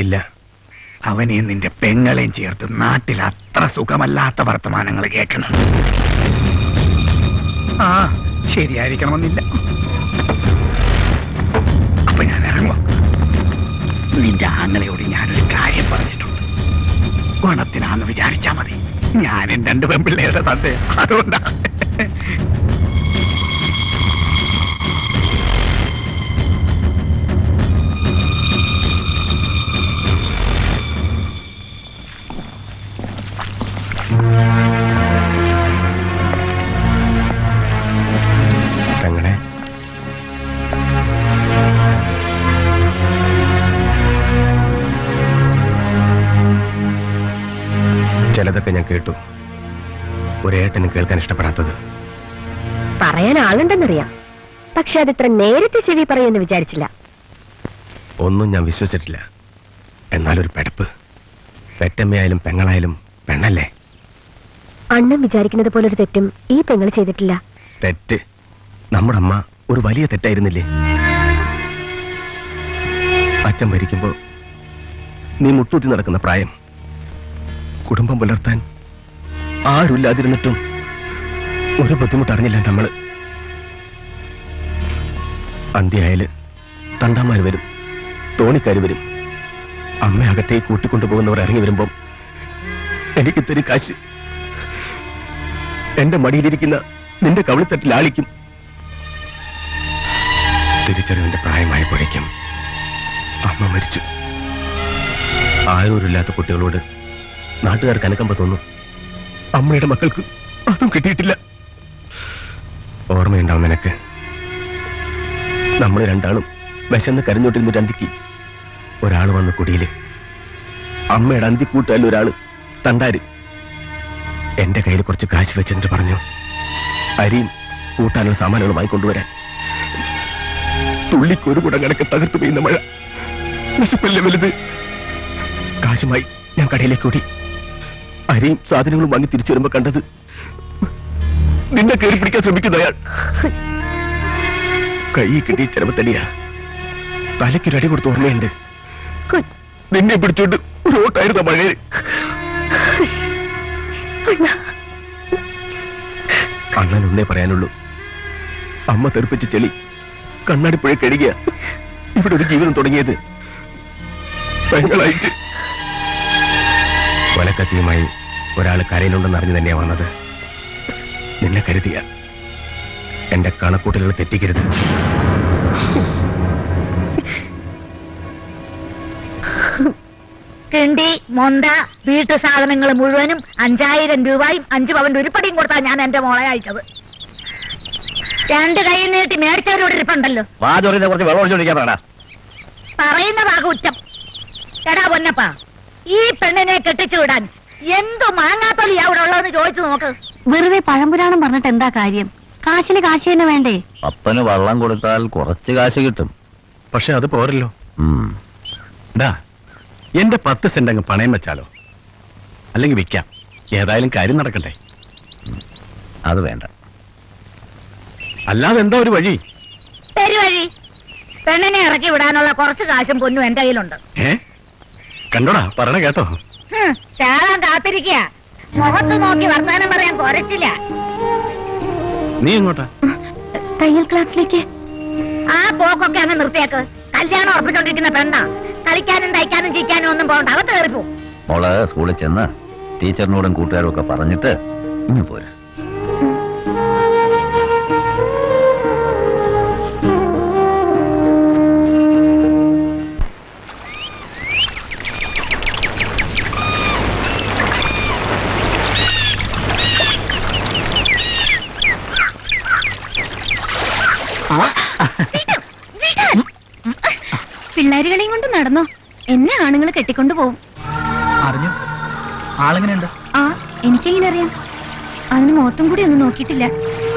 ഇല്ല. അവനെയും നിന്റെ പെങ്ങളെയും ചേർത്ത് നാട്ടിൽ അത്ര സുഖമല്ലാത്ത വർത്തമാനങ്ങൾ കേൾക്കണം. ആ, ശരിയായിരിക്കണമെന്നില്ല. അപ്പൊ ഞാൻ ഇറങ്ങുക. നിന്റെ ആങ്ങളയോട് ഞാനൊരു കാര്യം പറഞ്ഞിട്ടുണ്ട്. ഗുണത്തിനാന്ന് വിചാരിച്ചാ മതി. ഞാനും 2 പെൺപിള്ളേരുടെ തന്റെ. അതുകൊണ്ടാ. പെങ്ങളെ, ചിലതൊക്കെ ഞാൻ കേട്ടു. ഒരേട്ടനും കേൾക്കാൻ ഇഷ്ടപ്പെടാത്തത്. പറയാൻ ആളുണ്ടെന്നറിയാം, പക്ഷെ അതിത്ര നേരത്തെ ചെവി പറയുമെന്ന് വിചാരിച്ചില്ല. ഒന്നും ഞാൻ വിശ്വസിച്ചിട്ടില്ല. എന്നാലൊരു പെടപ്പ്. പെറ്റമ്മയായാലും പെങ്ങളായാലും പെണ്ണല്ലേ. അണ്ണൻ വിചാരിക്കുന്നത് പോലെ ഒരു തെറ്റും ഈ പെങ്ങൾ ചെയ്തിട്ടില്ല. തെറ്റ്? നമ്മുടെ അമ്മ ഒരു വലിയ തെറ്റായിരുന്നില്ലേ? അച്ഛൻ മരിക്കുമ്പോ നീ മുട്ടൂത്തി നടക്കുന്ന പ്രായം. കുടുംബം പുലർത്താൻ ആരുമില്ലാതിരുന്നിട്ടും ഒരു ബുദ്ധിമുട്ടറിഞ്ഞില്ല നമ്മള്. അന്ത്യായാല് തണ്ടാമാര് വരും, തോണിക്കാര് വരും. അമ്മ അകത്തേക്ക് കൂട്ടിക്കൊണ്ടുപോകുന്നവർ ഇറങ്ങി വരുമ്പോ എനിക്ക് ഇത്തിരി കാശ് എന്റെ മടിയിലിരിക്കുന്ന നിന്റെ കവിളിത്തട്ടിൽ ആളിക്കും. തിരിച്ചറിവിന്റെ പ്രായമായപ്പോഴേക്കും അമ്മ മരിച്ചു. ആരൂരില്ലാത്ത കുട്ടികളോട് നാട്ടുകാർക്ക് അനുകമ്പ തോന്നും. അമ്മയുടെ മക്കൾക്ക് അതും കിട്ടിയിട്ടില്ല. ഓർമ്മയുണ്ടാവും നിനക്ക്? നമ്മൾ രണ്ടാളും വിശന്ന് കരഞ്ഞോട്ടിരുന്നിട്ട് അന്തിക്ക് ഒരാൾ വന്ന് കുടിയില്. അമ്മയുടെ അന്തിക്കൂട്ടാൽ ഒരാള് തണ്ടാര് എന്റെ കയ്യിൽ കുറച്ച് കാശ് വെച്ചെന്നിട്ട് പറഞ്ഞു അരിയും കൂട്ടാനുള്ള സാമാനുകളുമായി കൊണ്ടുവരാൻ. തുള്ളിക്കൊരു കുടം കണക്ക് തകർത്തു പെയ്യുന്ന മഴ. വിശപ്പല്ലേ വലുത്. കാശുമായി ഞാൻ കടയിലേക്ക് ഓടി. അരിയും സാധനങ്ങളും വാങ്ങി തിരിച്ചു വരുമ്പോ കണ്ടത് നിന്നെ കയറി പിടിക്കാൻ ശ്രമിക്കുന്ന അയാൾ. കൈ കിട്ടിയ ചെലവത്തടിയാ. തലയ്ക്കൊരടി കൊടുത്ത് ഓർമ്മയുണ്ട്. നിന്നെ പിടിച്ചോണ്ട് റോട്ടായിരുന്ന മഴയിൽ. അണ്ണൻ ഒന്നേ പറയാനുള്ളൂ. അമ്മ തെറിപ്പിച്ച ചെളി കണ്ണാടിപ്പുഴ കഴുകിയ ഇവിടെ ഒരു ജീവിതം തുടങ്ങിയത്. പെങ്ങളായിട്ട് കൊലക്കത്തിയുമായി ഒരാൾ കരയിലുണ്ടെന്ന് അറിഞ്ഞു തന്നെയാ വന്നത്. നിന്നെ കരുതിയ എന്റെ കണക്കൂട്ടലുകൾ തെറ്റിക്കരുത്. കിണ്ടി, മൊന്ത, വീട്ടു സാധനങ്ങൾ മുഴുവനും 5000 രൂപയും 5 പവന്റെ ഉരുപ്പടിയും കൊടുത്താ ഞാൻ എന്റെ മോളെ അയച്ചത്. 2 കൈ നീട്ടി മേടിച്ചവരോട് ഇരിപ്പുണ്ടല്ലോ. വാചോറിനെ കുറച്ച് വെള്ളം ഒഴിച്ചോണ്ടിരിക്കാൻ പറയടാ. പറയുന്നതാ കുറ്റം. എടാ പൊന്നപ്പ, ഈ പെണ്ണിനെ കെട്ടിച്ചു വിടാൻ എന്തു മാങ്ങാത്തൊലിയാ അവിടെ ഉള്ളതെന്ന് ചോദിച്ചു നോക്ക്. വെറുതെ പഴംപുരാണം പറഞ്ഞിട്ട് എന്താ കാര്യം? കാശിന് കാശ് തന്നെ വേണ്ടേ? അപ്പന് വെള്ളം കൊടുത്താൽ കുറച്ച് കാശ് കിട്ടും. പക്ഷെ അത് പോരല്ലോ. എന്റെ 10 സെന്റ് അങ്ങ് പണയം വെച്ചാലോ? അല്ലെങ്കിൽ വിൽക്കാം. ഏതായാലും കാര്യം നടക്കണ്ടേ? അത് വേണ്ട. അല്ലാതെ എന്താ ഒരു വഴി? വഴി പെണ്ണിനെ ഇറക്കി വിടാനുള്ള കുറച്ച് കാശും പൊന്നും എന്റെ കയ്യിലുണ്ട്. കണ്ടോടാ, പറയണ കേട്ടോ? ചാകാൻ കാത്തിരിക്കുക. മുഖത്ത് നോക്കി വർത്താനം പറയാൻ കുറച്ചില്ല. നീ എങ്ങോട്ടാ? തയ്യൽ ക്ലാസ്സിലേക്ക്. ആ പോക്കൊക്കെ അങ്ങ് നിർത്തിയേക്ക്. കല്യാണം ഉറപ്പിച്ചോണ്ടിരിക്കുന്ന പെണ്ണാ. കളിക്കാനും തയ്ക്കാനും ചിക്കാനും ഒന്നും പോകണ്ട. അകത്ത് കയറിപ്പോ. മോള് സ്കൂളിൽ ചെന്ന് ടീച്ചറിനോടും കൂട്ടുകാരും ഒക്കെ പറഞ്ഞിട്ട് ഇങ്ങ് പോരാ. പിള്ളേരുകളെയും കൊണ്ട് നടന്നോ? എന്നെ ആണുങ്ങൾ കെട്ടിക്കൊണ്ടു പോവും. അറിഞ്ഞു? ആളെങ്ങനെയുണ്ട്? ആ, എനിക്കെങ്ങനെ അറിയാം? അതിന് മുഖത്തും കൂടി ഒന്നും നോക്കിയിട്ടില്ല.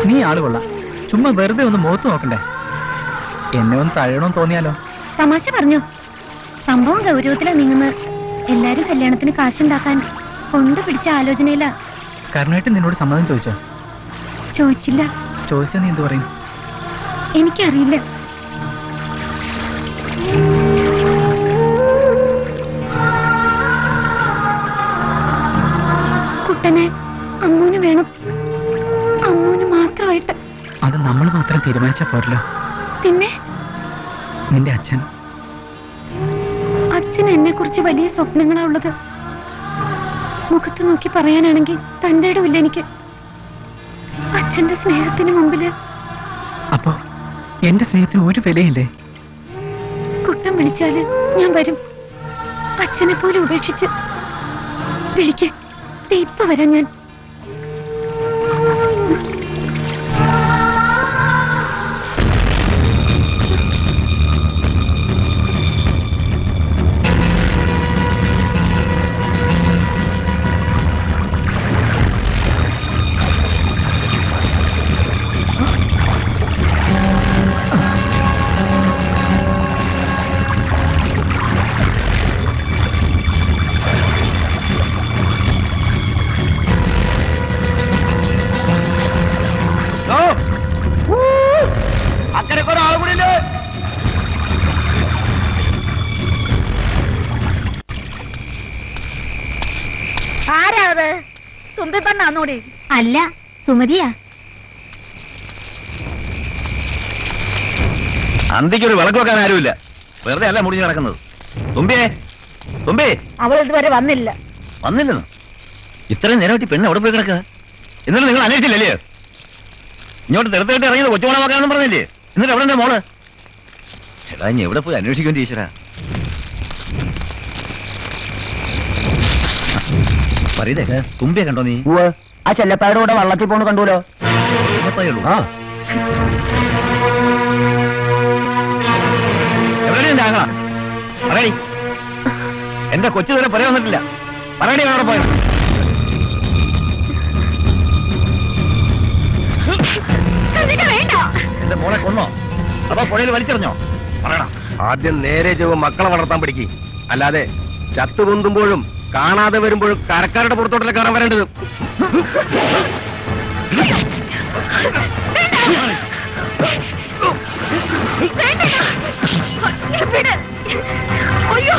നീ ആള് കൊള്ളാം. ചുമ്മാ വെറുതെ ഒന്ന് മുഖത്ത് നോക്കണ്ടേ? എന്നെ ഒന്ന് തഴയണമെന്ന് തോന്നിയാലോ? തമാശ പറഞ്ഞു. സംഭവം ഗൗരവത്തിലാ നീങ്ങുന്ന. എല്ലാരും കല്യാണത്തിന് കാശുണ്ടാക്കാൻ കൊണ്ടുപിടിച്ച ആലോചനയില്ല. കരുണായിട്ട് നിന്നോട് സമ്മതം ചോദിച്ചോ? ചോദിച്ചില്ല. ചോദിച്ചാ നീ എന്ത് പറയും? എനിക്കറിയില്ല. കുട്ടനെ അമ്മൂന് വേണം. അമ്മൂന് മാത്രമായിട്ട്. അത് നമ്മൾ മാത്രം തീരുമാനിച്ചാ പോരല്ലോ. പിന്നെ നിന്റെ അച്ഛൻ എന്നെ കുറിച്ച് വലിയ സ്വപ്നങ്ങളാ ഉള്ളത്. മുഖത്ത് നോക്കി പറയാനാണെങ്കിൽ തന്റെ ഇടമില്ല എനിക്ക്. അച്ഛന്റെ സ്നേഹത്തിന് മുമ്പില്. അപ്പോ എന്റെ സ്നേഹത്തിന് ഒരു വിലയില്ലേ? കുട്ടം വിളിച്ചാല് ഞാൻ വരും. അച്ഛനെ പോലെ ഉപേക്ഷിച്ച് വിളിക്ക്. ഇപ്പൊ വരാം ഞാൻ. ആരാത്? തുമ്പിപ്പെണ്ണാന്നൂടി? അല്ല, സുമതിയാ. അന്തിക്കൊരു വിളക്ക് വെക്കാൻ ആരുമില്ല. വെറുതെ അല്ല മുടിഞ്ഞു കിടക്കുന്നത്. തുമ്പിയേ, തുമ്പി. അവൾ ഇതുവരെ വന്നില്ല. വന്നില്ലെന്ന്? ഇത്രയും നേരമായിട്ട് പെണ്ണ് എവിടെ പോയി കിടക്കുക? എന്നിട്ട് നിങ്ങൾ അന്വേഷിച്ചില്ലല്ലേ? ഇങ്ങോട്ട് തെറുത്തായിട്ട് ഇറങ്ങിയത് കൊച്ചുമോളെ നോക്കാനെന്നും പറഞ്ഞില്ലേ? എന്നിട്ട് എവിടെ മോള്? ചേട്ടാ, ഇനി എവിടെ പോയി അന്വേഷിക്കും ടീച്ചറാ? പറയതേ തുമ്പിയെ കണ്ടോ നീ? ആ ചെല്ലപ്പായുടെ കൂടെ വള്ളത്തിൽ പോണ് കണ്ടുല്ലോ. ആ എവിടെയുണ്ട് ആങ്ങള? പറയടി. എന്റെ കൊച്ചു തന്നെ പറയാൻ വന്നിട്ടില്ല. പറയടി അവിടെ പോയത്. എന്റെ മോളെ കൊന്നോ അതോ പുഴയിൽ വലിച്ചെറിഞ്ഞോ? പറയണം. ആദ്യം നേരെ ചൊവ്വ മക്കളെ വളർത്താൻ പഠിക്കും. അല്ലാതെ ചത്തുകൊന്തുമ്പോഴും കാണാതെ വരുമ്പോഴും കരക്കാരുടെ പുറത്തോട്ടല്ലേ കാണാൻ വരേണ്ടത്. അയ്യോ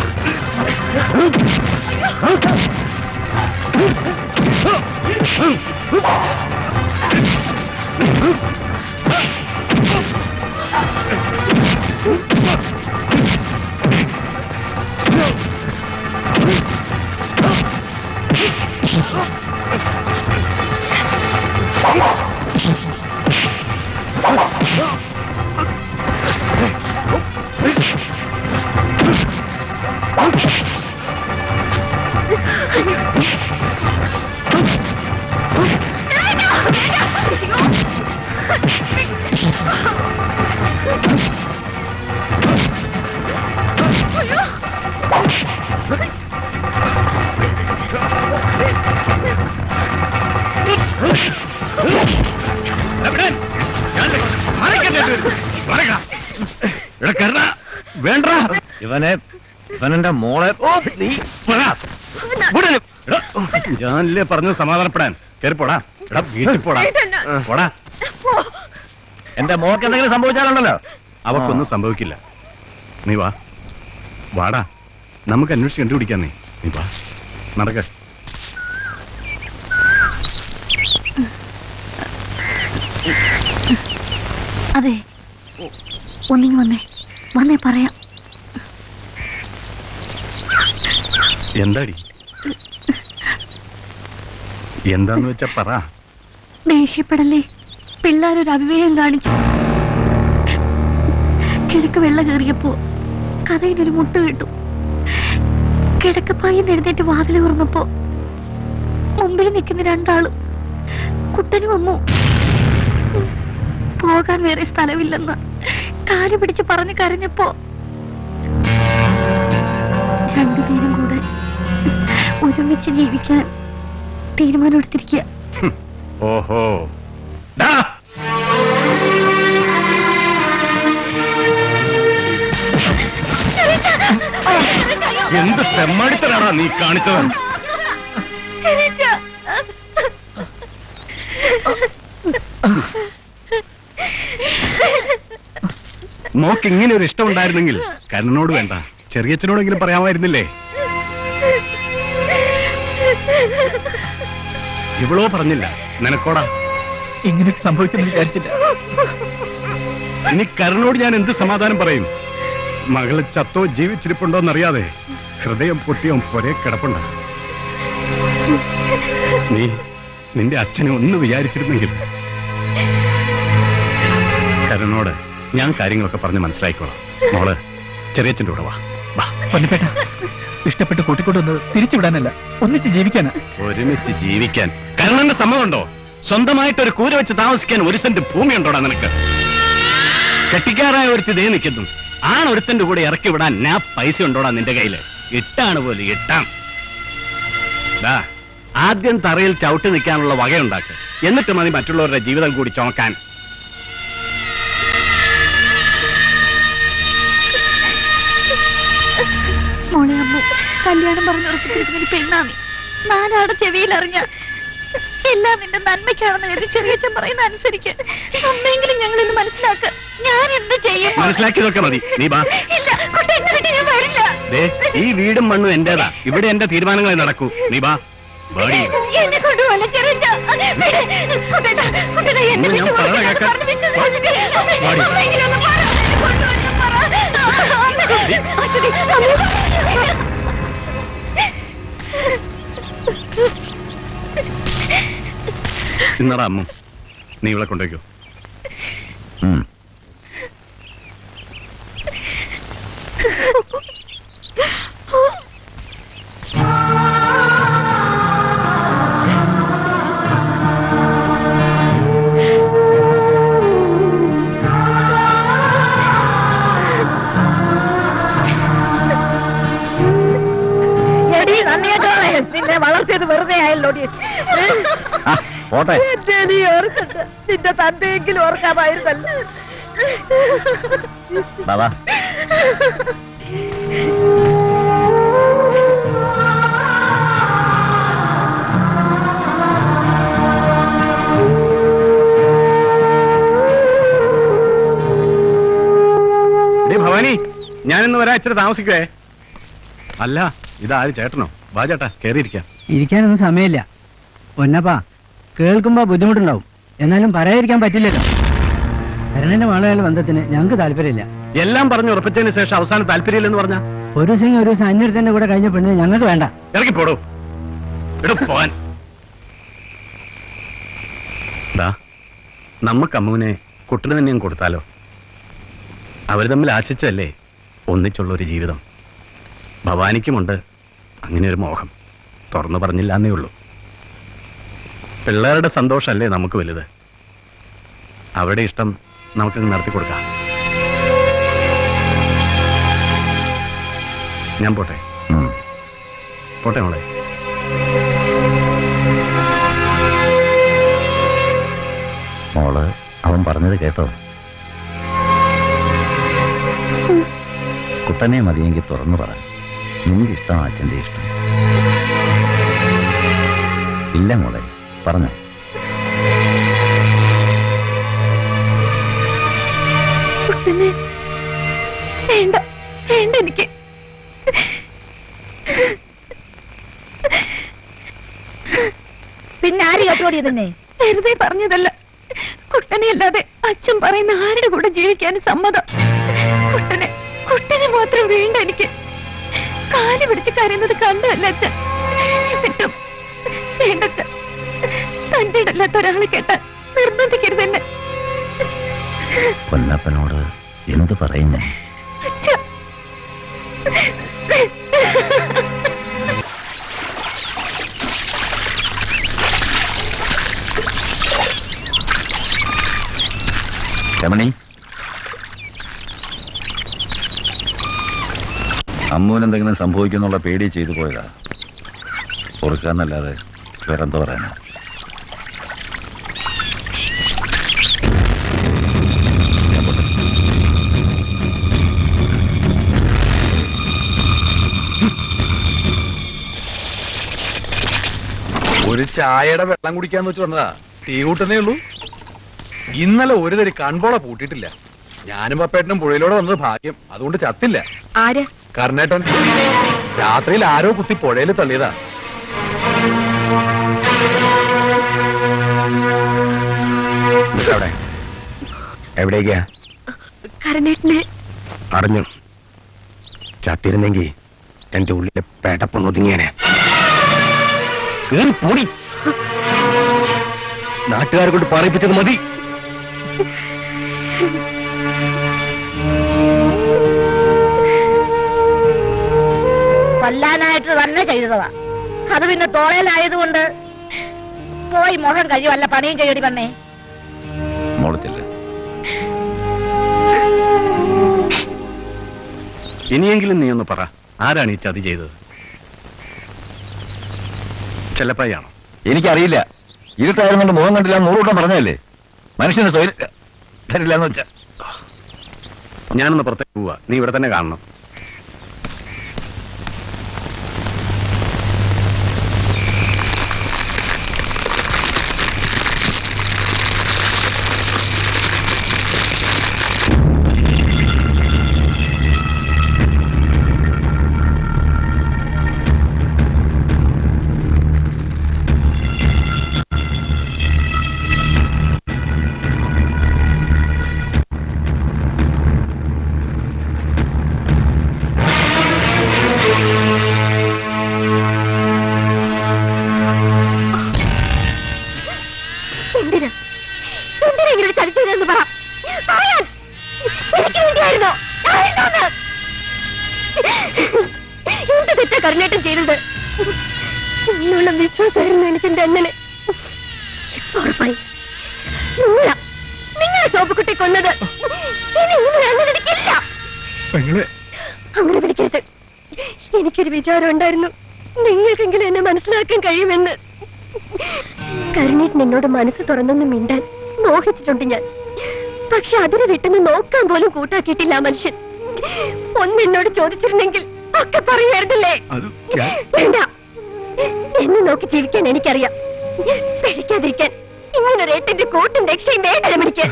വേണ്ട ഇവനെന്റെ മോളെ ഞാനല്ലേ പറഞ്ഞത് സമാധാനപ്പെടാൻ. കയറി പോടാ. എടാ വീട്ടിൽ പോടാ. പോടാ. എന്റെ മോക്ക് എന്തെങ്കിലും സംഭവിച്ചാലുണ്ടല്ലോ. അവക്കൊന്നും സംഭവിക്കില്ല. നീ വാ. വാടാ. നമുക്ക് അന്വേഷിച്ച് കണ്ടുപിടിക്കാം. നീ വാ. നടക്ക. അതെ, ഒന്നിങ്ങി വന്നേ പറയാം. എന്താടി? എന്താന്ന് വെച്ചാ പറ. ദേഷ്യപ്പെടല്ലേ, പിള്ളേരൊരു അവിവേകം കാണിച്ചു. കിഴക്ക് വെള്ളം കയറിയപ്പോ കഥയിലൊരു മുട്ട് കിട്ടു. കിടക്കപ്പായി എഴുന്നേറ്റ് വാതിൽ തുറന്നപ്പോ മുമ്പിൽ നിൽക്കുന്ന രണ്ടാളും കുട്ടനും അമ്മു. പോകാൻ വേറെ സ്ഥലമില്ലെന്ന് കാല് പിടിച്ച് പറഞ്ഞ് കരഞ്ഞപ്പോ രണ്ടുപേരും കൂടെ ഒരുമിച്ച് ജീവിക്കാൻ തീരുമാനമെടുത്തിരിക്കുക. ഓഹോ. എന്ത് തെമ്മാടിത്തരാടാ നീ കാണിച്ചത്? മോക്ക് ഇങ്ങനെ ഒരു ഇഷ്ടം ഉണ്ടായിരുന്നെങ്കിൽ കരുണനോട് വേണ്ട, ചെറിയച്ഛനോടെങ്കിലും പറയാമായിരുന്നില്ലേ? ഇവളോ പറഞ്ഞില്ല, നിനക്കോടാ. ഇങ്ങനെയൊക്കെ സംഭവിക്കുമെന്ന് വിചാരിച്ചില്ല. ഇനി കരുണോട് ഞാൻ എന്ത് സമാധാനം പറയും? മകള് ചത്തോ ജീവിച്ചിരിപ്പുണ്ടോന്നറിയാതെ ഹൃദയം പൊട്ടിയോ പൊരേ കിടപ്പുണ്ട. നീ നിന്റെ അച്ഛനെ ഒന്ന് വിചാരിച്ചിരുന്നെങ്കിൽ. കരുണോട് ഞാൻ കാര്യങ്ങളൊക്കെ പറഞ്ഞ് മനസ്സിലായിക്കോളാം. മോള് ചെറിയച്ഛൻ്റെ കൂടെ വാ. പൊന്നിപ്പേട്ട, ഇഷ്ടപ്പെട്ട് കൂട്ടിക്കൊണ്ടൊന്ന് തിരിച്ചുവിടാനല്ല, ഒന്നിച്ച് ജീവിക്കാനാ. ഒരുമിച്ച് ജീവിക്കാൻ കരുണന്റെ സമ്മതമുണ്ടോ? സ്വന്തമായിട്ട് ഒരു കൂര വെച്ച് താമസിക്കാൻ 1 സെന്റ് ഭൂമി ഉണ്ടോടാ നിനക്ക്? കെട്ടിക്കാറായ ഒരുത്തി ദേ നിൽക്കുന്നു. ഒരുത്തന്റെ കൂടെ ഇറക്കി വിടാൻ ഞാൻ പൈസ ഉണ്ടോടാ നിന്റെ കയ്യില്? ഇട്ടാണ് പോലെ ഇട്ടാം. ആദ്യം തറയിൽ ചവിട്ടി നിൽക്കാനുള്ള വകയുണ്ടാക്ക്. എന്നിട്ട് മതി മറ്റുള്ളവരുടെ ജീവിതം കൂടി ചുമക്കാൻ. മോളെ അമ്മ കല്യാണം പറഞ്ഞുറപ്പിച്ചിരിക്കുന്ന പെണ്ണാണ്. 4 ആടെ ചെവിയിൽ അറിഞ്ഞ എല്ലാം നിന്റെ നന്മയ്ക്കാണെന്ന് കരുതി ചെറിയച്ഛൻ പറയുന്ന അനുസരിക്ക്. അമ്മെങ്കിലും ഞങ്ങൾ ഇന്ന് മനസ്സിലാക്ക. ഞാൻ എന്ത് ചെയ്യും? മനസ്സിലാക്കിയതൊക്കെ മതി. നീ വാ. ഇല്ല, ഞാൻ വരില്ല. ഈ വീടും മണ്ണും എന്റേതാ. ഇവിടെ എന്റെ തീരുമാനങ്ങളെ നടക്കൂ. നീ വാ. എന്നെ കൊണ്ടുപോകല ചെറിയച്ഛ. ഇന്നടാ അമ്മ, നീ ഇവളെ കൊണ്ടുവയ്ക്കോ. നിന്നെ വളർത്തിയത് വെറുതെ ആയല്ലോടി. പോട്ടെ. എന്നെ നീ ഓർക്കണ്ട, നിന്റെ തന്റെയെങ്കിലും ഓർക്കാമായിരുന്നല്ലോ. ബാബാ ഭവാനി, ഞാനിന്ന് വരാൻ ഇച്ചിരി താമസിക്കുവേ. അല്ല, ഇതാര് ചേട്ടനോ? വാ ചേട്ടാ, കേറിയിരിക്കാം. ഇരിക്കാനൊന്നും സമയമില്ല പൊന്നപ്പാ. കേൾക്കുമ്പോ ബുദ്ധിമുട്ടുണ്ടാവും, എന്നാലും പറയാതിരിക്കാൻ പറ്റില്ലല്ലോ. കരുണന്റെ മകളയായ ബന്ധത്തിന് ഞങ്ങൾക്ക് താല്പര്യമില്ല. എല്ലാം പറഞ്ഞു ഉറപ്പിച്ചതിന് ശേഷം അവസാനം താല്പര്യമില്ലെന്ന് പറഞ്ഞ ഒരു ദിവസം അന്യത്തിന്റെ കൂടെ കഴിഞ്ഞ പെണ്ണ് ഞങ്ങൾക്ക് വേണ്ട. ഇറങ്ങിപ്പോടൂ. പോവാൻ നമുക്ക് അമ്മുവിനെ കുട്ടിന് തന്നെയും കൊടുത്താലോ? അവർ തമ്മിൽ ആശിച്ചല്ലേ ഒന്നിച്ചുള്ളൊരു ജീവിതം. ഭവാനിക്കുമുണ്ട് അങ്ങനെ ഒരു മോഹം, തുറന്നു പറഞ്ഞില്ല എന്നേ ഉള്ളൂ. പിള്ളേരുടെ സന്തോഷമല്ലേ നമുക്ക് വലുത്. അവരുടെ ഇഷ്ടം നമുക്ക് നടത്തി കൊടുക്കാം. ഞാൻ പോട്ടെ. പോട്ടെ മോളെ. മോള് അവൻ പറഞ്ഞത് കേട്ടോ? കുട്ടനെ മതിയെങ്കിൽ തുറന്നു പറ. നിന്റെ ഇഷ്ടമാണ് അച്ഛൻ്റെ ഇഷ്ടം. ഇല്ല മോളെ, പറഞ്ഞു. വേണ്ട വേണ്ട, എനിക്ക് പിന്നെ ആര് കട്ടുപടിയത് തന്നെ? വെറുതെ പറഞ്ഞതല്ല. കുട്ടനെ അല്ലാതെ അച്ഛൻ പറയുന്ന ആരുടെ കൂടെ ജീവിക്കാൻ സമ്മതം. കുട്ടനെ മാത്രം വേണ്ട എനിക്ക്. കാല് പിടിച്ച് കരയുന്നത് കണ്ടല്ല അച്ഛൻ. എന്നിട്ടും വേണ്ട അച്ഛൻ. തന്റെ ഇടല്ലാത്ത ഒരാളെ കേട്ടാൽ നിർബന്ധിക്കരുത് എന്നെ. പൊന്നപ്പനോട് എന്ത് പറയുന്നു? അച്ഛാ, രമണി, അമ്മൂനെന്തെങ്കിലും സംഭവിക്കുന്നുള്ള പേടി ചെയ്തു പോയതാ. ഓർക്കാന്നല്ലാതെ വേറെന്തോ പറയാനാ. ഒരു ചായയുടെ വെള്ളം കുടിക്കാന്ന് വെച്ച് വന്നതാ. തീ കൂട്ടുന്നേ ഉള്ളൂ. ഇന്നലെ ഒരു തരി കൺപോള പൂട്ടിയിട്ടില്ല. ഞാനും പപ്പേട്ടനും പുഴയിലൂടെ വന്നത് ഭാഗ്യം. അതുകൊണ്ട് ചത്തില്ല. ആര്? കർണേട്ടൻ. രാത്രിയിൽ ആരോ കുത്തി പുഴയിൽ തള്ളിയതാ. എവിടേക്കാ? കരുണേട്ടനെ അറിഞ്ഞു. ചത്തിരുന്നെങ്കിൽ എന്റെ ഉള്ളിലെ പേടപ്പൊന്ന് ഒതുങ്ങിയാനെ. കേറി പൊടി. നാട്ടുകാരെ കൊണ്ട് പറയിപ്പിച്ചത് മതി. കൊല്ലാനായിട്ട് തന്നെ ചെയ്തതാ. അത് പിന്നെ തോളയിലായതുകൊണ്ട് പോയി മുഖം കഴിയുമല്ല പണിയും ചെയ്യടി പണ്ണേ. മോളച്ചില്ല. ഇനിയെങ്കിലും നീ ഒന്ന് പറ, ആരാണ് ഈ ചതി ചെയ്തത്? ചെല്ലപ്പയ്യാണോ? എനിക്കറിയില്ല. ഇരുട്ടായിരുന്നുകൊണ്ട് മുഖം കണ്ടില്ല 100 വട്ടം പറഞ്ഞതല്ലേ. മനുഷ്യന് സ്വയം തരില്ലെന്ന് വെച്ചാ. ഞാനൊന്ന് പുറത്തേക്ക് പോവാ, നീ ഇവിടെ തന്നെ കാണണം. കരുണേട്ടൻ ചെയ്തത് എന്നുള്ള വിശ്വാസമായിരുന്നു എനിക്ക് എന്റെ അണ്ണനെ. ഉറപ്പായി നിങ്ങളെ ശോഭക്കുട്ടി കൊന്നത്. ഇനി നിങ്ങളെ അങ്ങനെ പിടിക്കില്ല. അങ്ങനെ പിടിക്കരുത്. എനിക്കൊരു വിചാരം ഉണ്ടായിരുന്നു. നിങ്ങൾക്കെങ്കിലും എന്നെ മനസ്സിലാക്കാൻ കഴിയുമെന്ന്. കരുണേട്ടൻ എന്നോട് മനസ്സ് തുറന്നൊന്നും മിണ്ടാൻ മോഹിച്ചിട്ടുണ്ട് ഞാൻ. പക്ഷെ അതിനെ വിട്ടെന്ന് നോക്കാൻ പോലും കൂട്ടാക്കിയിട്ടില്ല ആ മനുഷ്യൻ. ഒന്നെന്നോട് ചോദിച്ചിരുന്നെങ്കിൽ ഒക്കെ പറയുമായിരുന്നില്ലേ? വേണ്ട, എന്നെ നോക്കി ജീവിക്കാൻ എനിക്കറിയാം. പിടിക്കാതിരിക്കാൻ ഇങ്ങനൊരു ഏട്ടന്റെ കൂട്ടും രക്ഷയും വേണ്ടല്ലോ എനിക്ക്.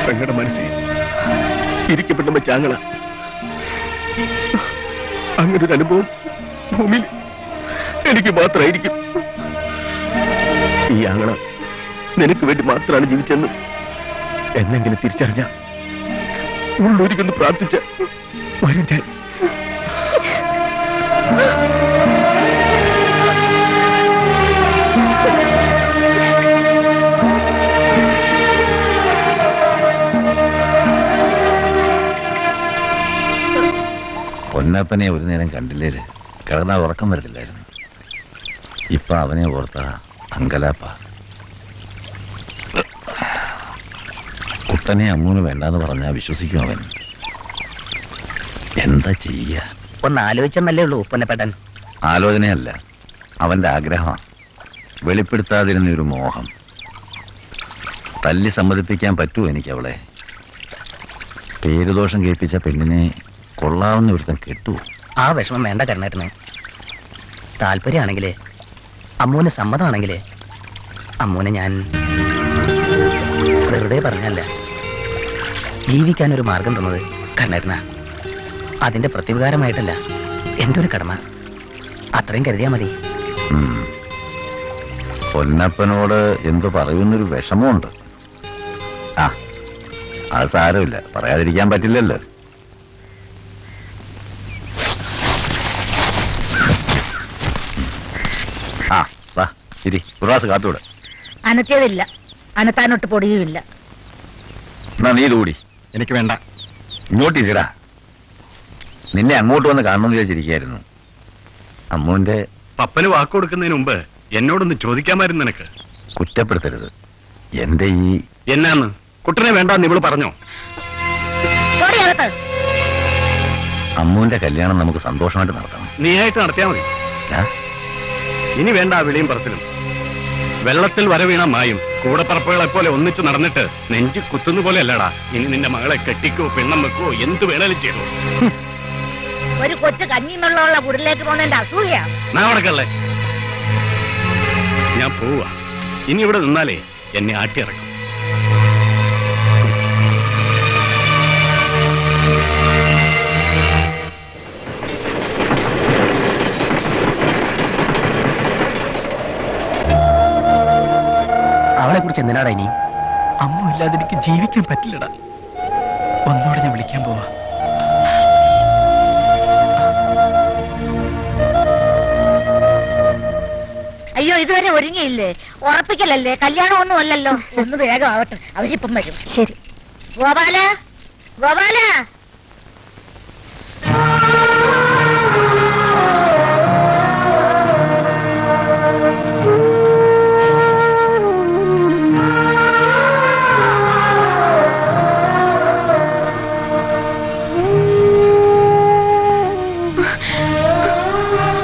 പെങ്ങളുടെ മനസ്സിൽ ഇരിക്കപ്പെട്ട ചാങ്ങള അങ്ങനൊരു അനുഭവം ഭൂമിയിൽ എനിക്ക് മാത്രമായിരിക്കും. ഈ ആങ്ങള നിനക്ക് വേണ്ടി മാത്രമാണ് ജീവിച്ചെന്ന് എന്നെങ്കിലും തിരിച്ചറിഞ്ഞ ഉള്ളൂരിക്കൊന്ന് പ്രാർത്ഥിച്ച വരും ഞാൻ. പൊന്നപ്പനെ ഒരു നേരം കണ്ടില്ലേ കിടന്നാൽ ഉറക്കം വരത്തില്ലായിരുന്നു. ഇപ്പൊ അവനെ ഓർത്ത അങ്കലാപ്പ. കുട്ടനെ അമ്മൂന് വേണ്ടാന്ന് പറഞ്ഞാ വിശ്വസിക്കും അവൻ. എന്താ ചെയ്യ? ഒന്ന് ആലോചിച്ചെന്നല്ലേ ഉള്ളൂ പൊന്നപ്പേട്ടൻ. ആലോചനയല്ല, അവന്റെ ആഗ്രഹമാണ്. വെളിപ്പെടുത്താതിരുന്ന ഒരു മോഹം. തല്ലി സമ്മതിപ്പിക്കാൻ പറ്റുമോ എനിക്ക് അവളെ? പേരുദോഷം കേൾപ്പിച്ച പെണ്ണിനെ കൊള്ളാവുന്ന ഒരുത്തൻ കെട്ടു. ആ വിഷമം വേണ്ട കരുണേട്ടന്. താല്പര്യമാണെങ്കിലേ, അമ്മൂന് സമ്മതമാണെങ്കിലേ, അമ്മൂനെ ഞാൻ വെറുതെ പറഞ്ഞല്ല, ജീവിക്കാനൊരു മാർഗം തന്നത് കരുണേട്ടനാ. അതിന്റെ പ്രത്യുപകാരമായിട്ടല്ല, എൻ്റെ ഒരു കടമ. അത്രയും കരുതിയാ മതി. പൊന്നപ്പനോട് എന്തു പറയുന്നൊരു വിഷമമുണ്ട്. ആ, അത് സാരമില്ല, പറയാതിരിക്കാൻ പറ്റില്ലല്ലോ. ആ വാ, ശരി, ഒരു ഗ്ലാസ് കാപ്പിയോടെ. അനത്തിയതില്ല, അനത്താനൊട്ട് പൊടിയുമില്ല. എന്നാ നീ ഇതുകൂടി. എനിക്ക് വേണ്ട. ഇങ്ങോട്ട് ഇരിടാ. നിന്നെ അങ്ങോട്ട് വന്ന് കാണണമെന്ന് വിചാരിച്ചിരിക്കായിരുന്നു. അമ്മുവിന്റെ പപ്പന് വാക്ക് കൊടുക്കുന്നതിന് മുമ്പ് എന്നോടൊന്ന് ചോദിക്കാമായിരുന്നു നിനക്ക്. കുറ്റപ്പെടുത്തരുത്. എന്റെ ഈ എന്നാന്ന് കുട്ടനെ വേണ്ടാന്ന് ഇവള് പറഞ്ഞോ? അമ്മുവിന്റെ കല്യാണം നമുക്ക് സന്തോഷമായിട്ട് നടത്തണം. നീയായിട്ട് നടത്തിയാ മതി. ഇനി വേണ്ട ആ വിളിയും പറച്ചിലും. വെള്ളത്തിൽ വരവീണ മായും കൂടപ്പറപ്പുകളെ പോലെ ഒന്നിച്ചു നടന്നിട്ട് നെഞ്ചു കുത്തുന്ന പോലെ അല്ലടാ. ഇനി നിന്റെ മകളെ കെട്ടിക്കോ, പെണ്ണം വെക്കോ, എന്ത് വേണേലും ചെയ്തോ. ഒരു കൊച്ചു കഞ്ഞിമെള്ളമുള്ള കുടിലേക്ക് പോകുന്നതിന്റെ അസൂയ. നാടക്കല്ലേ, ഞാൻ പോവാ. ഇനി ഇവിടെ നിന്നാലേ എന്നെ ആട്ടിയിറക്കും. അവളെ കുറിച്ച് എന്തിനാടാ ഇനി? അമ്മ ഇല്ലാതെ എനിക്ക് ജീവിക്കാൻ പറ്റില്ലടാ. ഒന്നോടെ ഞാൻ വിളിക്കാൻ പോവാ. അയ്യോ, ഇതുവരെ ഒരുങ്ങിയില്ലേ? ഉറപ്പിക്കലല്ലേ, കല്യാണമൊന്നും അല്ലല്ലോ. ഒന്ന് വേഗം ആവട്ടെ, അവരിപ്പം വരും. ശരി. ഗോപാല, ഗോപാല.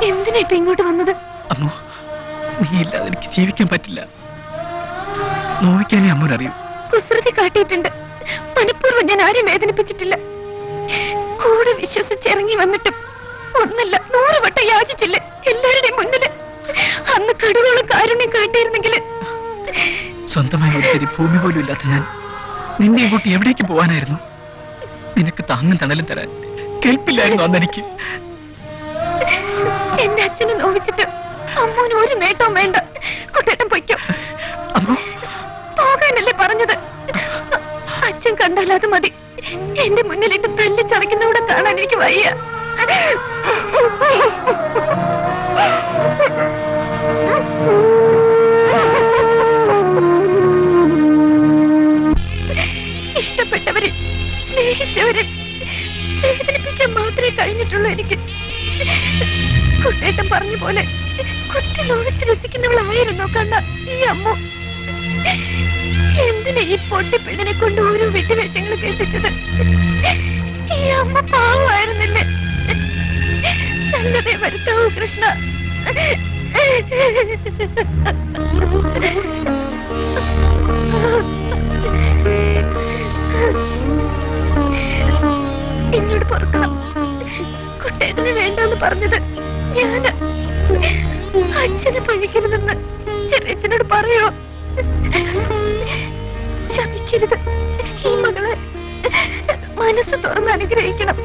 എന്തിനാ ഇപ്പൊ ഇങ്ങോട്ട് വന്നത്? അമ്മോ, നീ ഇല്ലാതെ എനിക്ക് ജീവിക്കാൻ പറ്റില്ല. നോവിക്കാനേ അമ്മൂനറിയൂ. കുസൃതി കാട്ടിയിട്ടുണ്ട്. മനഃപൂർവ്വം ഞാൻ ആരെയും വേദനിപ്പിച്ചിട്ടില്ല. കൂടെ വിശ്വസിച്ചിറങ്ങി വന്നിട്ടും ഒന്നല്ല 100 വട്ടം യാചിച്ചില്ലേ എല്ലാവരുടെയും മുന്നില്. അന്ന് കടുവോളം കാരുണ്യം കാട്ടിയിരുന്നെങ്കിൽ. സ്വന്തമായി ഒത്തിരി ഭൂമി പോലും ഇല്ലാത്ത ഞാൻ നിന്നെ ഇങ്ങോട്ട് എവിടേക്ക് പോവാനായിരുന്നു? നിനക്ക് താങ്ങും തണലും തരാൻ കേൾപ്പില്ലായിരുന്നു അന്നെനിക്ക്. എന്റെ അച്ഛനെ നോവിച്ചിട്ട് അമ്മൂന് ഒരു നേട്ടവും വേണ്ട. കുട്ടേട്ടൻ പൊയ്ക്കോ. പോകാനല്ലേ പറഞ്ഞത്? അച്ഛൻ കണ്ടാൽ അത് മതി. എന്റെ മുന്നിലിട്ട് തല്ലി ചതയ്ക്കുന്നവിടെ കാണാൻ എനിക്ക് വയ്യ. ഇഷ്ടപ്പെട്ടവര് സ്നേഹിച്ചവര് വേദനിപ്പിക്കാൻ മാത്രമേ കഴിഞ്ഞിട്ടുള്ളൂ എനിക്ക്. കുട്ടേട്ടൻ പറഞ്ഞ പോലെ കുത്തി നോവിച്ച് രസിക്കുന്നവളായിരുന്നോ കണ്ണ ഈ അമ്മ? എന്തിനാ ഈ പൊട്ടി പെണ്ണിനെ കൊണ്ട് ഓരോ വിട്ടുവേഷങ്ങൾ കേൾപ്പിച്ചത്? ഈ അമ്മ പാവമായിരുന്നില്ലേ? നല്ലതേ വരുത്താവൂ കൃഷ്ണ. എന്നോട് പൊറുക്കണം. കുട്ടേട്ടന് വേണ്ടെന്ന് പറഞ്ഞത് ഞാന്. അച്ഛനെ പഴിക്കരുതെന്ന് ചെറിയച്ഛനോട് പറയോ? ശമിക്കരുത്. ഈ മകളെ മനസ്സ് തുറന്ന് അനുഗ്രഹിക്കണം.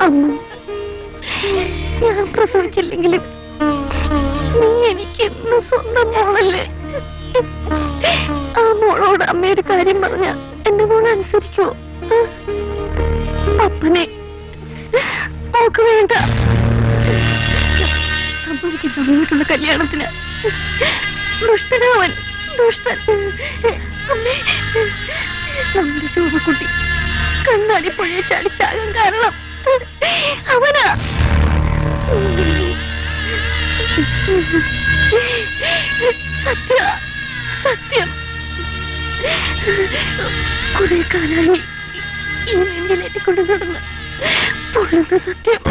അമ്മ, ഞാൻ പ്രസവിച്ചില്ലെങ്കിലും നീ എനിക്ക് ഇന്ന് സ്വന്തം മോളല്ലേ? ആ മോളോട് അമ്മയൊരു കാര്യം പറഞ്ഞ എന്റെ മോളെ അനുസരിക്കുവോ? അപ്പനെ മോക്ക് വേണ്ട. സംഭവിക്കുന്ന സമയത്തുള്ള കല്യാണത്തിന് ദുഷ്ടനവൻ, ദുഷ്ടൻ. അമ്മേ, നമ്മുടെ ശോഭക്കുട്ടി കണ്ണാടി പുഴയെ ചാടിച്ചാകാൻ കാരണം അവനാ. സത്യ, സത്യം. കുറെ കാലായി ഈ നെഞ്ചിലേറ്റിക്കൊണ്ട് നടന്ന് പൊള്ളുന്ന സത്യം.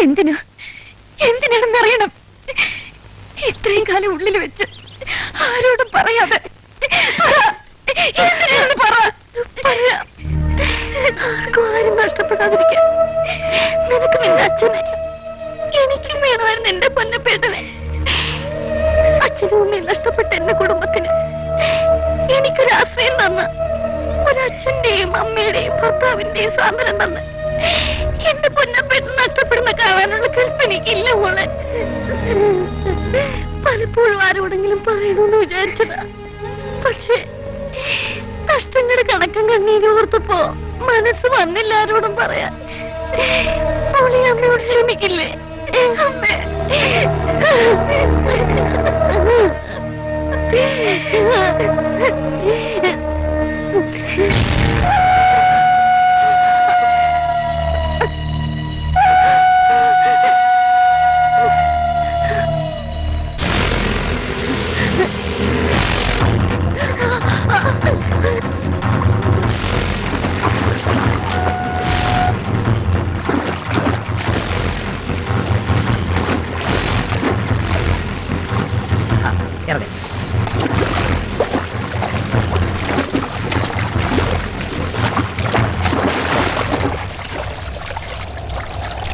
എന്തിനാ, എന്തിനാണെന്നറിയണം. ഇത്രയും കാലം ഉള്ളിൽ വെച്ച് ആരോടും പറയാതെ എന്തിനാണെന്ന് പറ. ആർക്കും ആരും നഷ്ടപ്പെടാതിരിക്കാൻ നിനക്ക് നിന്റെ അച്ഛനെ, എനിക്കും വേണമായിരുന്നു എന്റെ പൊന്നപ്പേട്ടനെ. അച്ഛനും അമ്മയും നഷ്ടപ്പെട്ട എന്റെ കുടുംബത്തിന് എനിക്കൊരാശ്രയം തന്ന ഒരച്ഛന്റെയും അമ്മയുടെയും ഭർത്താവിന്റെയും സ്വാതന്ത്ര്യം തന്ന് എന്റെ പൊന്നപ്പെട്ട് നഷ്ടപ്പെടുന്ന കാണാനുള്ള കൽപ്പനയ്ക്കില്ല മോളെ. പലപ്പോഴും ആരോടെങ്കിലും പറയണമെന്ന് വിചാരിച്ചതാ. പക്ഷേ നഷ്ടങ്ങളുടെ കണക്കം കണ്ണീര് ഓർത്തപ്പോ മനസ്സ് വന്നില്ല ആരോടും പറയാൻ. മോളെ അമ്മയോട് ക്ഷമിക്കില്ലേ അമ്മേ?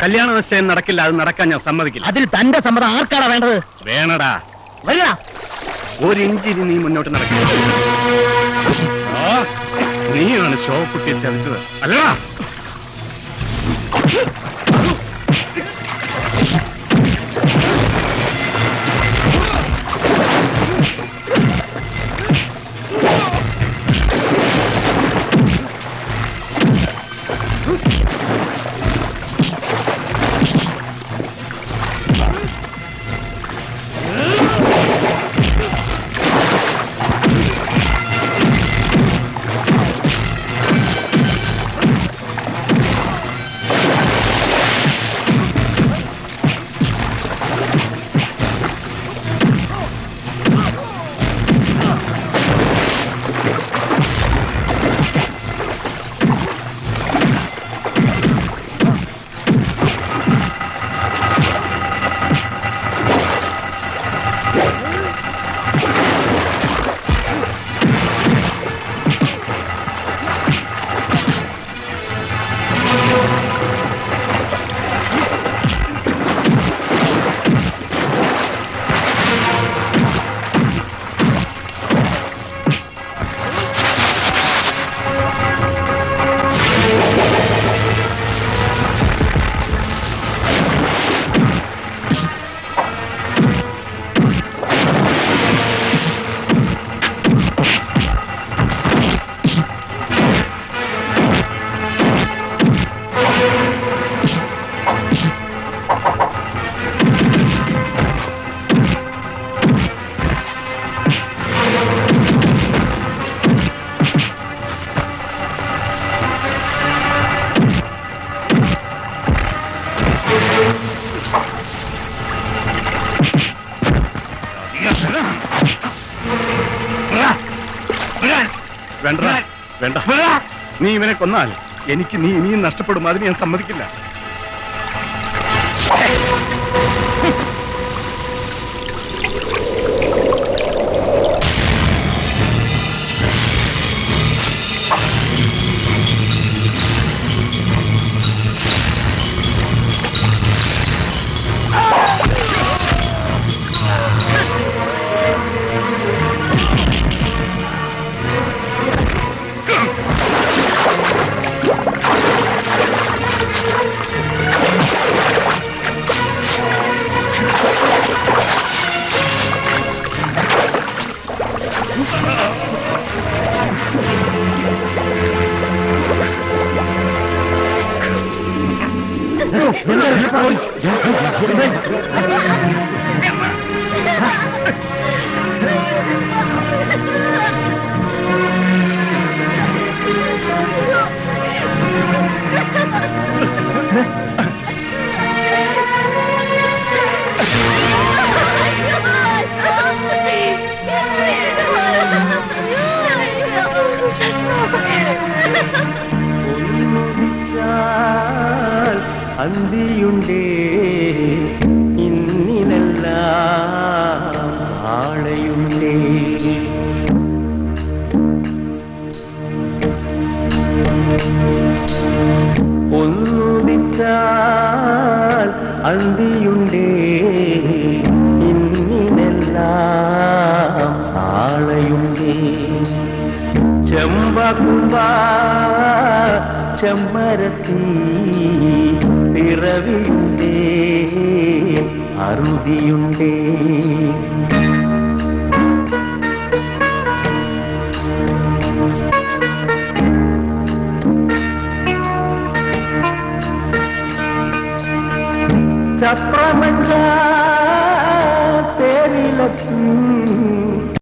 കല്യാണ നിശ്ചയം നടക്കില്ല. അത് നടക്കാൻ ഞാൻ സമ്മതിക്കില്ല. അതിൽ തന്റെ സമ്മതം ആർക്കാണ് വേണ്ടത്? വേണടാ, വരിക. ഒരു ഇഞ്ചിന് നീ മുന്നോട്ട് നടക്കില്ല. നീയാണ് ശോഭക്കുട്ടിയെ ചതിച്ചത് അല്ലടാ? വേണ്ട വേണ്ട നീ ഇവനെ കൊന്നാൽ എനിക്ക് നീ ഇനിയും നഷ്ടപ്പെടും. അതിന് ഞാൻ സമ്മതിക്കില്ല. അന്തിയുണ്ടേ ഇന്നിനെല്ലാം ആളയുണ്ടേ. ഒന്നുദിച്ചാൽ അന്തിയുണ്ടേ ഇന്നിനെല്ലാം ആളയുണ്ടേ. ചെമ്പകുമ്പ ചെമ്മരത്തി പിറവിയുണ്ടേ അറുതിയുണ്ടേ. ചപ്രമഞ്ച തേരിലത്തും